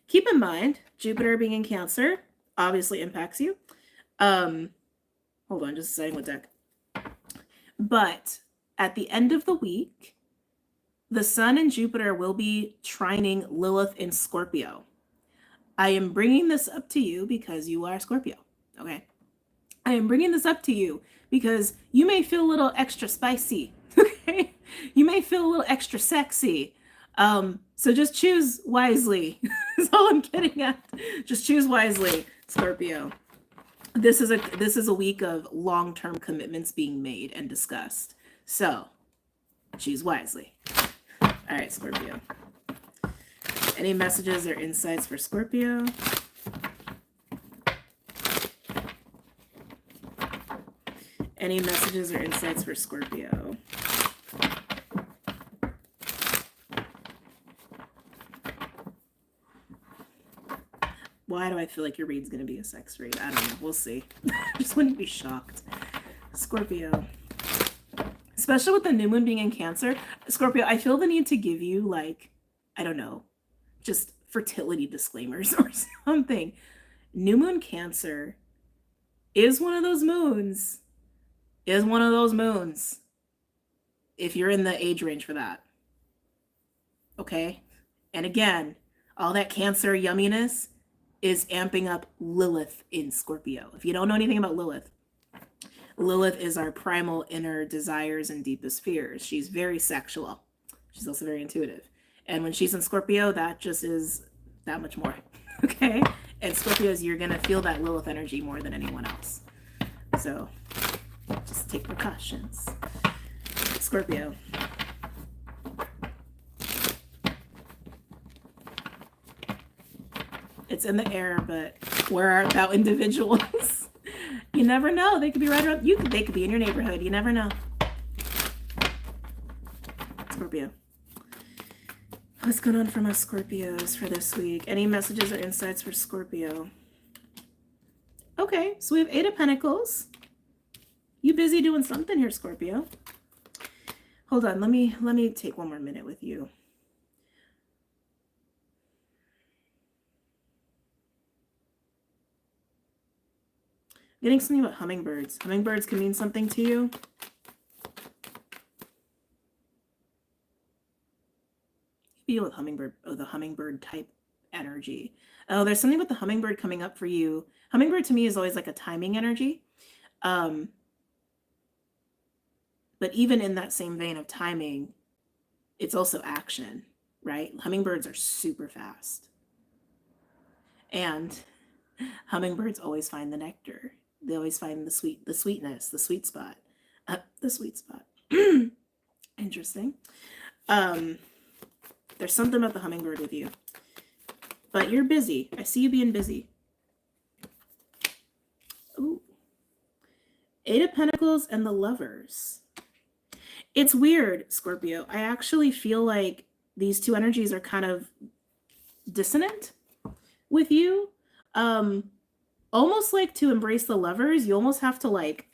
Keep in mind, Jupiter being in Cancer obviously impacts you. Hold on, just saying what deck. But at the end of the week, the Sun and Jupiter will be trining Lilith in Scorpio. I am bringing this up to you because you are Scorpio, okay? I am bringing this up to you because you may feel a little extra spicy, okay? You may feel a little extra sexy. So just choose wisely. That's all I'm getting at. Just choose wisely, Scorpio. This is a week of long-term commitments being made and discussed. So choose wisely. All right, Scorpio. Any messages or insights for Scorpio? Any messages or insights for Scorpio? Why do I feel like your read's going to be a sex read? I don't know. We'll see. Just wouldn't be shocked. Scorpio. Especially with the new moon being in Cancer. Scorpio, I feel the need to give you, like, I don't know, just fertility disclaimers or something. New moon Cancer is one of those moons. if you're in the age range for that. Okay? And again, all that Cancer yumminess is amping up Lilith in Scorpio. If you don't know anything about Lilith, Lilith is our primal inner desires and deepest fears. She's very sexual. She's also very intuitive. And when she's in Scorpio, that just is that much more. Okay? And Scorpios, you're going to feel that Lilith energy more than anyone else. So just take precautions. Scorpio. It's in the air, but where art thou individuals? You never know. They could be right around you. They could be in your neighborhood. You never know. Scorpio. What's going on for my Scorpios for this week? Any messages or insights for Scorpio? Okay, so we have 8 of Pentacles. You busy doing something here, Scorpio? Hold on. Let me take one more minute with you. Getting something about hummingbirds. Hummingbirds can mean something to you. Feel with hummingbird, the hummingbird type energy. Oh, there's something with the hummingbird coming up for you. Hummingbird to me is always like a timing energy. But even in that same vein of timing, it's also action, right? Hummingbirds are super fast. And hummingbirds always find the nectar. They always find the sweetness, the sweet spot. The sweet spot. Interesting. There's something about the hummingbird with you. But you're busy. I see you being busy. Ooh. 8 of Pentacles and the Lovers. It's weird, Scorpio. I actually feel like these two energies are kind of dissonant with you. Almost like to embrace the Lovers, you almost have to like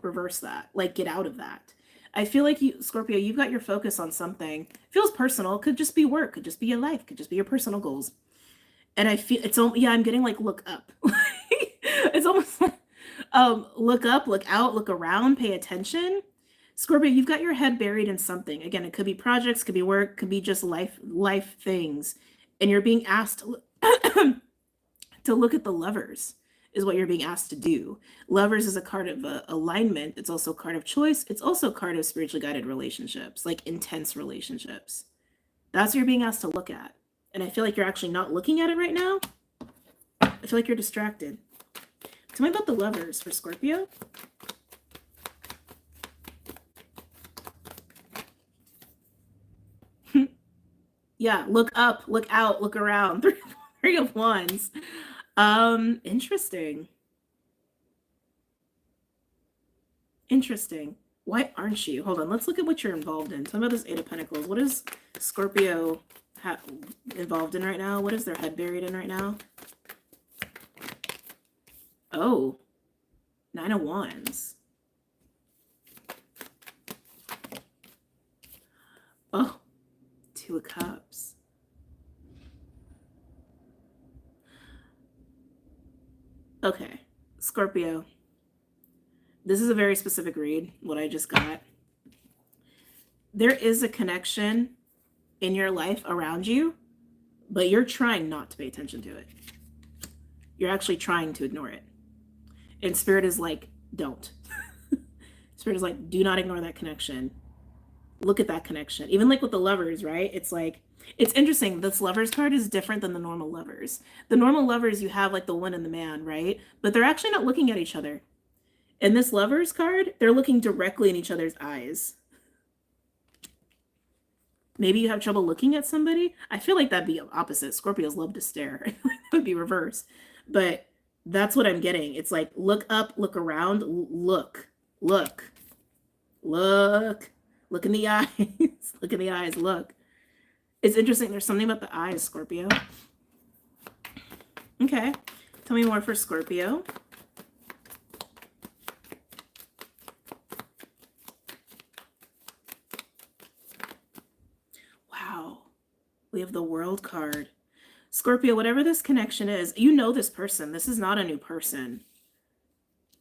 reverse that, like get out of that. I feel like you, Scorpio, you've got your focus on something. Feels personal. Could just be work. Could just be your life. Could just be your personal goals. And I feel it's yeah. I'm getting like look up. It's almost like look up, look out, look around, pay attention. Scorpio, you've got your head buried in something. Again, it could be projects, could be work, could be just life things, and you're being asked to look at the Lovers. Is what you're being asked to do. Lovers is a card of alignment. It's also a card of choice. It's also a card of spiritually guided relationships, like intense relationships. That's what you're being asked to look at. And I feel like you're actually not looking at it right now. I feel like you're distracted. Tell me about the Lovers for Scorpio. Yeah, look up, look out, look around. 3 of Wands. Interesting. Interesting. Why aren't you? Hold on, let's look at what you're involved in. Tell me about this 8 of Pentacles. What is Scorpio involved in right now? What is their head buried in right now? Oh, 9 of Wands. Oh, 2 of Cups. Okay, Scorpio. This is a very specific read, what I just got. There is a connection in your life around you, but you're trying not to pay attention to it. You're actually trying to ignore it. And Spirit is like, don't. Spirit is like, do not ignore that connection. Look at that connection. Even like with the Lovers, right? It's like, it's interesting. This Lovers card is different than the normal Lovers. The normal Lovers, you have like the woman and the man, right? But they're actually not looking at each other. In this Lovers card, they're looking directly in each other's eyes. Maybe you have trouble looking at somebody. I feel like that'd be opposite. Scorpios love to stare. That would be reversed. But that's what I'm getting. It's like, look up, look around, look in the eyes. Look in the eyes, look. It's interesting. There's something about the eyes, Scorpio. Okay. Tell me more for Scorpio. Wow. We have the World card. Scorpio, whatever this connection is, you know this person. This is not a new person.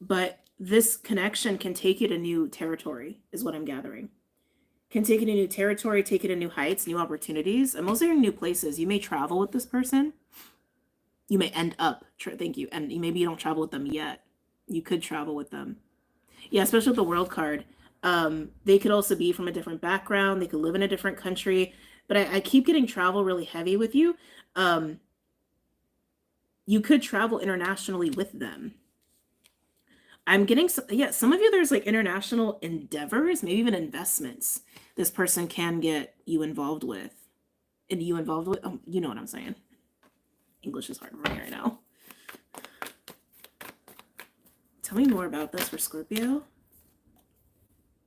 But this connection can take you to new territory, is what I'm gathering. can take it to new territory, take it to new heights, new opportunities. I'm also hearing new places. You may travel with this person. You may end up, thank you, and maybe you don't travel with them yet. You could travel with them. Yeah, especially with the World card. They could also be from a different background. They could live in a different country. But I keep getting travel really heavy with you. You could travel internationally with them. I'm getting, some of you, there's like international endeavors, maybe even investments this person can get you involved with. And you involved with, you know what I'm saying. English is hard for me right now. Tell me more about this for Scorpio.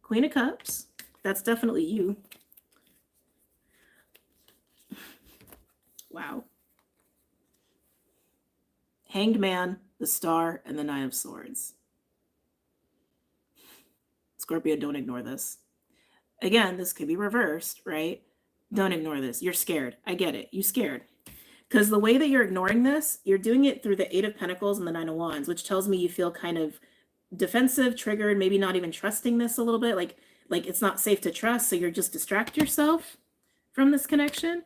Queen of Cups. That's definitely you. Wow. Hanged Man, the Star, and the Nine of Swords. Scorpio, don't ignore this. Again, this could be reversed, right? Don't ignore this. You're scared. I get it. You're scared. Because the way that you're ignoring this, you're doing it through the Eight of Pentacles and the Nine of Wands, which tells me you feel kind of defensive, triggered, maybe not even trusting this a little bit. Like it's not safe to trust, so you're just distract yourself from this connection.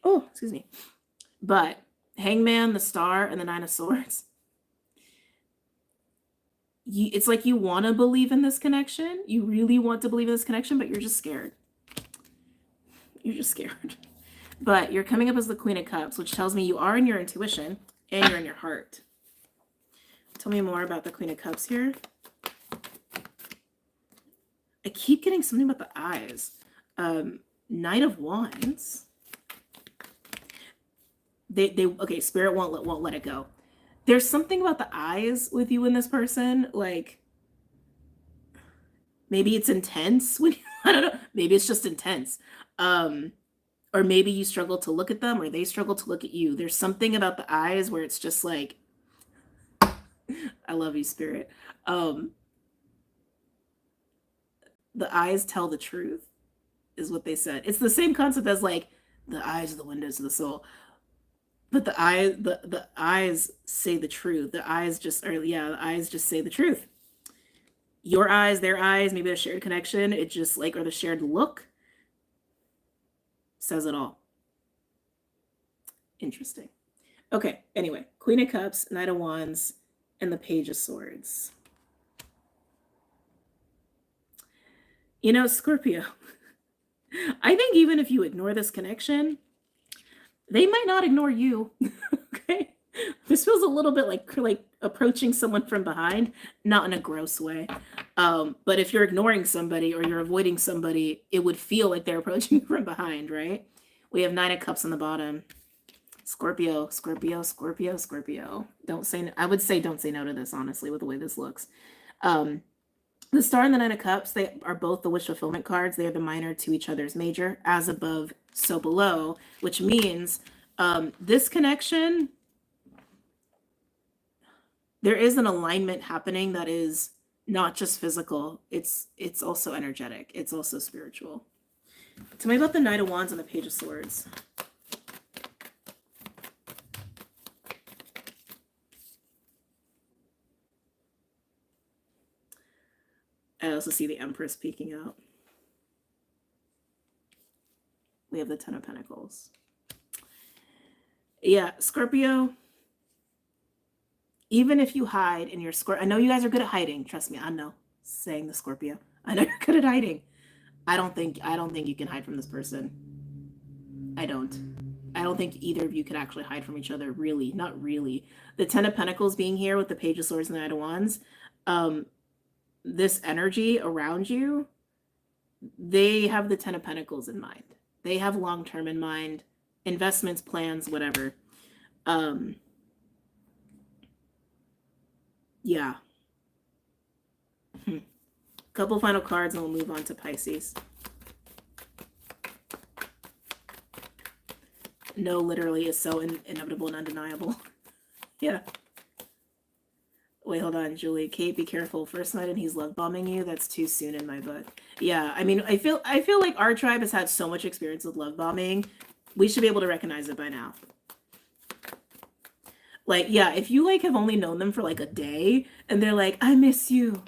Oh, excuse me. But Hangman, the Star, and the Nine of Swords. It's like you want to believe in this connection. You really want to believe in this connection, but you're just scared. You're just scared. But you're coming up as the Queen of Cups, which tells me you are in your intuition and you're in your heart. Tell me more about the Queen of Cups here. I keep getting something about the eyes. Knight of Wands. Okay, Spirit won't let it go. There's something about the eyes with you and this person, like maybe it's intense when I don't know, maybe it's just intense. Or maybe you struggle to look at them or they struggle to look at you. There's something about the eyes where it's just like, I love you, Spirit. The eyes tell the truth is what they said. It's the same concept as like the eyes are the windows of the soul. But the eyes say the truth. The eyes just say the truth. Your eyes, their eyes, maybe a shared connection. It just like, or the shared look says it all. Interesting. Okay, anyway, Queen of Cups, Knight of Wands, and the Page of Swords. You know, Scorpio, I think even if you ignore this connection, they might not ignore you. Okay, this feels a little bit like approaching someone from behind, not in a gross way. But if you're ignoring somebody or you're avoiding somebody, it would feel like they're approaching you from behind, right? We have Nine of Cups on the bottom. Scorpio, Scorpio, Scorpio, Scorpio. I would say don't say no to this, honestly, with the way this looks. The Star and the Nine of Cups, they are both the wish fulfillment cards. They are the minor to each other's major, as above, so below, which means this connection, there is an alignment happening that is not just physical. It's also energetic. It's also spiritual. Tell me about the Knight of Wands and the Page of Swords. I also see the Empress peeking out. We have the Ten of Pentacles. Yeah, Scorpio, even if you hide in your I know you guys are good at hiding. Trust me, I know. Saying the Scorpio. I know you're good at hiding. I don't think you can hide from this person. I don't think either of you can actually hide from each other, really. Not really. The Ten of Pentacles being here with the Page of Swords and the Knight of Wands, this energy around you, they have the Ten of Pentacles in mind. They have long-term in mind, investments, plans, whatever. Yeah. Couple final cards and we'll move on to Pisces. No, literally is so inevitable and undeniable. Yeah. Wait, hold on, Julie. Kate, be careful. First night and he's love bombing you. That's too soon in my book. Yeah, I mean, I feel like our tribe has had so much experience with love bombing. We should be able to recognize it by now. Like, yeah, if you like have only known them for like a day and they're like, I miss you.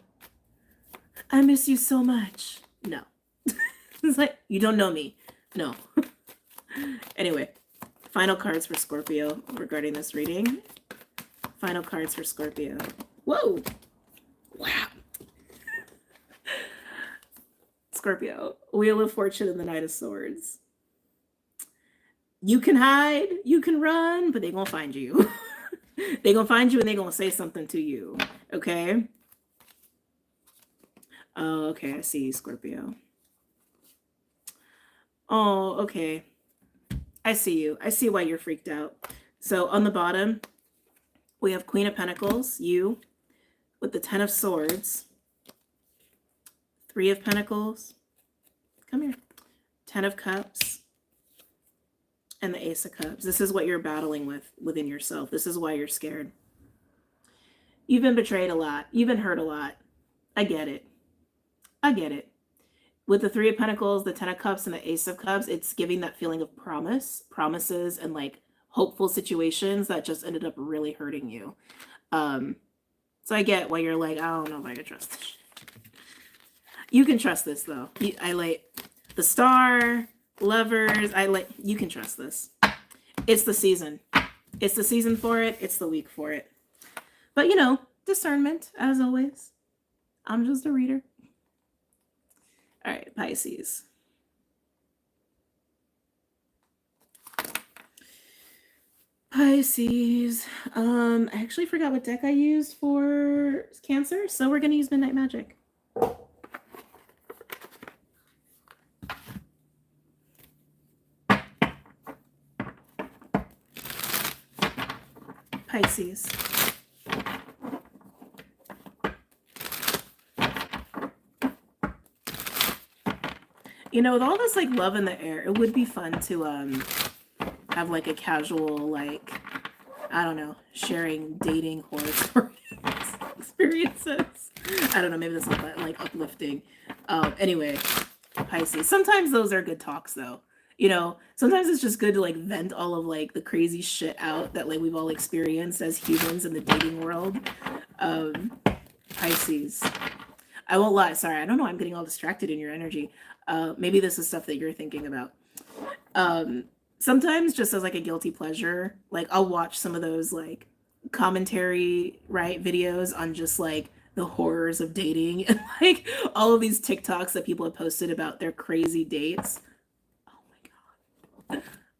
I miss you so much. No. It's like, you don't know me. No. Anyway, final cards for Scorpio regarding this reading. Final cards for Scorpio. Whoa. Wow. Scorpio, Wheel of Fortune and the Knight of Swords. You can hide, you can run, but they're going to find you. They're going to find you and they're going to say something to you. Okay? Oh, okay. I see you, Scorpio. Oh, okay. I see you. I see why you're freaked out. So on the bottom, we have Queen of Pentacles, you, with the 10 of Swords, 3 of Pentacles, come here, 10 of Cups, and the Ace of Cups. This is what you're battling with within yourself. This is why you're scared. You've been betrayed a lot. You've been hurt a lot. I get it. I get it. With the 3 of Pentacles, the 10 of Cups, and the Ace of Cups, it's giving that feeling of promises, and like hopeful situations that just ended up really hurting you. So I get why you're like, I don't know if I can trust this. You can trust this though. I like the Star, Lovers. You can trust this. It's the season. It's the season for it. It's the week for it. But you know, discernment as always. I'm just a reader. All right, Pisces. Pisces. I actually forgot what deck I used for Cancer, so we're gonna use Midnight Magic. Pisces. You know, with all this like love in the air, it would be fun to have like a casual, like, I don't know, sharing dating horror stories experiences. I don't know, maybe that's not that like uplifting. Anyway, Pisces. Sometimes those are good talks though. You know, sometimes it's just good to like vent all of like the crazy shit out that like we've all experienced as humans in the dating world. Pisces. I won't lie. Sorry, I don't know. I'm getting all distracted in your energy. Maybe this is stuff that you're thinking about. Sometimes just as like a guilty pleasure, like I'll watch some of those like commentary, right, videos on just like the horrors of dating and like all of these TikToks that people have posted about their crazy dates.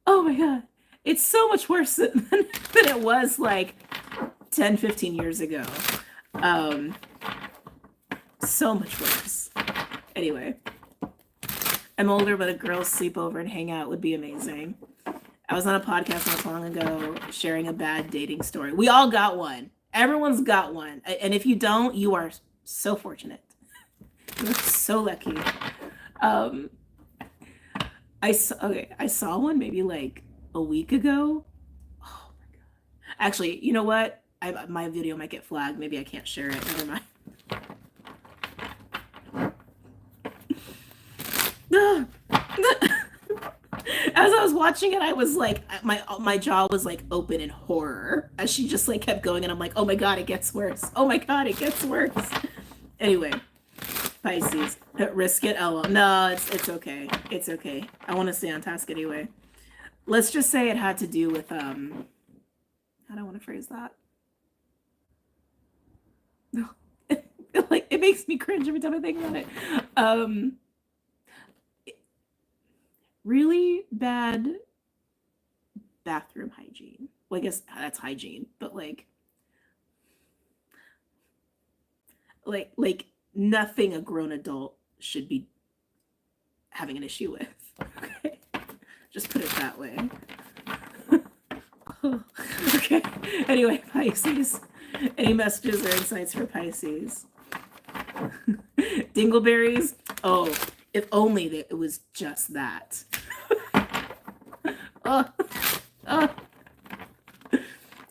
Oh my God. It's so much worse than it was like 10, 15 years ago. So much worse. Anyway, I'm older, but a girls sleep over and hang out would be amazing. I was on a podcast not so long ago sharing a bad dating story. We all got one. Everyone's got one. And if you don't, you are so fortunate. You're so lucky. I saw one maybe like a week ago. Oh my God. Actually, you know what? My video might get flagged. Maybe I can't share it. Never mind. As I was watching it, I was like, my jaw was like open in horror as she just like kept going, and I'm like, oh my God, it gets worse. Oh my God, it gets worse. Anyway, Pisces, risk it. Oh, no, it's okay. It's okay. I want to stay on task anyway. Let's just say it had to do with, how do I want to phrase that? No, like, it makes me cringe every time I think about it. Really bad bathroom hygiene. Well, I guess that's hygiene, but like nothing a grown adult should be having an issue with. Okay, just put it that way. Okay. Anyway, Pisces. Any messages or insights for Pisces? Dingleberries. Oh, if only it was just that.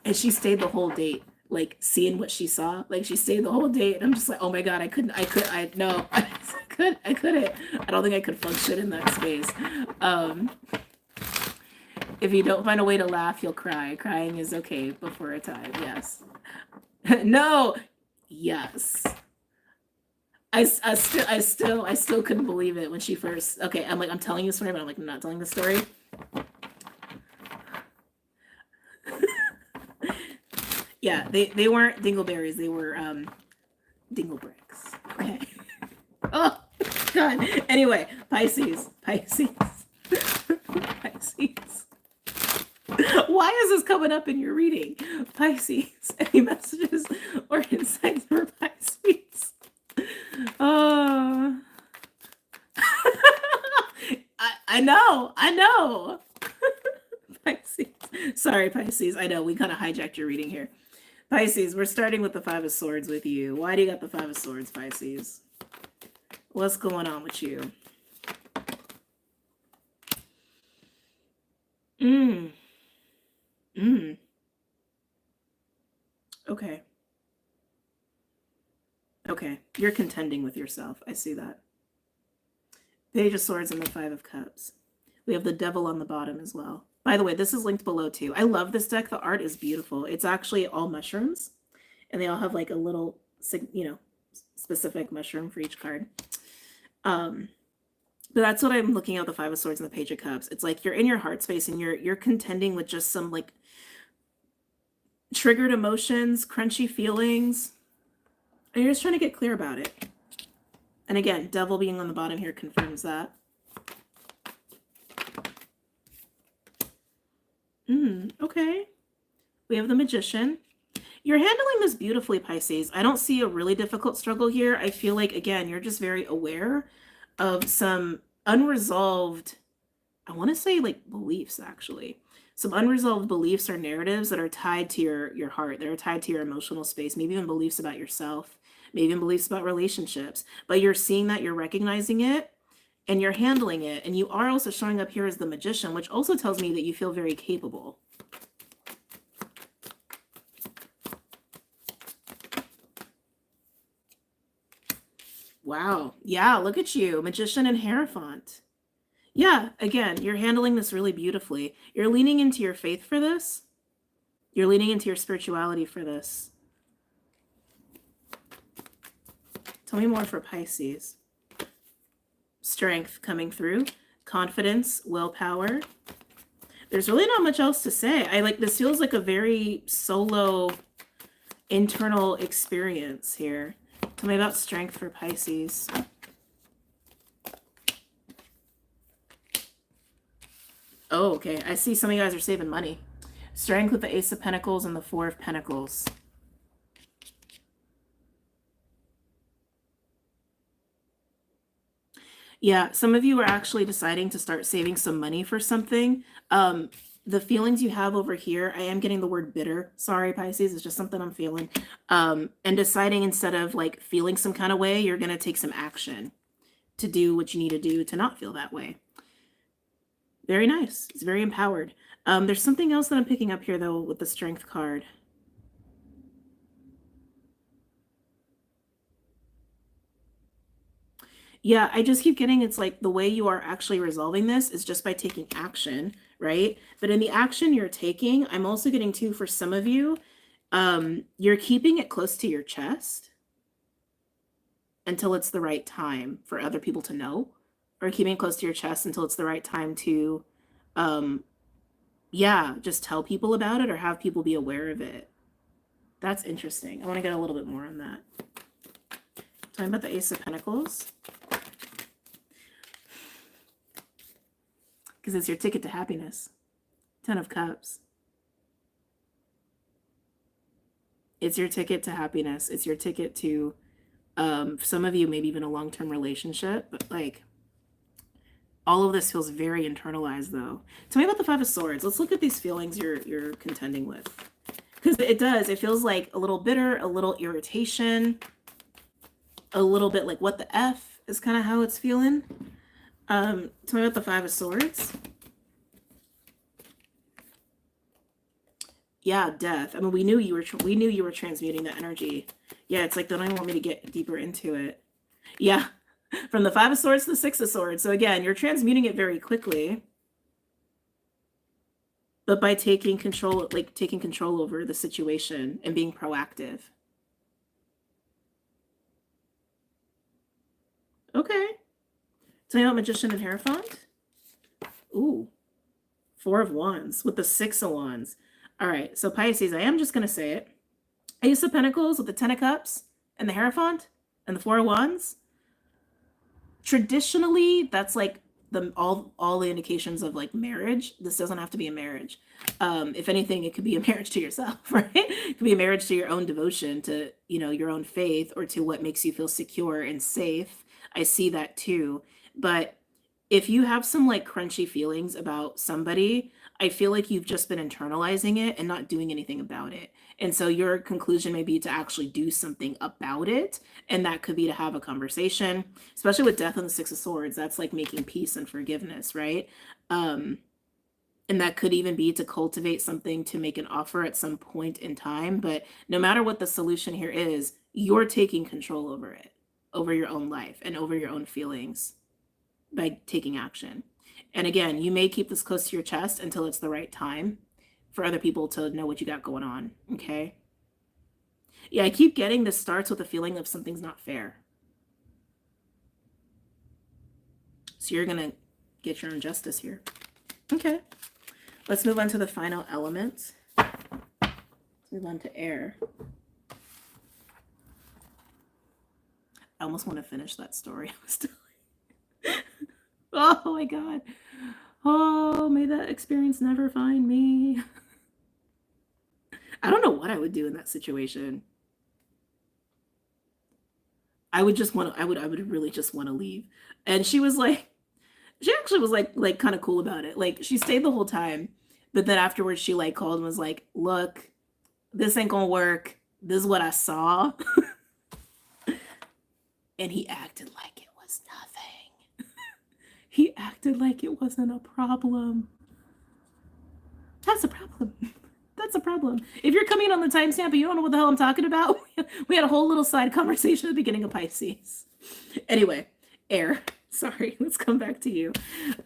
And she stayed the whole date, like seeing what she saw. Like she stayed the whole date, and I'm just like, oh my God, I couldn't. I couldn't. I don't think I could function in that space. If you don't find a way to laugh, you'll cry. Crying is okay before a time. Yes. No. Yes. I still couldn't believe it when she first. Okay, I'm like, I'm telling you the story, but I'm like, I'm not telling the story. Yeah, they weren't dingleberries. They were dinglebricks. Okay. Oh God. Anyway, Pisces. Pisces. Why is this coming up in your reading? Pisces. Any messages or insights for Pisces? Oh. I know. Pisces. Sorry, Pisces. I know we kind of hijacked your reading here. Pisces, we're starting with the Five of Swords with you. Why do you got the Five of Swords, Pisces? What's going on with you? Okay. Okay. You're contending with yourself. I see that. Page of Swords and the Five of Cups. We have the Devil on the bottom as well. By the way, this is linked below too. I love this deck. The art is beautiful. It's actually all mushrooms, and they all have like a little, specific mushroom for each card. But that's what I'm looking at with the Five of Swords and the Page of Cups. It's like you're in your heart space and you're contending with just some like triggered emotions, crunchy feelings, and you're just trying to get clear about it. And again, Devil being on the bottom here confirms that. Okay. We have the Magician. You're handling this beautifully, Pisces. I don't see a really difficult struggle here. I feel like, again, you're just very aware of some unresolved, I want to say like beliefs, actually. Some unresolved beliefs or narratives that are tied to your heart. That are tied to your emotional space. Maybe even beliefs about yourself. Maybe even beliefs about relationships. But you're seeing that, you're recognizing it, and you're handling it. And you are also showing up here as the Magician, which also tells me that you feel very capable. Wow. Yeah, look at you. Magician and Hierophant. Yeah, again, you're handling this really beautifully. You're leaning into your faith for this. You're leaning into your spirituality for this. Tell me more for Pisces. Strength coming through. Confidence, willpower. There's really not much else to say. This feels like a very solo internal experience here. Tell me about strength for Pisces. Oh, okay. I see some of you guys are saving money. Strength with the Ace of Pentacles and the Four of Pentacles. Yeah, some of you are actually deciding to start saving some money for something. The feelings you have over here, I am getting the word bitter. Sorry, Pisces, it's just something I'm feeling. And deciding instead of like feeling some kind of way, you're going to take some action to do what you need to do to not feel that way. Very nice. It's very empowered. There's something else that I'm picking up here, though, with the Strength card. Yeah, I just keep getting it's like the way you are actually resolving this is just by taking action, right? But in the action you're taking, I'm also getting too, for some of you, you're keeping it close to your chest until it's the right time for other people to know, or keeping it close to your chest until it's the right time to, yeah, just tell people about it or have people be aware of it. That's interesting. I want to get a little bit more on that. Talking about the Ace of Pentacles. Because it's your ticket to happiness. Ten of Cups. It's your ticket to happiness. It's your ticket to, some of you, maybe even a long-term relationship. But like, all of this feels very internalized, though. Tell me about the Five of Swords. Let's look at these feelings you're contending with. Because it does. It feels like a little bitter, a little irritation, a little bit like, what the F is kind of how it's feeling. Tell me about the Five of Swords. Yeah, death. I mean, we knew you were transmuting the energy. Yeah, it's like they don't even want me to get deeper into it. Yeah, from the Five of Swords to the Six of Swords. So again, you're transmuting it very quickly, but by taking control over the situation and being proactive. Okay. Tell me about Magician and Hierophant. Ooh. 4 of Wands with the 6 of Wands. All right. So Pisces, I am just going to say it. Ace of Pentacles with the 10 of Cups and the Hierophant and the 4 of Wands. Traditionally, that's like all the indications of like marriage. This doesn't have to be a marriage. If anything, it could be a marriage to yourself, right? It could be a marriage to your own devotion, to, you know, your own faith, or to what makes you feel secure and safe. I see that too. But if you have some like crunchy feelings about somebody, I feel like you've just been internalizing it and not doing anything about it. And so your conclusion may be to actually do something about it. And that could be to have a conversation, especially with Death and the 6 of Swords. That's like making peace and forgiveness, right? And that could even be to cultivate something, to make an offer at some point in time. But no matter what the solution here is, you're taking control over it, over your own life and over your own feelings by taking action. And again, you may keep this close to your chest until it's the right time for other people to know what you got going on. Okay. Yeah, I keep getting this starts with a feeling of something's not fair. So you're going to get your own justice here. Okay. Let's move on to the final element. Let's move on to air. I almost want to finish that story I was telling. Oh my God. Oh, may that experience never find me. I don't know what I would do in that situation. I would just want to, I would really just want to leave. And she was like, she actually was like kind of cool about it. Like, she stayed the whole time, but then afterwards she like called and was like, look, this ain't gonna work. This is what I saw. And he acted like it was nothing. He acted like it wasn't a problem. That's a problem. That's a problem. If you're coming on the timestamp and you don't know what the hell I'm talking about, we had a whole little side conversation at the beginning of Pisces. Anyway, air. Sorry, let's come back to you.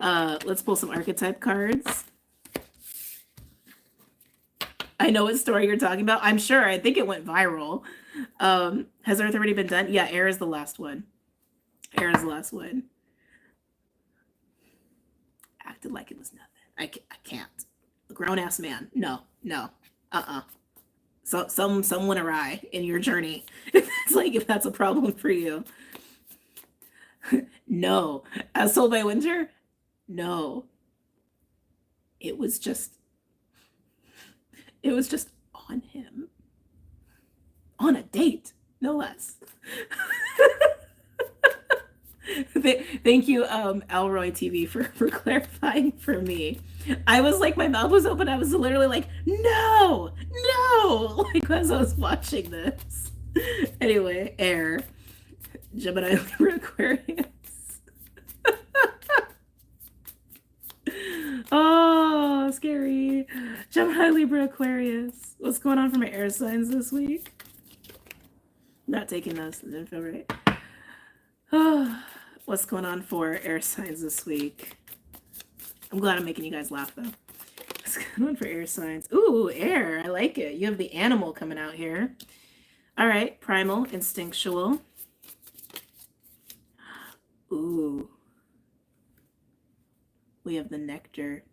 Let's pull some archetype cards. I know what story you're talking about. I'm sure. I think it went viral. Has Earth already been done? Yeah, air is the last one. Air is the last one. Acted like it was nothing. I can't. A grown-ass man. No. So someone awry in your journey. If that's a problem for you. No. As told by Winter? No. It was just on him. On a date, no less. Thank you, Alroy TV, for clarifying for me. I was like, my mouth was open. I was literally like, no, like as I was watching this. Anyway, air. Gemini, Libra, Aquarius. Oh, scary. Gemini, Libra, Aquarius. What's going on for my air signs this week? Not taking those. It didn't feel right. Oh, what's going on for air signs this week? I'm glad I'm making you guys laugh, though. What's going on for air signs? Ooh, air. I like it. You have the animal coming out here. All right. Primal, instinctual. Ooh. We have the nectar.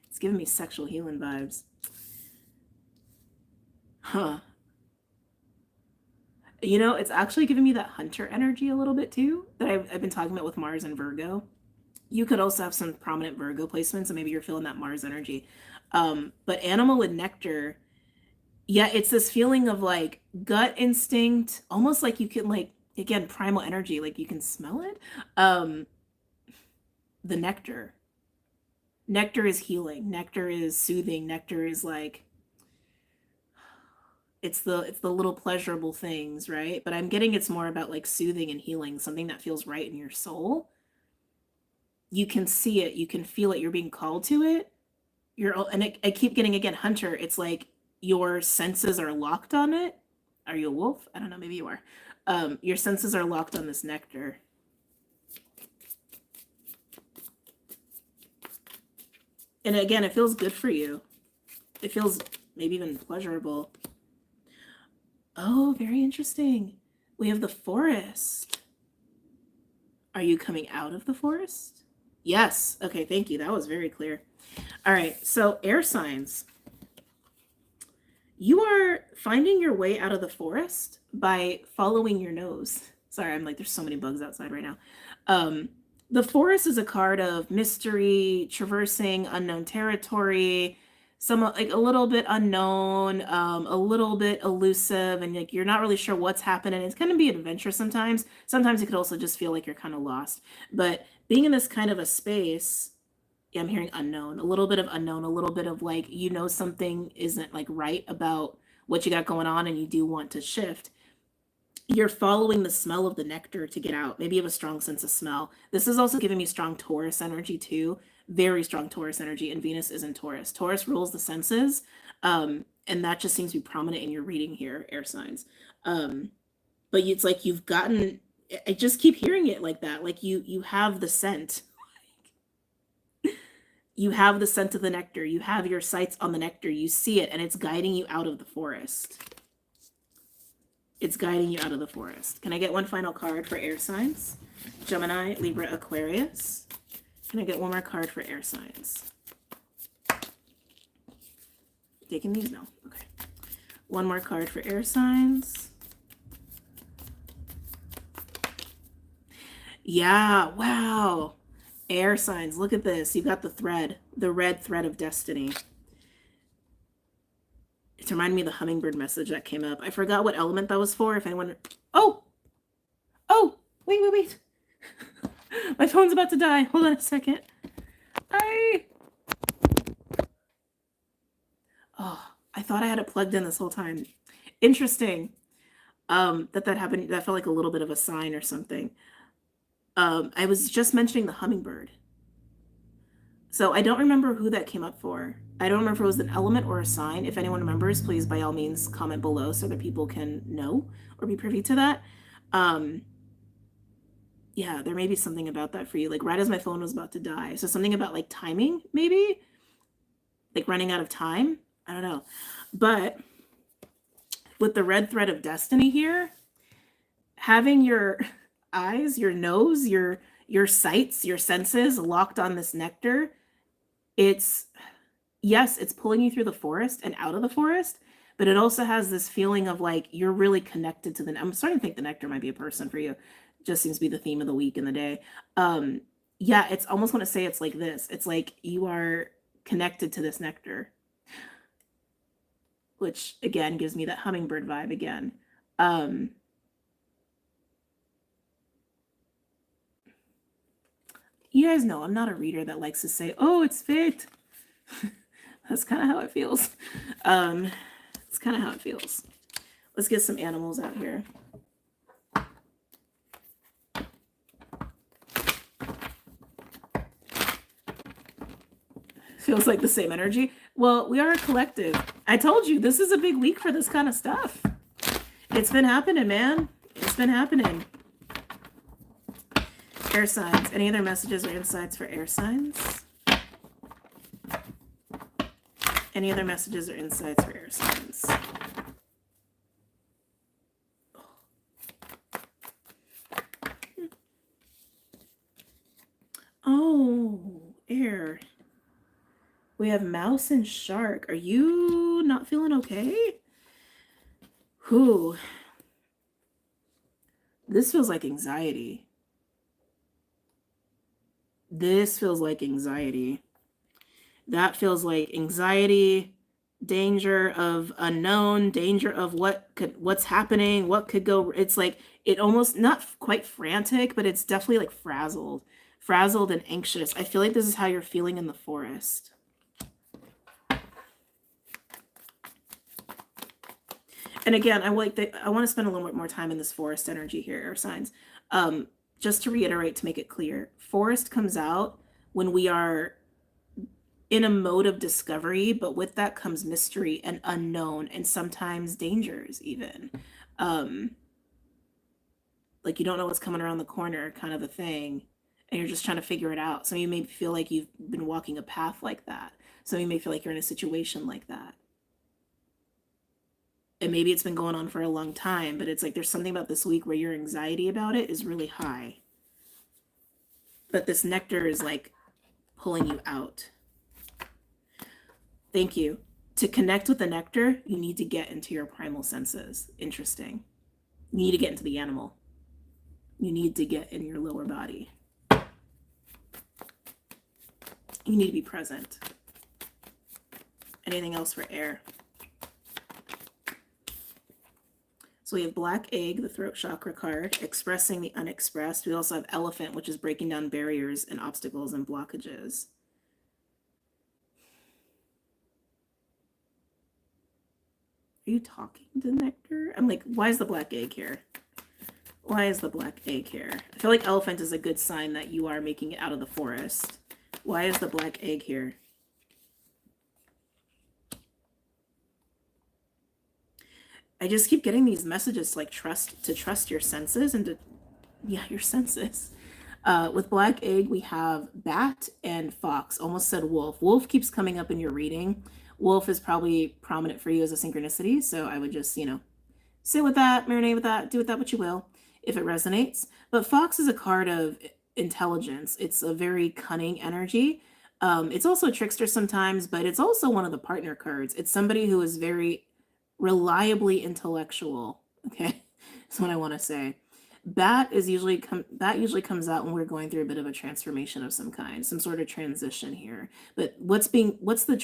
It's giving me sexual healing vibes. Huh. You know, it's actually giving me that hunter energy a little bit too, that I've been talking about with Mars and Virgo. You could also have some prominent Virgo placements, and maybe you're feeling that Mars energy. But animal with nectar, yeah, it's this feeling of like gut instinct, almost like you can like, again, primal energy, like you can smell it. The nectar. Nectar is healing. Nectar is soothing. Nectar is like, it's the little pleasurable things, right? But I'm getting it's more about like soothing and healing, something that feels right in your soul. You can see it, you can feel it, you're being called to it. I keep getting, again, hunter. It's like your senses are locked on it. Are you a wolf? I don't know, maybe you are. Your senses are locked on this nectar. And again, it feels good for you. It feels maybe even pleasurable. Oh, very interesting. We have the forest. Are you coming out of the forest? Yes. Okay, thank you. That was very clear. All right, so air signs. You are finding your way out of the forest by following your nose. Sorry, I'm like, there's so many bugs outside right now. The forest is a card of mystery, traversing unknown territory, some like a little bit unknown, a little bit elusive, and like you're not really sure what's happening. It's going to be an adventure sometimes. Sometimes it could also just feel like you're kind of lost. But being in this kind of a space, yeah, I'm hearing unknown, a little bit of unknown, a little bit of like, you know, something isn't like right about what you got going on and you do want to shift. You're following the smell of the nectar to get out. Maybe you have a strong sense of smell. This is also giving me strong Taurus energy too. Very strong Taurus energy, and Venus is in Taurus. Taurus rules the senses. And that just seems to be prominent in your reading here, air signs. But it's like you've gotten, I just keep hearing it like that. Like you have the scent. You have the scent of the nectar. You have your sights on the nectar. You see it, and it's guiding you out of the forest. It's guiding you out of the forest. Can I get one final card for air signs? Gemini, Libra, Aquarius. Can I get one more card for air signs? Taking these? No. Okay. One more card for air signs. Yeah, wow. Air signs, look at this. You've got the thread, the red thread of destiny. It reminded me of the hummingbird message that came up. I forgot what element that was for. If anyone... Oh! Wait. My phone's about to die. Hold on a second. I thought I had it plugged in this whole time. Interesting. That happened. That felt like a little bit of a sign or something. I was just mentioning the hummingbird. So I don't remember who that came up for. I don't remember if it was an element or a sign. If anyone remembers, please by all means comment below so that people can know or be privy to that. Yeah, there may be something about that for you. Like right as my phone was about to die. So something about like timing, maybe? Like running out of time? I don't know. But with the red thread of destiny here, having your eyes, your nose, your sights, your senses locked on this nectar, it's pulling you through the forest and out of the forest, but it also has this feeling of like you're really connected to I'm starting to think the nectar might be a person for you. Just seems to be the theme of the week and the day. Yeah, it's almost want to say it's like this. It's like you are connected to this nectar, which again gives me that hummingbird vibe again. You guys know I'm not a reader that likes to say, oh, it's fate. That's kind of how it feels. It's kind of how it feels. Let's get some animals out here. Feels like the same energy. Well, we are a collective. I told you, this is a big week for this kind of stuff. It's been happening, man. It's been happening. Air signs. Any other messages or insights for air signs? Any other messages or insights for air signs? Oh, air. We have mouse and shark. Are you not feeling okay? Whew. This feels like anxiety. This feels like anxiety. That feels like anxiety, danger of unknown, danger of what's happening, what could go. It's like it almost not quite frantic, but it's definitely like frazzled and anxious. I feel like this is how you're feeling in the forest. And again, I want to spend a little bit more time in this forest energy here, air signs. Just to reiterate, to make it clear, forest comes out when we are in a mode of discovery, but with that comes mystery and unknown and sometimes dangers even. Like you don't know what's coming around the corner kind of a thing, and you're just trying to figure it out. Some of you may feel like you've been walking a path like that. Some of you may feel like you're in a situation like that. And maybe it's been going on for a long time, but it's like there's something about this week where your anxiety about it is really high. but this nectar is like pulling you out. Thank you. To connect with the nectar, you need to get into your primal senses. Interesting. You need to get into the animal. You need to get in your lower body. You need to be present. Anything else for air? So we have Black Egg, the throat chakra card, expressing the unexpressed. We also have Elephant, which is breaking down barriers and obstacles and blockages. Are you talking to Nectar? I'm like, why is the Black Egg here? Why is the Black Egg here? I feel like Elephant is a good sign that you are making it out of the forest. Why is the Black Egg here? I just keep getting these messages like trust your senses and your senses. With Black Egg, we have Bat and Fox. Almost said Wolf. Wolf keeps coming up in your reading. Wolf is probably prominent for you as a synchronicity. So I would just, sit with that, marinate with that, do with that what you will, if it resonates. But Fox is a card of intelligence. It's a very cunning energy. It's also a trickster sometimes, but it's also one of the partner cards. It's somebody who is very reliably intellectual. Okay, that's what I want to say. Bat usually comes out when we're going through a bit of a transformation of some kind, some sort of transition here. But the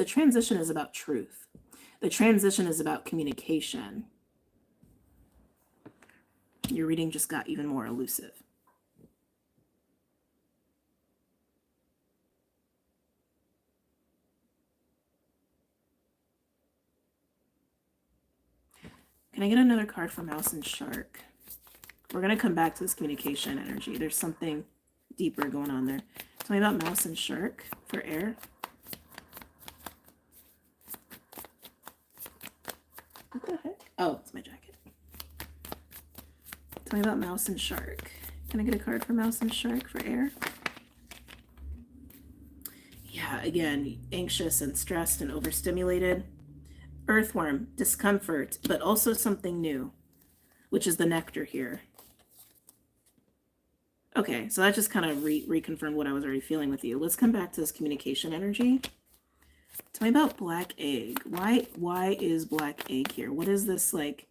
transition is about truth. The transition is about communication. Your reading just got even more elusive. Can I get another card for Mouse and Shark? We're going to come back to this communication energy. There's something deeper going on there. Tell me about Mouse and Shark for air. What the heck? Oh, it's my jacket. Tell me about Mouse and Shark. Can I get a card for Mouse and Shark for air? Yeah, again, anxious and stressed and overstimulated. Earthworm, discomfort, but also something new, which is the nectar here. Okay, so that just kind of reconfirmed what I was already feeling with you. Let's come back to this communication energy. Tell me about Black Egg. Why is Black Egg here? What is this like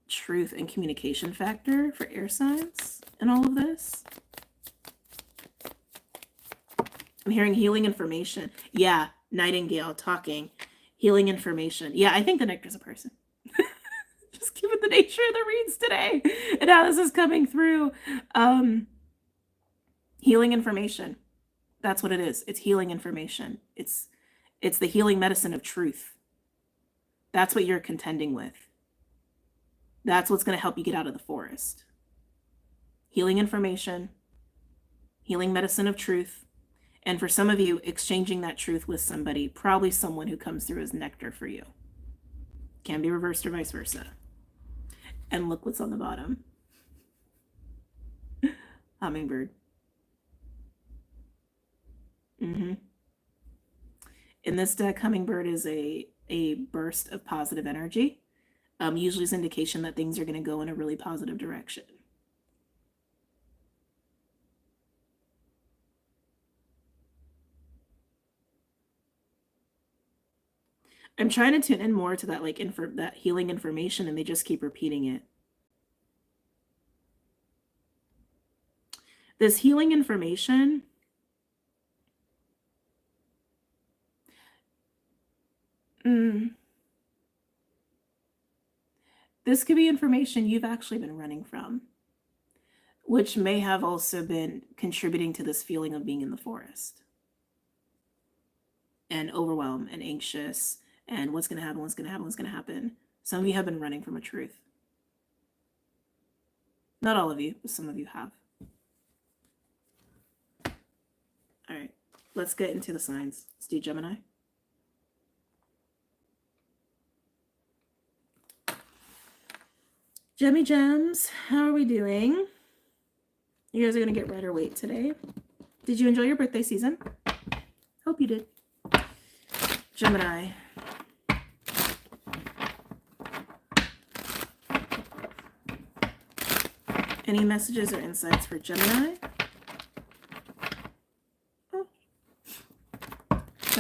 truth and communication factor for air signs and all of this? I'm hearing healing information. Yeah, Nightingale talking. Healing information. Yeah, I think the nectar's a person. Just given the nature of the reads today and how this is coming through. Healing information. That's what it is. It's healing information. It's the healing medicine of truth. That's what you're contending with. That's what's going to help you get out of the forest. Healing information. Healing medicine of truth. And for some of you, exchanging that truth with somebody, probably someone who comes through as nectar for you. Can be reversed or vice versa. And look what's on the bottom. Hummingbird. In this deck, hummingbird is a burst of positive energy. Usually is an indication that things are going to go in a really positive direction. I'm trying to tune in more to that that healing information, and they just keep repeating it. This healing information, this could be information you've actually been running from, which may have also been contributing to this feeling of being in the forest and overwhelmed and anxious. And what's going to happen, what's going to happen, what's going to happen. Some of you have been running from a truth. Not all of you, but some of you have. All right, let's get into the signs. Let's do Gemini. Gemmy Gems, how are we doing? You guys are going to get Rider Waite today. Did you enjoy your birthday season? Hope you did. Gemini. Any messages or insights for Gemini?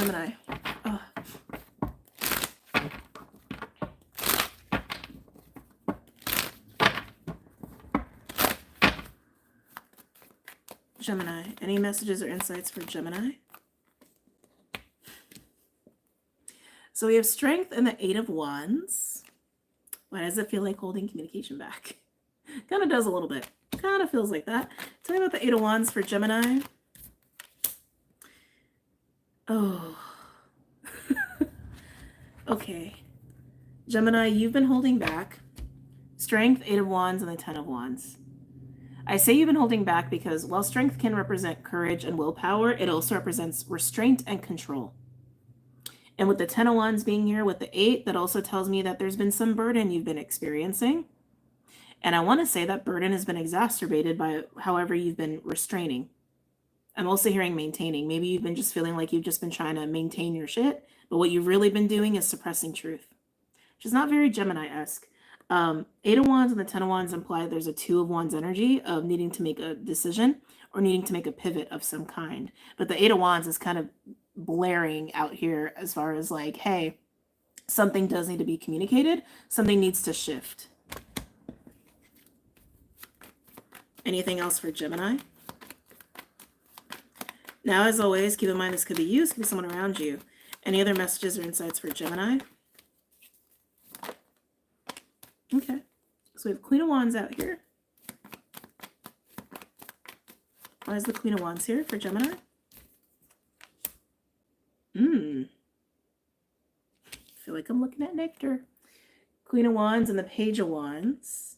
Gemini. Oh. Gemini. Any messages or insights for Gemini? So we have Strength and the Eight of Wands. Why does it feel like holding communication back? Kind of does a little bit. Kind of feels like that. Tell me about the Eight of Wands for Gemini. Oh. Okay. Gemini, you've been holding back. Strength, Eight of Wands, and the Ten of Wands. I say you've been holding back because while strength can represent courage and willpower, it also represents restraint and control. And with the Ten of Wands being here with the 8, that also tells me that there's been some burden you've been experiencing. And I want to say that burden has been exacerbated by however you've been restraining. I'm also hearing maintaining. Maybe you've been just feeling like you've just been trying to maintain your shit, but what you've really been doing is suppressing truth, which is not very Gemini-esque. 8 of Wands and the 10 of Wands imply there's a 2 of Wands energy of needing to make a decision or needing to make a pivot of some kind. But the 8 of Wands is kind of blaring out here as far as like, hey, something does need to be communicated. Something needs to shift. Anything else for Gemini? Now, as always, keep in mind this could be you, this could be someone around you. Any other messages or insights for Gemini? Okay, so we have Queen of Wands out here. Why is the Queen of Wands here for Gemini? I feel like I'm looking at nectar. Queen of Wands and the Page of Wands.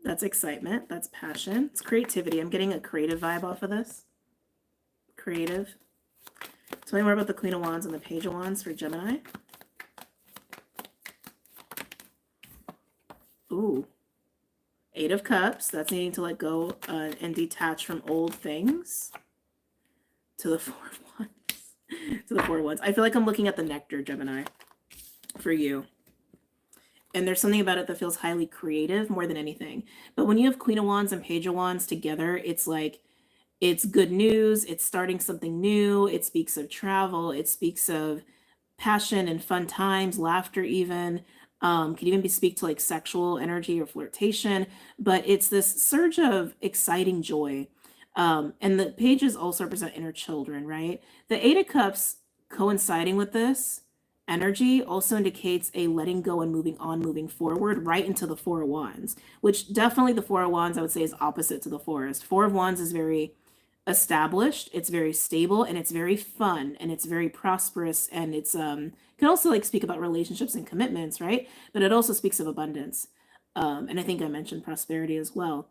That's excitement. That's passion. It's creativity. I'm getting a creative vibe off of this. Creative. Tell me more about the Queen of Wands and the Page of Wands for Gemini. Ooh. 8 of Cups. That's needing to let go and detach from old things. To the 4 of Wands. To the 4 of Wands. I feel like I'm looking at the nectar, Gemini, for you. And there's something about it that feels highly creative more than anything. But when you have Queen of Wands and Page of Wands together, it's like, it's good news. It's starting something new. It speaks of travel. It speaks of passion and fun times, laughter even. Could even speak to like sexual energy or flirtation. But it's this surge of exciting joy. And the pages also represent inner children, right? The 8 of Cups coinciding with this energy also indicates a letting go and moving on, moving forward right into the 4 of Wands, which definitely the 4 of Wands I would say is opposite to the Forest. 4 of Wands is very established, it's very stable, and it's very fun, and it's very prosperous, and it's can also like speak about relationships and commitments, right? But it also speaks of abundance. And I think I mentioned prosperity as well.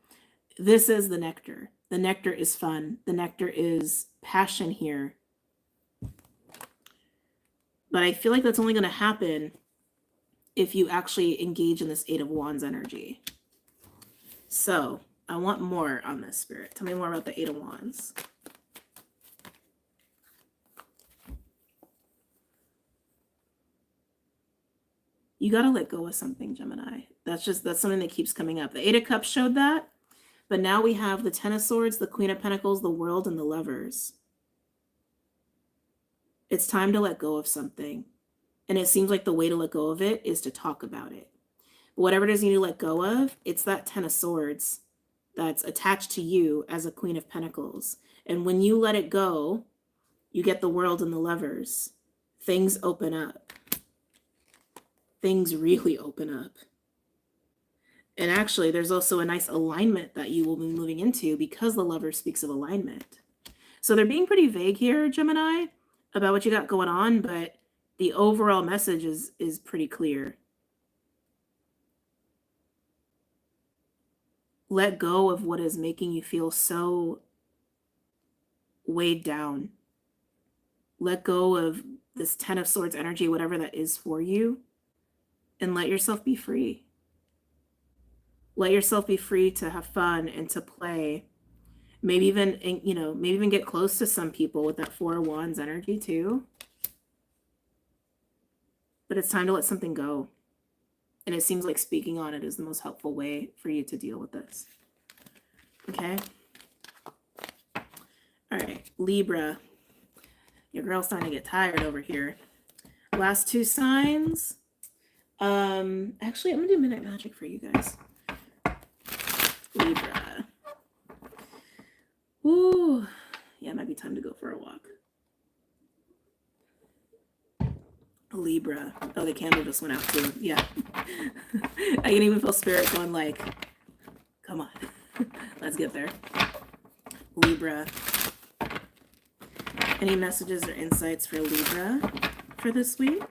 This is the nectar. The nectar is fun. The nectar is passion here. But I feel like that's only going to happen if you actually engage in this 8 of Wands energy. So I want more on this, Spirit. Tell me more about the 8 of Wands. You got to let go of something, Gemini. That's something that keeps coming up. The 8 of Cups showed that. But now we have the 10 of Swords, the Queen of Pentacles, the World, and the Lovers. It's time to let go of something. And it seems like the way to let go of it is to talk about it. But whatever it is you need to let go of, it's that 10 of Swords that's attached to you as a Queen of Pentacles. And when you let it go, you get the World and the Lovers. Things open up. Things really open up. And actually, there's also a nice alignment that you will be moving into because the Lover speaks of alignment. So they're being pretty vague here, Gemini, about what you got going on, but the overall message is pretty clear. Let go of what is making you feel so weighed down. Let go of this 10 of Swords energy, whatever that is for you, and let yourself be free. Let yourself be free to have fun and to play. Maybe even get close to some people with that 4 of Wands energy too. But it's time to let something go. And it seems like speaking on it is the most helpful way for you to deal with this. Okay? All right, Libra. Your girl's starting to get tired over here. Last two signs. Actually, I'm gonna do Midnight Magic for you guys. Libra. Ooh, yeah, it might be time to go for a walk. Libra. Oh, the candle just went out too. Yeah. I can even feel spirit going like, come on, let's get there. Libra. Any messages or insights for Libra for this week?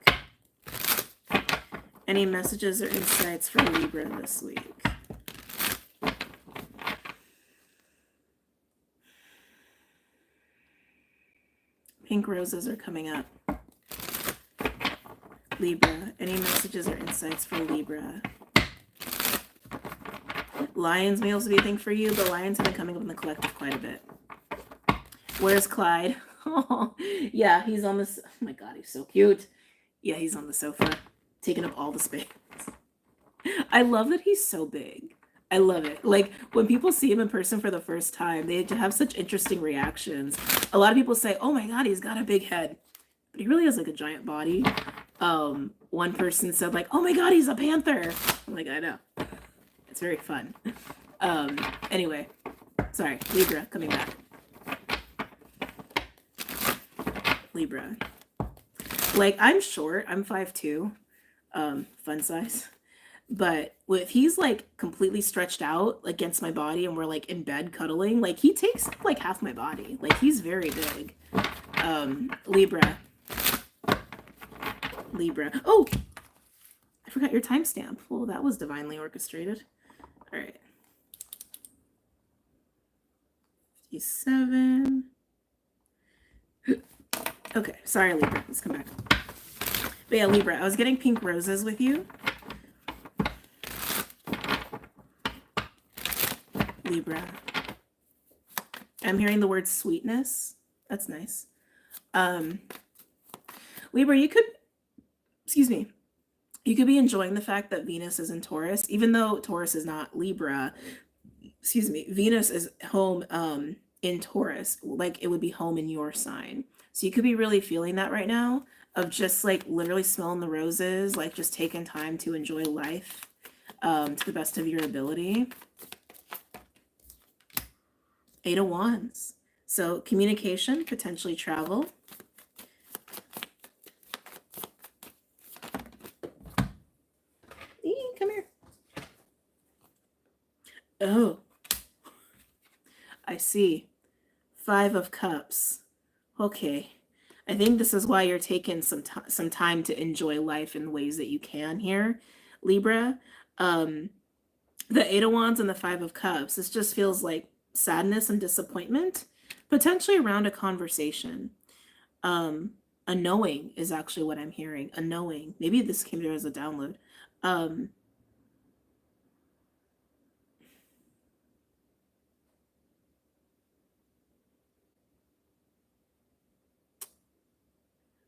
Any messages or insights for Libra this week? Pink roses are coming up. Libra. Any messages or insights for Libra? Lions may also be a thing for you, but lions have been coming up in the collective quite a bit. Where's Clyde? Oh, yeah, he's on this. Oh my God, he's so cute. Yeah, he's on the sofa, taking up all the space. I love that he's so big. I love it. Like when people see him in person for the first time, they have such interesting reactions. A lot of people say, oh my God, he's got a big head, but he really has like a giant body. One person said like, oh my God, he's a panther. I'm like, I know. It's very fun. Anyway, sorry, Libra coming back. Libra. Like I'm short, I'm 5'2", fun size. But if he's like completely stretched out against my body and we're like in bed cuddling, like he takes up like half my body. Like he's very big. Libra. Libra. Oh, I forgot your timestamp. Well, that was divinely orchestrated. All right. 57. Okay, sorry, Libra. Let's come back. But yeah, Libra, I was getting pink roses with you. Libra. I'm hearing the word sweetness. That's nice. Libra, you could be enjoying the fact that Venus is in Taurus, even though Taurus is not Libra. Venus is home in Taurus, like it would be home in your sign. So you could be really feeling that right now, of just like literally smelling the roses, like just taking time to enjoy life to the best of your ability. 8 of Wands. So communication, potentially travel. Come here. Oh, I see. 5 of Cups. Okay. I think this is why you're taking some time to enjoy life in ways that you can here, Libra. The 8 of Wands and the 5 of Cups. This just feels like sadness and disappointment, potentially around a conversation. A knowing is actually what I'm hearing. A knowing. Maybe this came there as a download.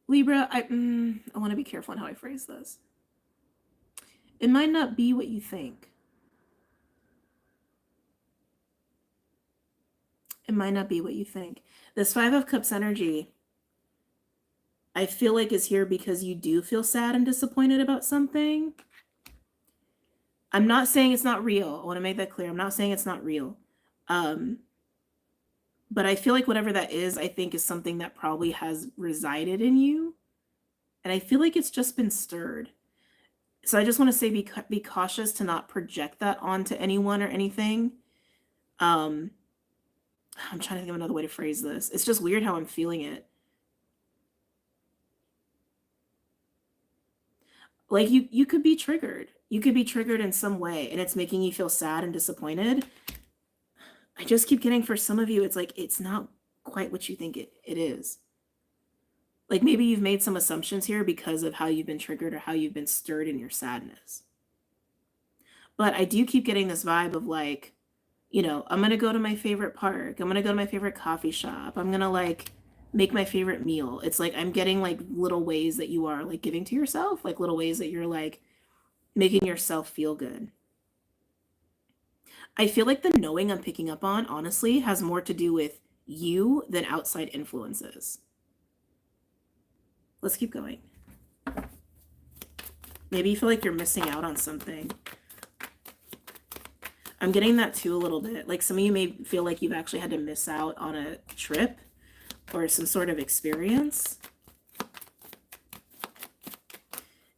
Libra, I want to be careful on how I phrase this. It might not be what you think. It might not be what you think. This 5 of Cups energy, I feel like is here because you do feel sad and disappointed about something. I'm not saying it's not real. I want to make that clear. I'm not saying it's not real. But I feel like whatever that is, I think is something that probably has resided in you. And I feel like it's just been stirred. So I just want to say be cautious to not project that onto anyone or anything. I'm trying to think of another way to phrase this. It's just weird how I'm feeling it. Like you could be triggered. You could be triggered in some way and it's making you feel sad and disappointed. I just keep getting, for some of you, it's like it's not quite what you think it is. Like maybe you've made some assumptions here because of how you've been triggered or how you've been stirred in your sadness. But I do keep getting this vibe of like, you know, I'm going to go to my favorite park. I'm going to go to my favorite coffee shop. I'm going to like make my favorite meal. It's like I'm getting like little ways that you are like giving to yourself, like little ways that you're like making yourself feel good. I feel like the knowing I'm picking up on, honestly, has more to do with you than outside influences. Let's keep going. Maybe you feel like you're missing out on something. I'm getting that too a little bit. Like some of you may feel like you've actually had to miss out on a trip or some sort of experience.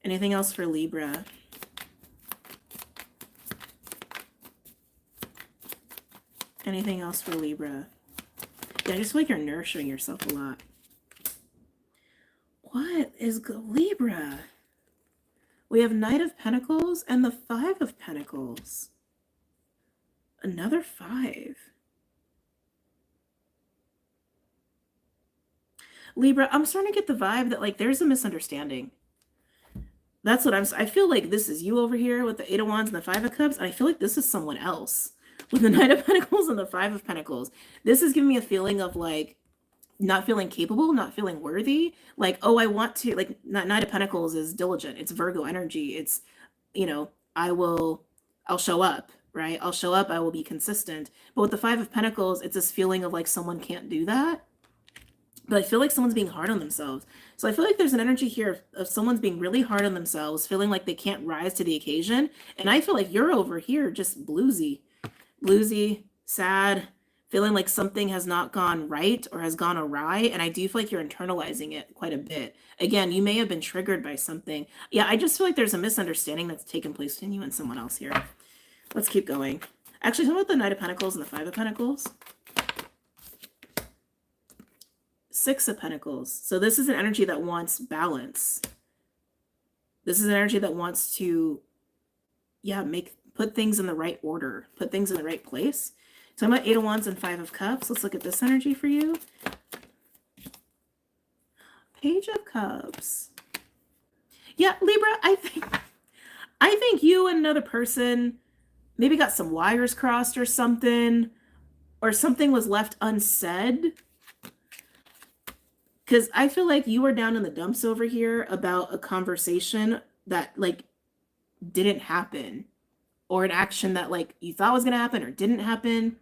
Anything else for Libra? Anything else for Libra? Yeah, I just feel like you're nurturing yourself a lot. What is Libra? We have Knight of Pentacles and the Five of Pentacles. Another 5. Libra, I'm starting to get the vibe that like there's a misunderstanding. That's what I feel like this is you over here with the 8 of Wands and the 5 of Cups. And I feel like this is someone else with the Knight of Pentacles and the 5 of Pentacles. This is giving me a feeling of like not feeling capable, not feeling worthy. Like, oh, I want to, like, Knight of Pentacles is diligent. It's Virgo energy. It's, you know, I'll show up, right? I'll show up. I will be consistent. But with the 5 of Pentacles, it's this feeling of like someone can't do that. But I feel like someone's being hard on themselves. So I feel like there's an energy here of someone's being really hard on themselves, feeling like they can't rise to the occasion. And I feel like you're over here just bluesy, sad, feeling like something has not gone right or has gone awry. And I do feel like you're internalizing it quite a bit. Again, you may have been triggered by something. Yeah, I just feel like there's a misunderstanding that's taken place between you and someone else here. Let's keep going. Actually, how about the Knight of Pentacles and the 5 of Pentacles? 6 of Pentacles. So this is an energy that wants balance. This is an energy that wants to, yeah, put things in the right order, put things in the right place. So I'm at 8 of Wands and 5 of Cups. Let's look at this energy for you. Page of Cups. Yeah, Libra, I think you and another person maybe got some wires crossed or something was left unsaid. Because I feel like you were down in the dumps over here about a conversation that like didn't happen, or an action that like you thought was going to happen or didn't happen.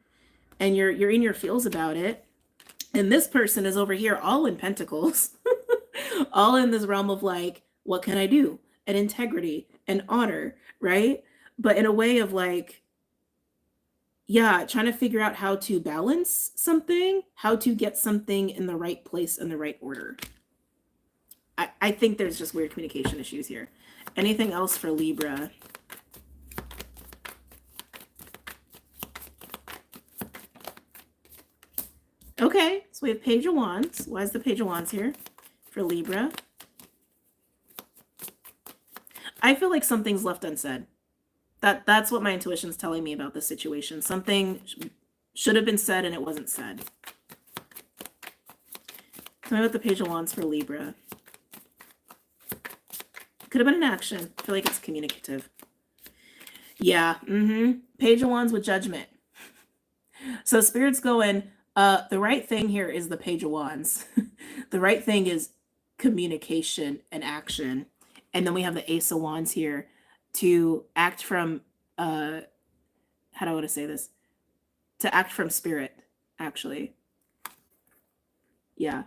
And you're in your feels about it. And this person is over here all in pentacles, all in this realm of like, what can I do? And integrity and honor, right? But in a way of like, yeah, trying to figure out how to balance something, how to get something in the right place in the right order. I think there's just weird communication issues here. Anything else for Libra? Okay, so we have Page of Wands. Why is the Page of Wands here for Libra? I feel like something's left unsaid. That's what my intuition's telling me about this situation. Something should have been said and it wasn't said. Tell me about the Page of Wands for Libra. Could have been an action. I feel like it's communicative. Yeah, Page of Wands with Judgment. So Spirit's going, the right thing here is the Page of Wands. The right thing is communication and action. And then we have the Ace of Wands here to act from, how do I want to say this? To act from Spirit, actually. Yeah.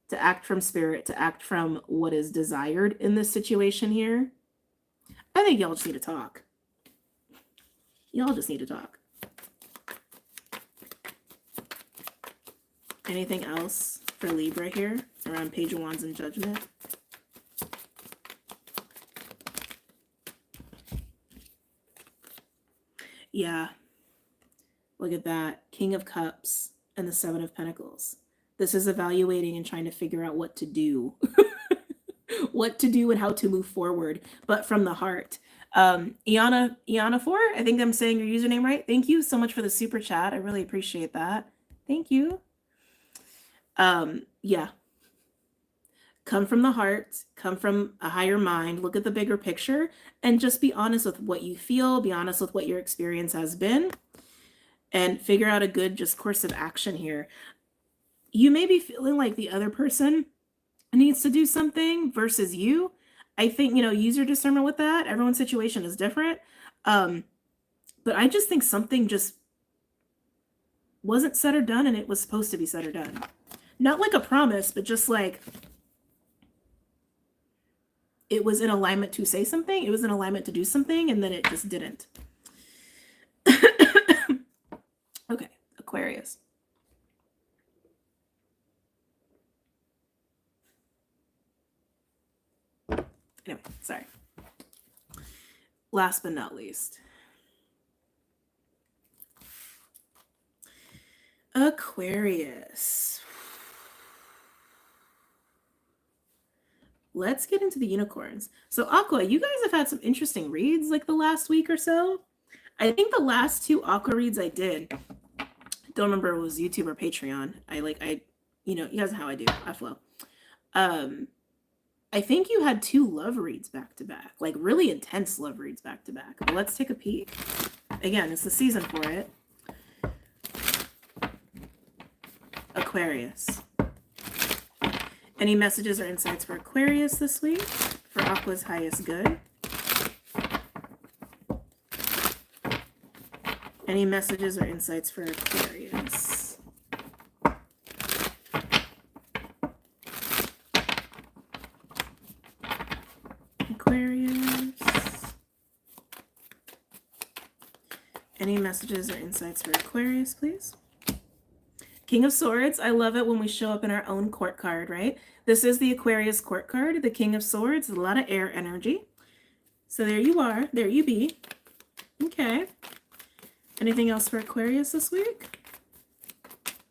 To act from Spirit, to act from what is desired in this situation here. I think y'all just need to talk. Y'all just need to talk. Anything else for Libra here around Page of Wands and Judgment? Yeah. Look at that. King of Cups and the 7 of Pentacles. This is evaluating and trying to figure out what to do. What to do and how to move forward, but from the heart. Iana4, I think I'm saying your username right. Thank you so much for the super chat. I really appreciate that. Thank you. Yeah. Come from the heart, come from a higher mind, look at the bigger picture, and just be honest with what you feel, be honest with what your experience has been, and figure out a good just course of action here. You may be feeling like the other person needs to do something versus you. I think, use your discernment with that. Everyone's situation is different. But I just think something just wasn't said or done and it was supposed to be said or done. Not like a promise, but just like it was in alignment to say something. It was in alignment to do something, and then it just didn't. Okay, Aquarius. Anyway, sorry. Last but not least, Aquarius. Let's get into the unicorns. So Aqua, you guys have had some interesting reads like the last week or so. I think the last 2 Aqua reads I did, don't remember if it was YouTube or Patreon. You know, you guys know how I do. I flow. I think you had 2 love reads back to back, like really intense love reads back to back. But let's take a peek. Again, it's the season for it. Aquarius. Any messages or insights for Aquarius this week? For Aqua's highest good? Any messages or insights for Aquarius? Aquarius. Any messages or insights for Aquarius, please? King of Swords. I love it when we show up in our own court card, right? This is the Aquarius court card, the King of Swords. A lot of air energy. So there you are. There you be. Okay. Anything else for Aquarius this week?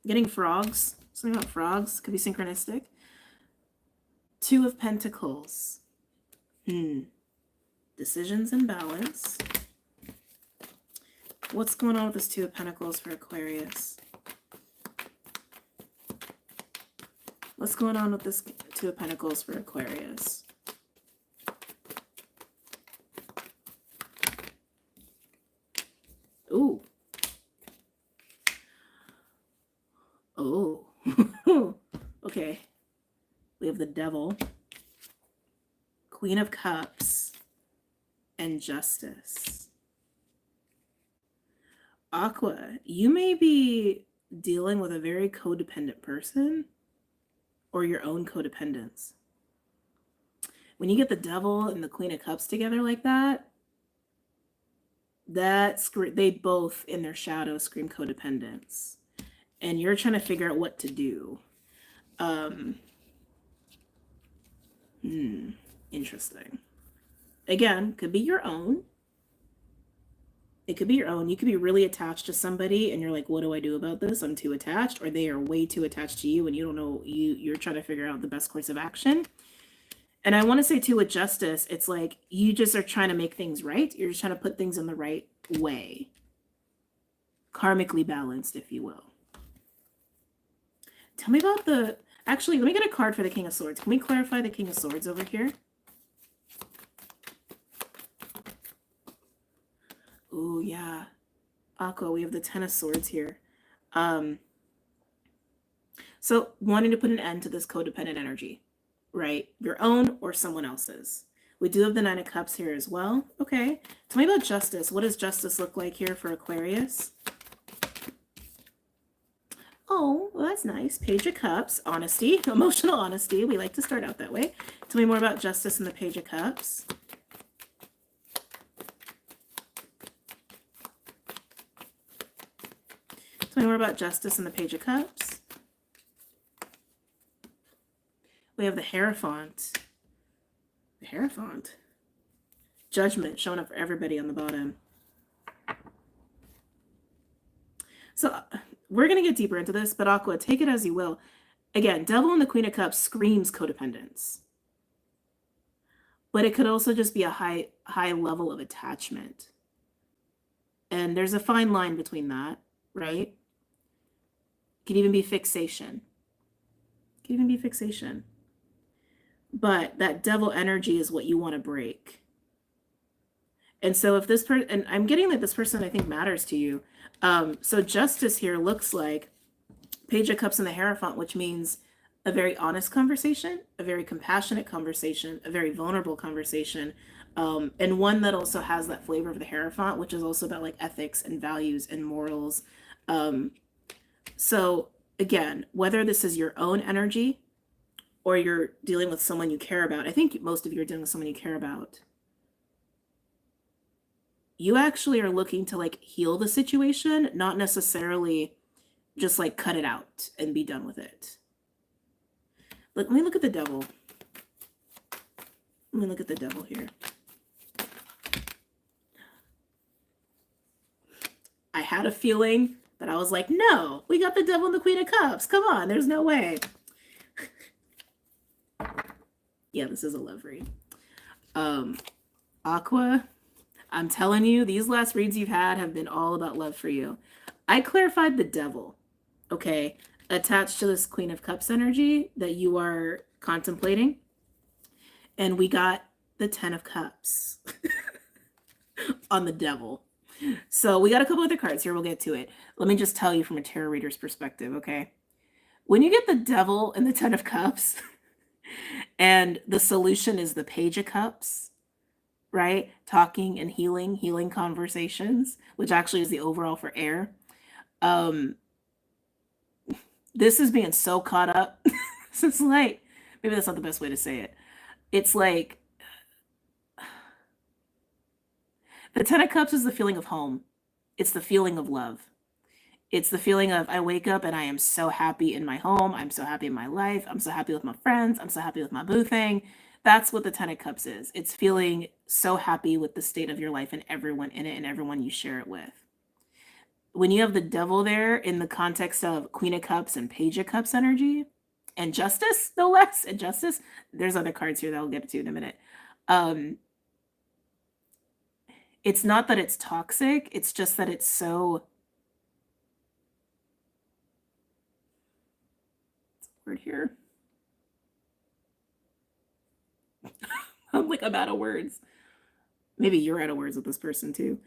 Getting frogs. Something about frogs. Could be synchronistic. 2 of Pentacles. Decisions and balance. What's going on with this 2 of Pentacles for Aquarius? What's going on with this 2 of Pentacles for Aquarius? Ooh. Oh. Okay. We have the Devil, Queen of Cups, and Justice. Aqua, you may be dealing with a very codependent person or your own codependence. When you get the Devil and the Queen of Cups together like that, they both in their shadow scream codependence. And you're trying to figure out what to do. Interesting. Again, could be your own. It could be your own. You could be really attached to somebody and you're like, what do I do about this? I'm too attached. Or they are way too attached to you and you don't know, you're trying to figure out the best course of action. And I want to say too, with Justice, it's like you just are trying to make things right. You're just trying to put things in the right way. Karmically balanced, if you will. Tell me about actually, let me get a card for the King of Swords. Can we clarify the King of Swords over here? Oh, yeah. Aqua, we have the 10 of Swords here. So wanting to put an end to this codependent energy, right? Your own or someone else's. We do have the 9 of Cups here as well. Okay. Tell me about Justice. What does Justice look like here for Aquarius? Oh, well, that's nice. Page of Cups. Honesty. Emotional honesty. We like to start out that way. Tell me more about Justice and the Page of Cups. Tell me more about Justice and the Page of Cups. We have the Hierophant. The Hierophant. Judgment showing up for everybody on the bottom. So we're going to get deeper into this, but Aqua, take it as you will. Again, Devil and the Queen of Cups screams codependence. But it could also just be a high level of attachment. And there's a fine line between that, right? It could even be fixation. It could even be fixation. But that Devil energy is what you want to break. And so if this person, and I'm getting that this person I think matters to you. So Justice here looks like Page of Cups and the Hierophant, which means a very honest conversation, a very compassionate conversation, a very vulnerable conversation, and one that also has that flavor of the Hierophant, which is also about like ethics and values and morals. So again, whether this is your own energy or you're dealing with someone you care about, I think most of you are dealing with someone you care about. You actually are looking to like heal the situation, not necessarily just like cut it out and be done with it. Let me look at the devil. Let me look at the devil here. I had a feeling, but I was like, no, we got the devil and the Queen of Cups. Come on, there's no way. Yeah, this is a love read. Aqua, I'm telling you, these last reads you've had have been all about love for you. I clarified the devil, okay, attached to this Queen of Cups energy that you are contemplating. And we got the 10 of Cups on the devil. So we got a couple other cards here. We'll get to it. Let me just tell you from a tarot reader's perspective, okay? When you get the devil and the 10 of Cups, and the solution is the Page of Cups, right? Talking and healing conversations, which actually is the overall for air. This is being so caught up. It's like, maybe that's not the best way to say it. It's like, the 10 of Cups is the feeling of home. It's the feeling of love. It's the feeling of I wake up and I am so happy in my home. I'm so happy in my life. I'm so happy with my friends. I'm so happy with my boo thing. That's what the 10 of Cups is. It's feeling so happy with the state of your life and everyone in it and everyone you share it with. When you have the devil there in the context of Queen of Cups and Page of Cups energy, and Justice, no less, and Justice, there's other cards here that I'll get to in a minute. It's not that it's toxic, it's just that it's so... word here. I'm like, I'm out of words. Maybe you're out of words with this person too.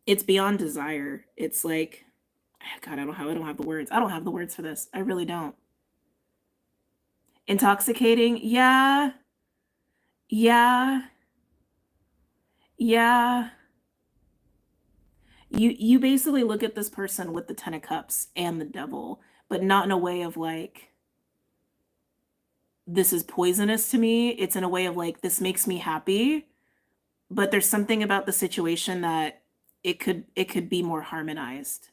It's beyond desire. It's like, God, I don't have the words. I don't have the words for this. I really don't. Intoxicating. Yeah. You basically look at this person with the 10 of Cups and the devil, but not in a way of like, this is poisonous to me. It's in a way of like, this makes me happy, but there's something about the situation that it could be more harmonized.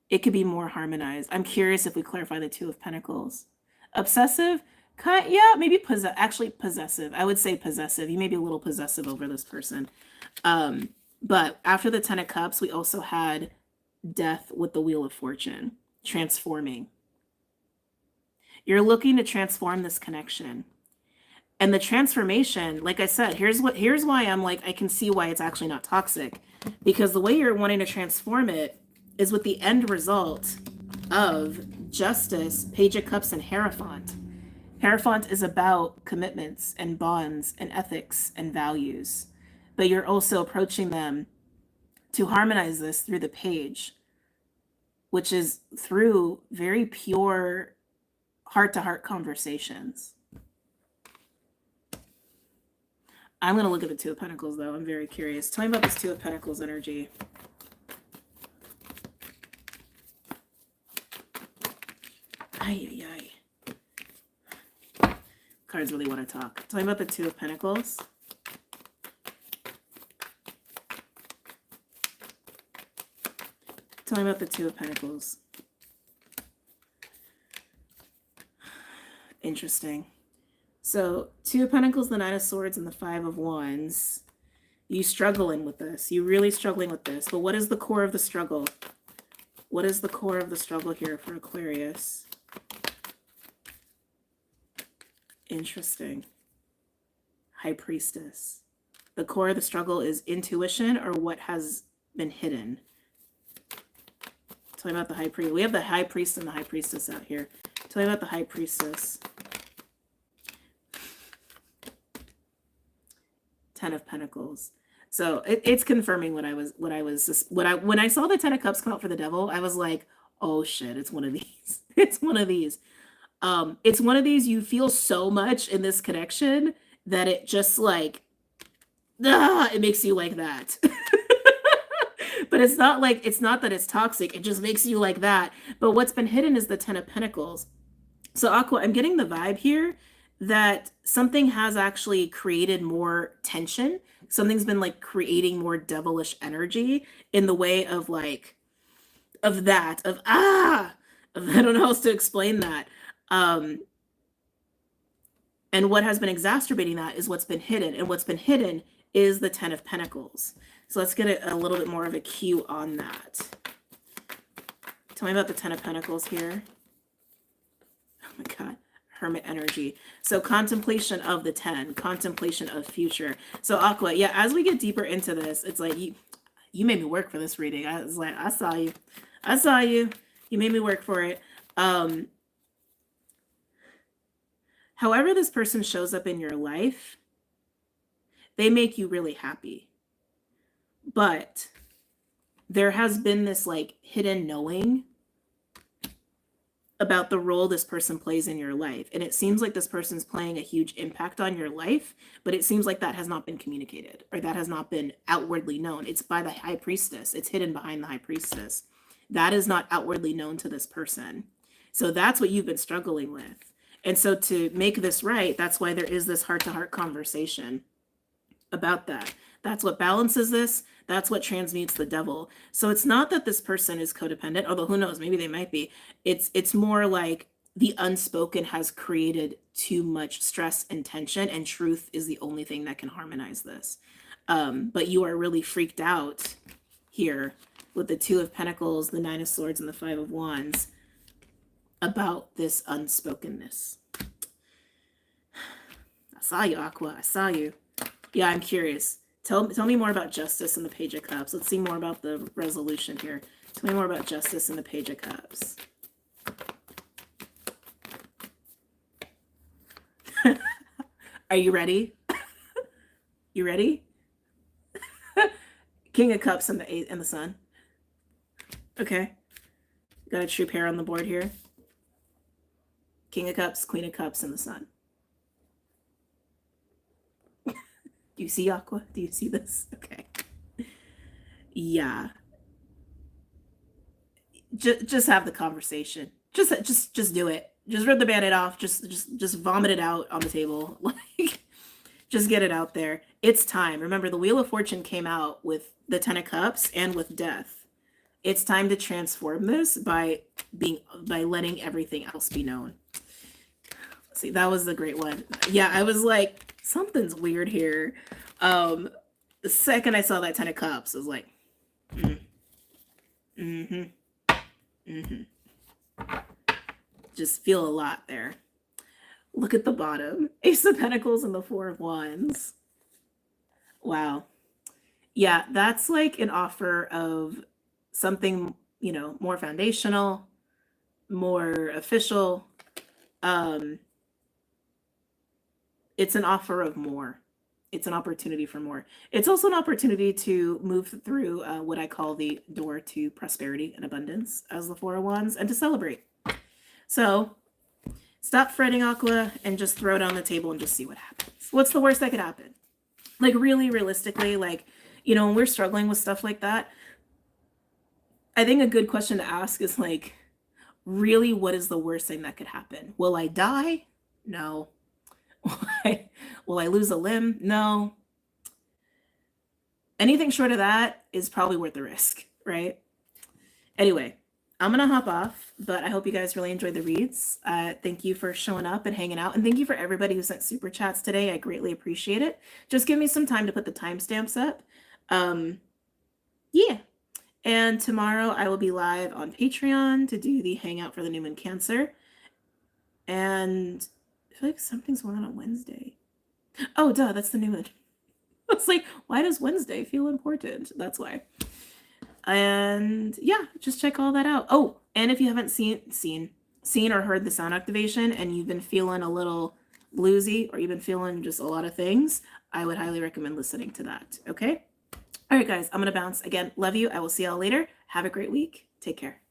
It could be more harmonized. I'm curious if we clarify the 2 of Pentacles. Obsessive? Yeah, maybe actually possessive. I would say possessive. You may be a little possessive over this person. But after the 10 of Cups, we also had Death with the Wheel of Fortune, transforming. You're looking to transform this connection. And the transformation, like I said, here's why I'm like, I can see why it's actually not toxic. Because the way you're wanting to transform it is with the end result of Justice, Page of Cups, and Hierophant. Hierophant is about commitments and bonds and ethics and values. But you're also approaching them to harmonize this through the Page, which is through very pure heart-to-heart conversations. I'm going to look at the 2 of Pentacles, though. I'm very curious. Tell me about this 2 of Pentacles energy. Ay. Cards really want to talk. Tell me about the 2 of Pentacles. Tell me about the 2 of Pentacles. Interesting. So 2 of Pentacles, the 9 of Swords, and the 5 of Wands. You struggling with this. You really struggling with this. But what is the core of the struggle? What is the core of the struggle here for Aquarius? Interesting. High Priestess. The core of the struggle is intuition or what has been hidden. Tell me about the High Priest. We have the High Priest and the High Priestess out here. Tell me about the High Priestess. 10 of Pentacles. So it's confirming when I saw the 10 of Cups come out for the devil, I was like, oh shit, it's one of these. It's one of these. It's one of these you feel so much in this connection that it just like it makes you like that. But it's not that it's toxic. It just makes you like that. But what's been hidden is the Ten of Pentacles. So Aqua, I'm getting the vibe here that something has actually created more tension. Something's been like creating more devilish energy in the way of like, of that, of, I don't know how else to explain that. And what has been exacerbating that is what's been hidden. And what's been hidden is the Ten of Pentacles. So let's get a little bit more of a cue on that. Tell me about the Ten of Pentacles here. Oh my God, Hermit energy. So contemplation of the 10, contemplation of future. So Aqua, yeah, as we get deeper into this, it's like you made me work for this reading. I was like, I saw you. You made me work for it. However this person shows up in your life, they make you really happy. But there has been this like hidden knowing about the role this person plays in your life. And it seems like this person's playing a huge impact on your life, but it seems like that has not been communicated, or that has not been outwardly known. It's by the High Priestess. It's hidden behind the High Priestess. That is not outwardly known to this person. So that's what you've been struggling with. And so to make this right, that's why there is this heart-to-heart conversation about that. That's what balances this. That's what transmutes the devil. So it's not that this person is codependent, although who knows, maybe they might be. It's more like the unspoken has created too much stress and tension, and truth is the only thing that can harmonize this. But you are really freaked out here with the Two of Pentacles, the Nine of Swords, and the Five of Wands about this unspokenness. I saw you, Aqua. I saw you. Yeah, I'm curious. Tell me more about Justice and the Page of Cups. Let's see more about the resolution here. Tell me more about Justice and the Page of Cups. Are you ready? You ready? King of Cups and the Sun. Okay. Got a true pair on the board here. King of Cups, Queen of Cups, and the Sun. Do you see, Aqua? Do you see this? Okay. Yeah. Just have the conversation. Just do it. Just rip the Band-Aid off. Just vomit it out on the table. Like, just get it out there. It's time. Remember, the Wheel of Fortune came out with the Ten of Cups and with death. It's time to transform this by letting everything else be known. See, that was the great one. Yeah, I was like, something's weird here. The second I saw that Ten of Cups, I was like, just feel a lot there. Look at the bottom. Ace of Pentacles and the Four of Wands. Wow. Yeah, that's like an offer of something, more foundational, more official. It's an offer of more. It's an opportunity for more. It's also an opportunity to move through what I call the door to prosperity and abundance as the Four of Wands, and to celebrate. So stop fretting, Aqua, and just throw it on the table and just see what happens. What's the worst that could happen? Like, really realistically, like, when we're struggling with stuff like that, I think a good question to ask is like, really, what is the worst thing that could happen? Will I die? No. Will I lose a limb? No. Anything short of that is probably worth the risk, right? Anyway, I'm going to hop off, but I hope you guys really enjoyed the reads. Thank you for showing up and hanging out. And thank you for everybody who sent super chats today. I greatly appreciate it. Just give me some time to put the timestamps up. Yeah. And tomorrow I will be live on Patreon to do the Hangout for the New Moon Cancer. And I feel like something's going on Wednesday. Oh, duh, that's the new moon. I was like, why does Wednesday feel important? That's why. And yeah, just check all that out. Oh, and if you haven't seen or heard the sound activation and you've been feeling a little bluesy, or you've been feeling just a lot of things, I would highly recommend listening to that. Okay? All right, guys, I'm going to bounce. Again, love you. I will see y'all later. Have a great week. Take care.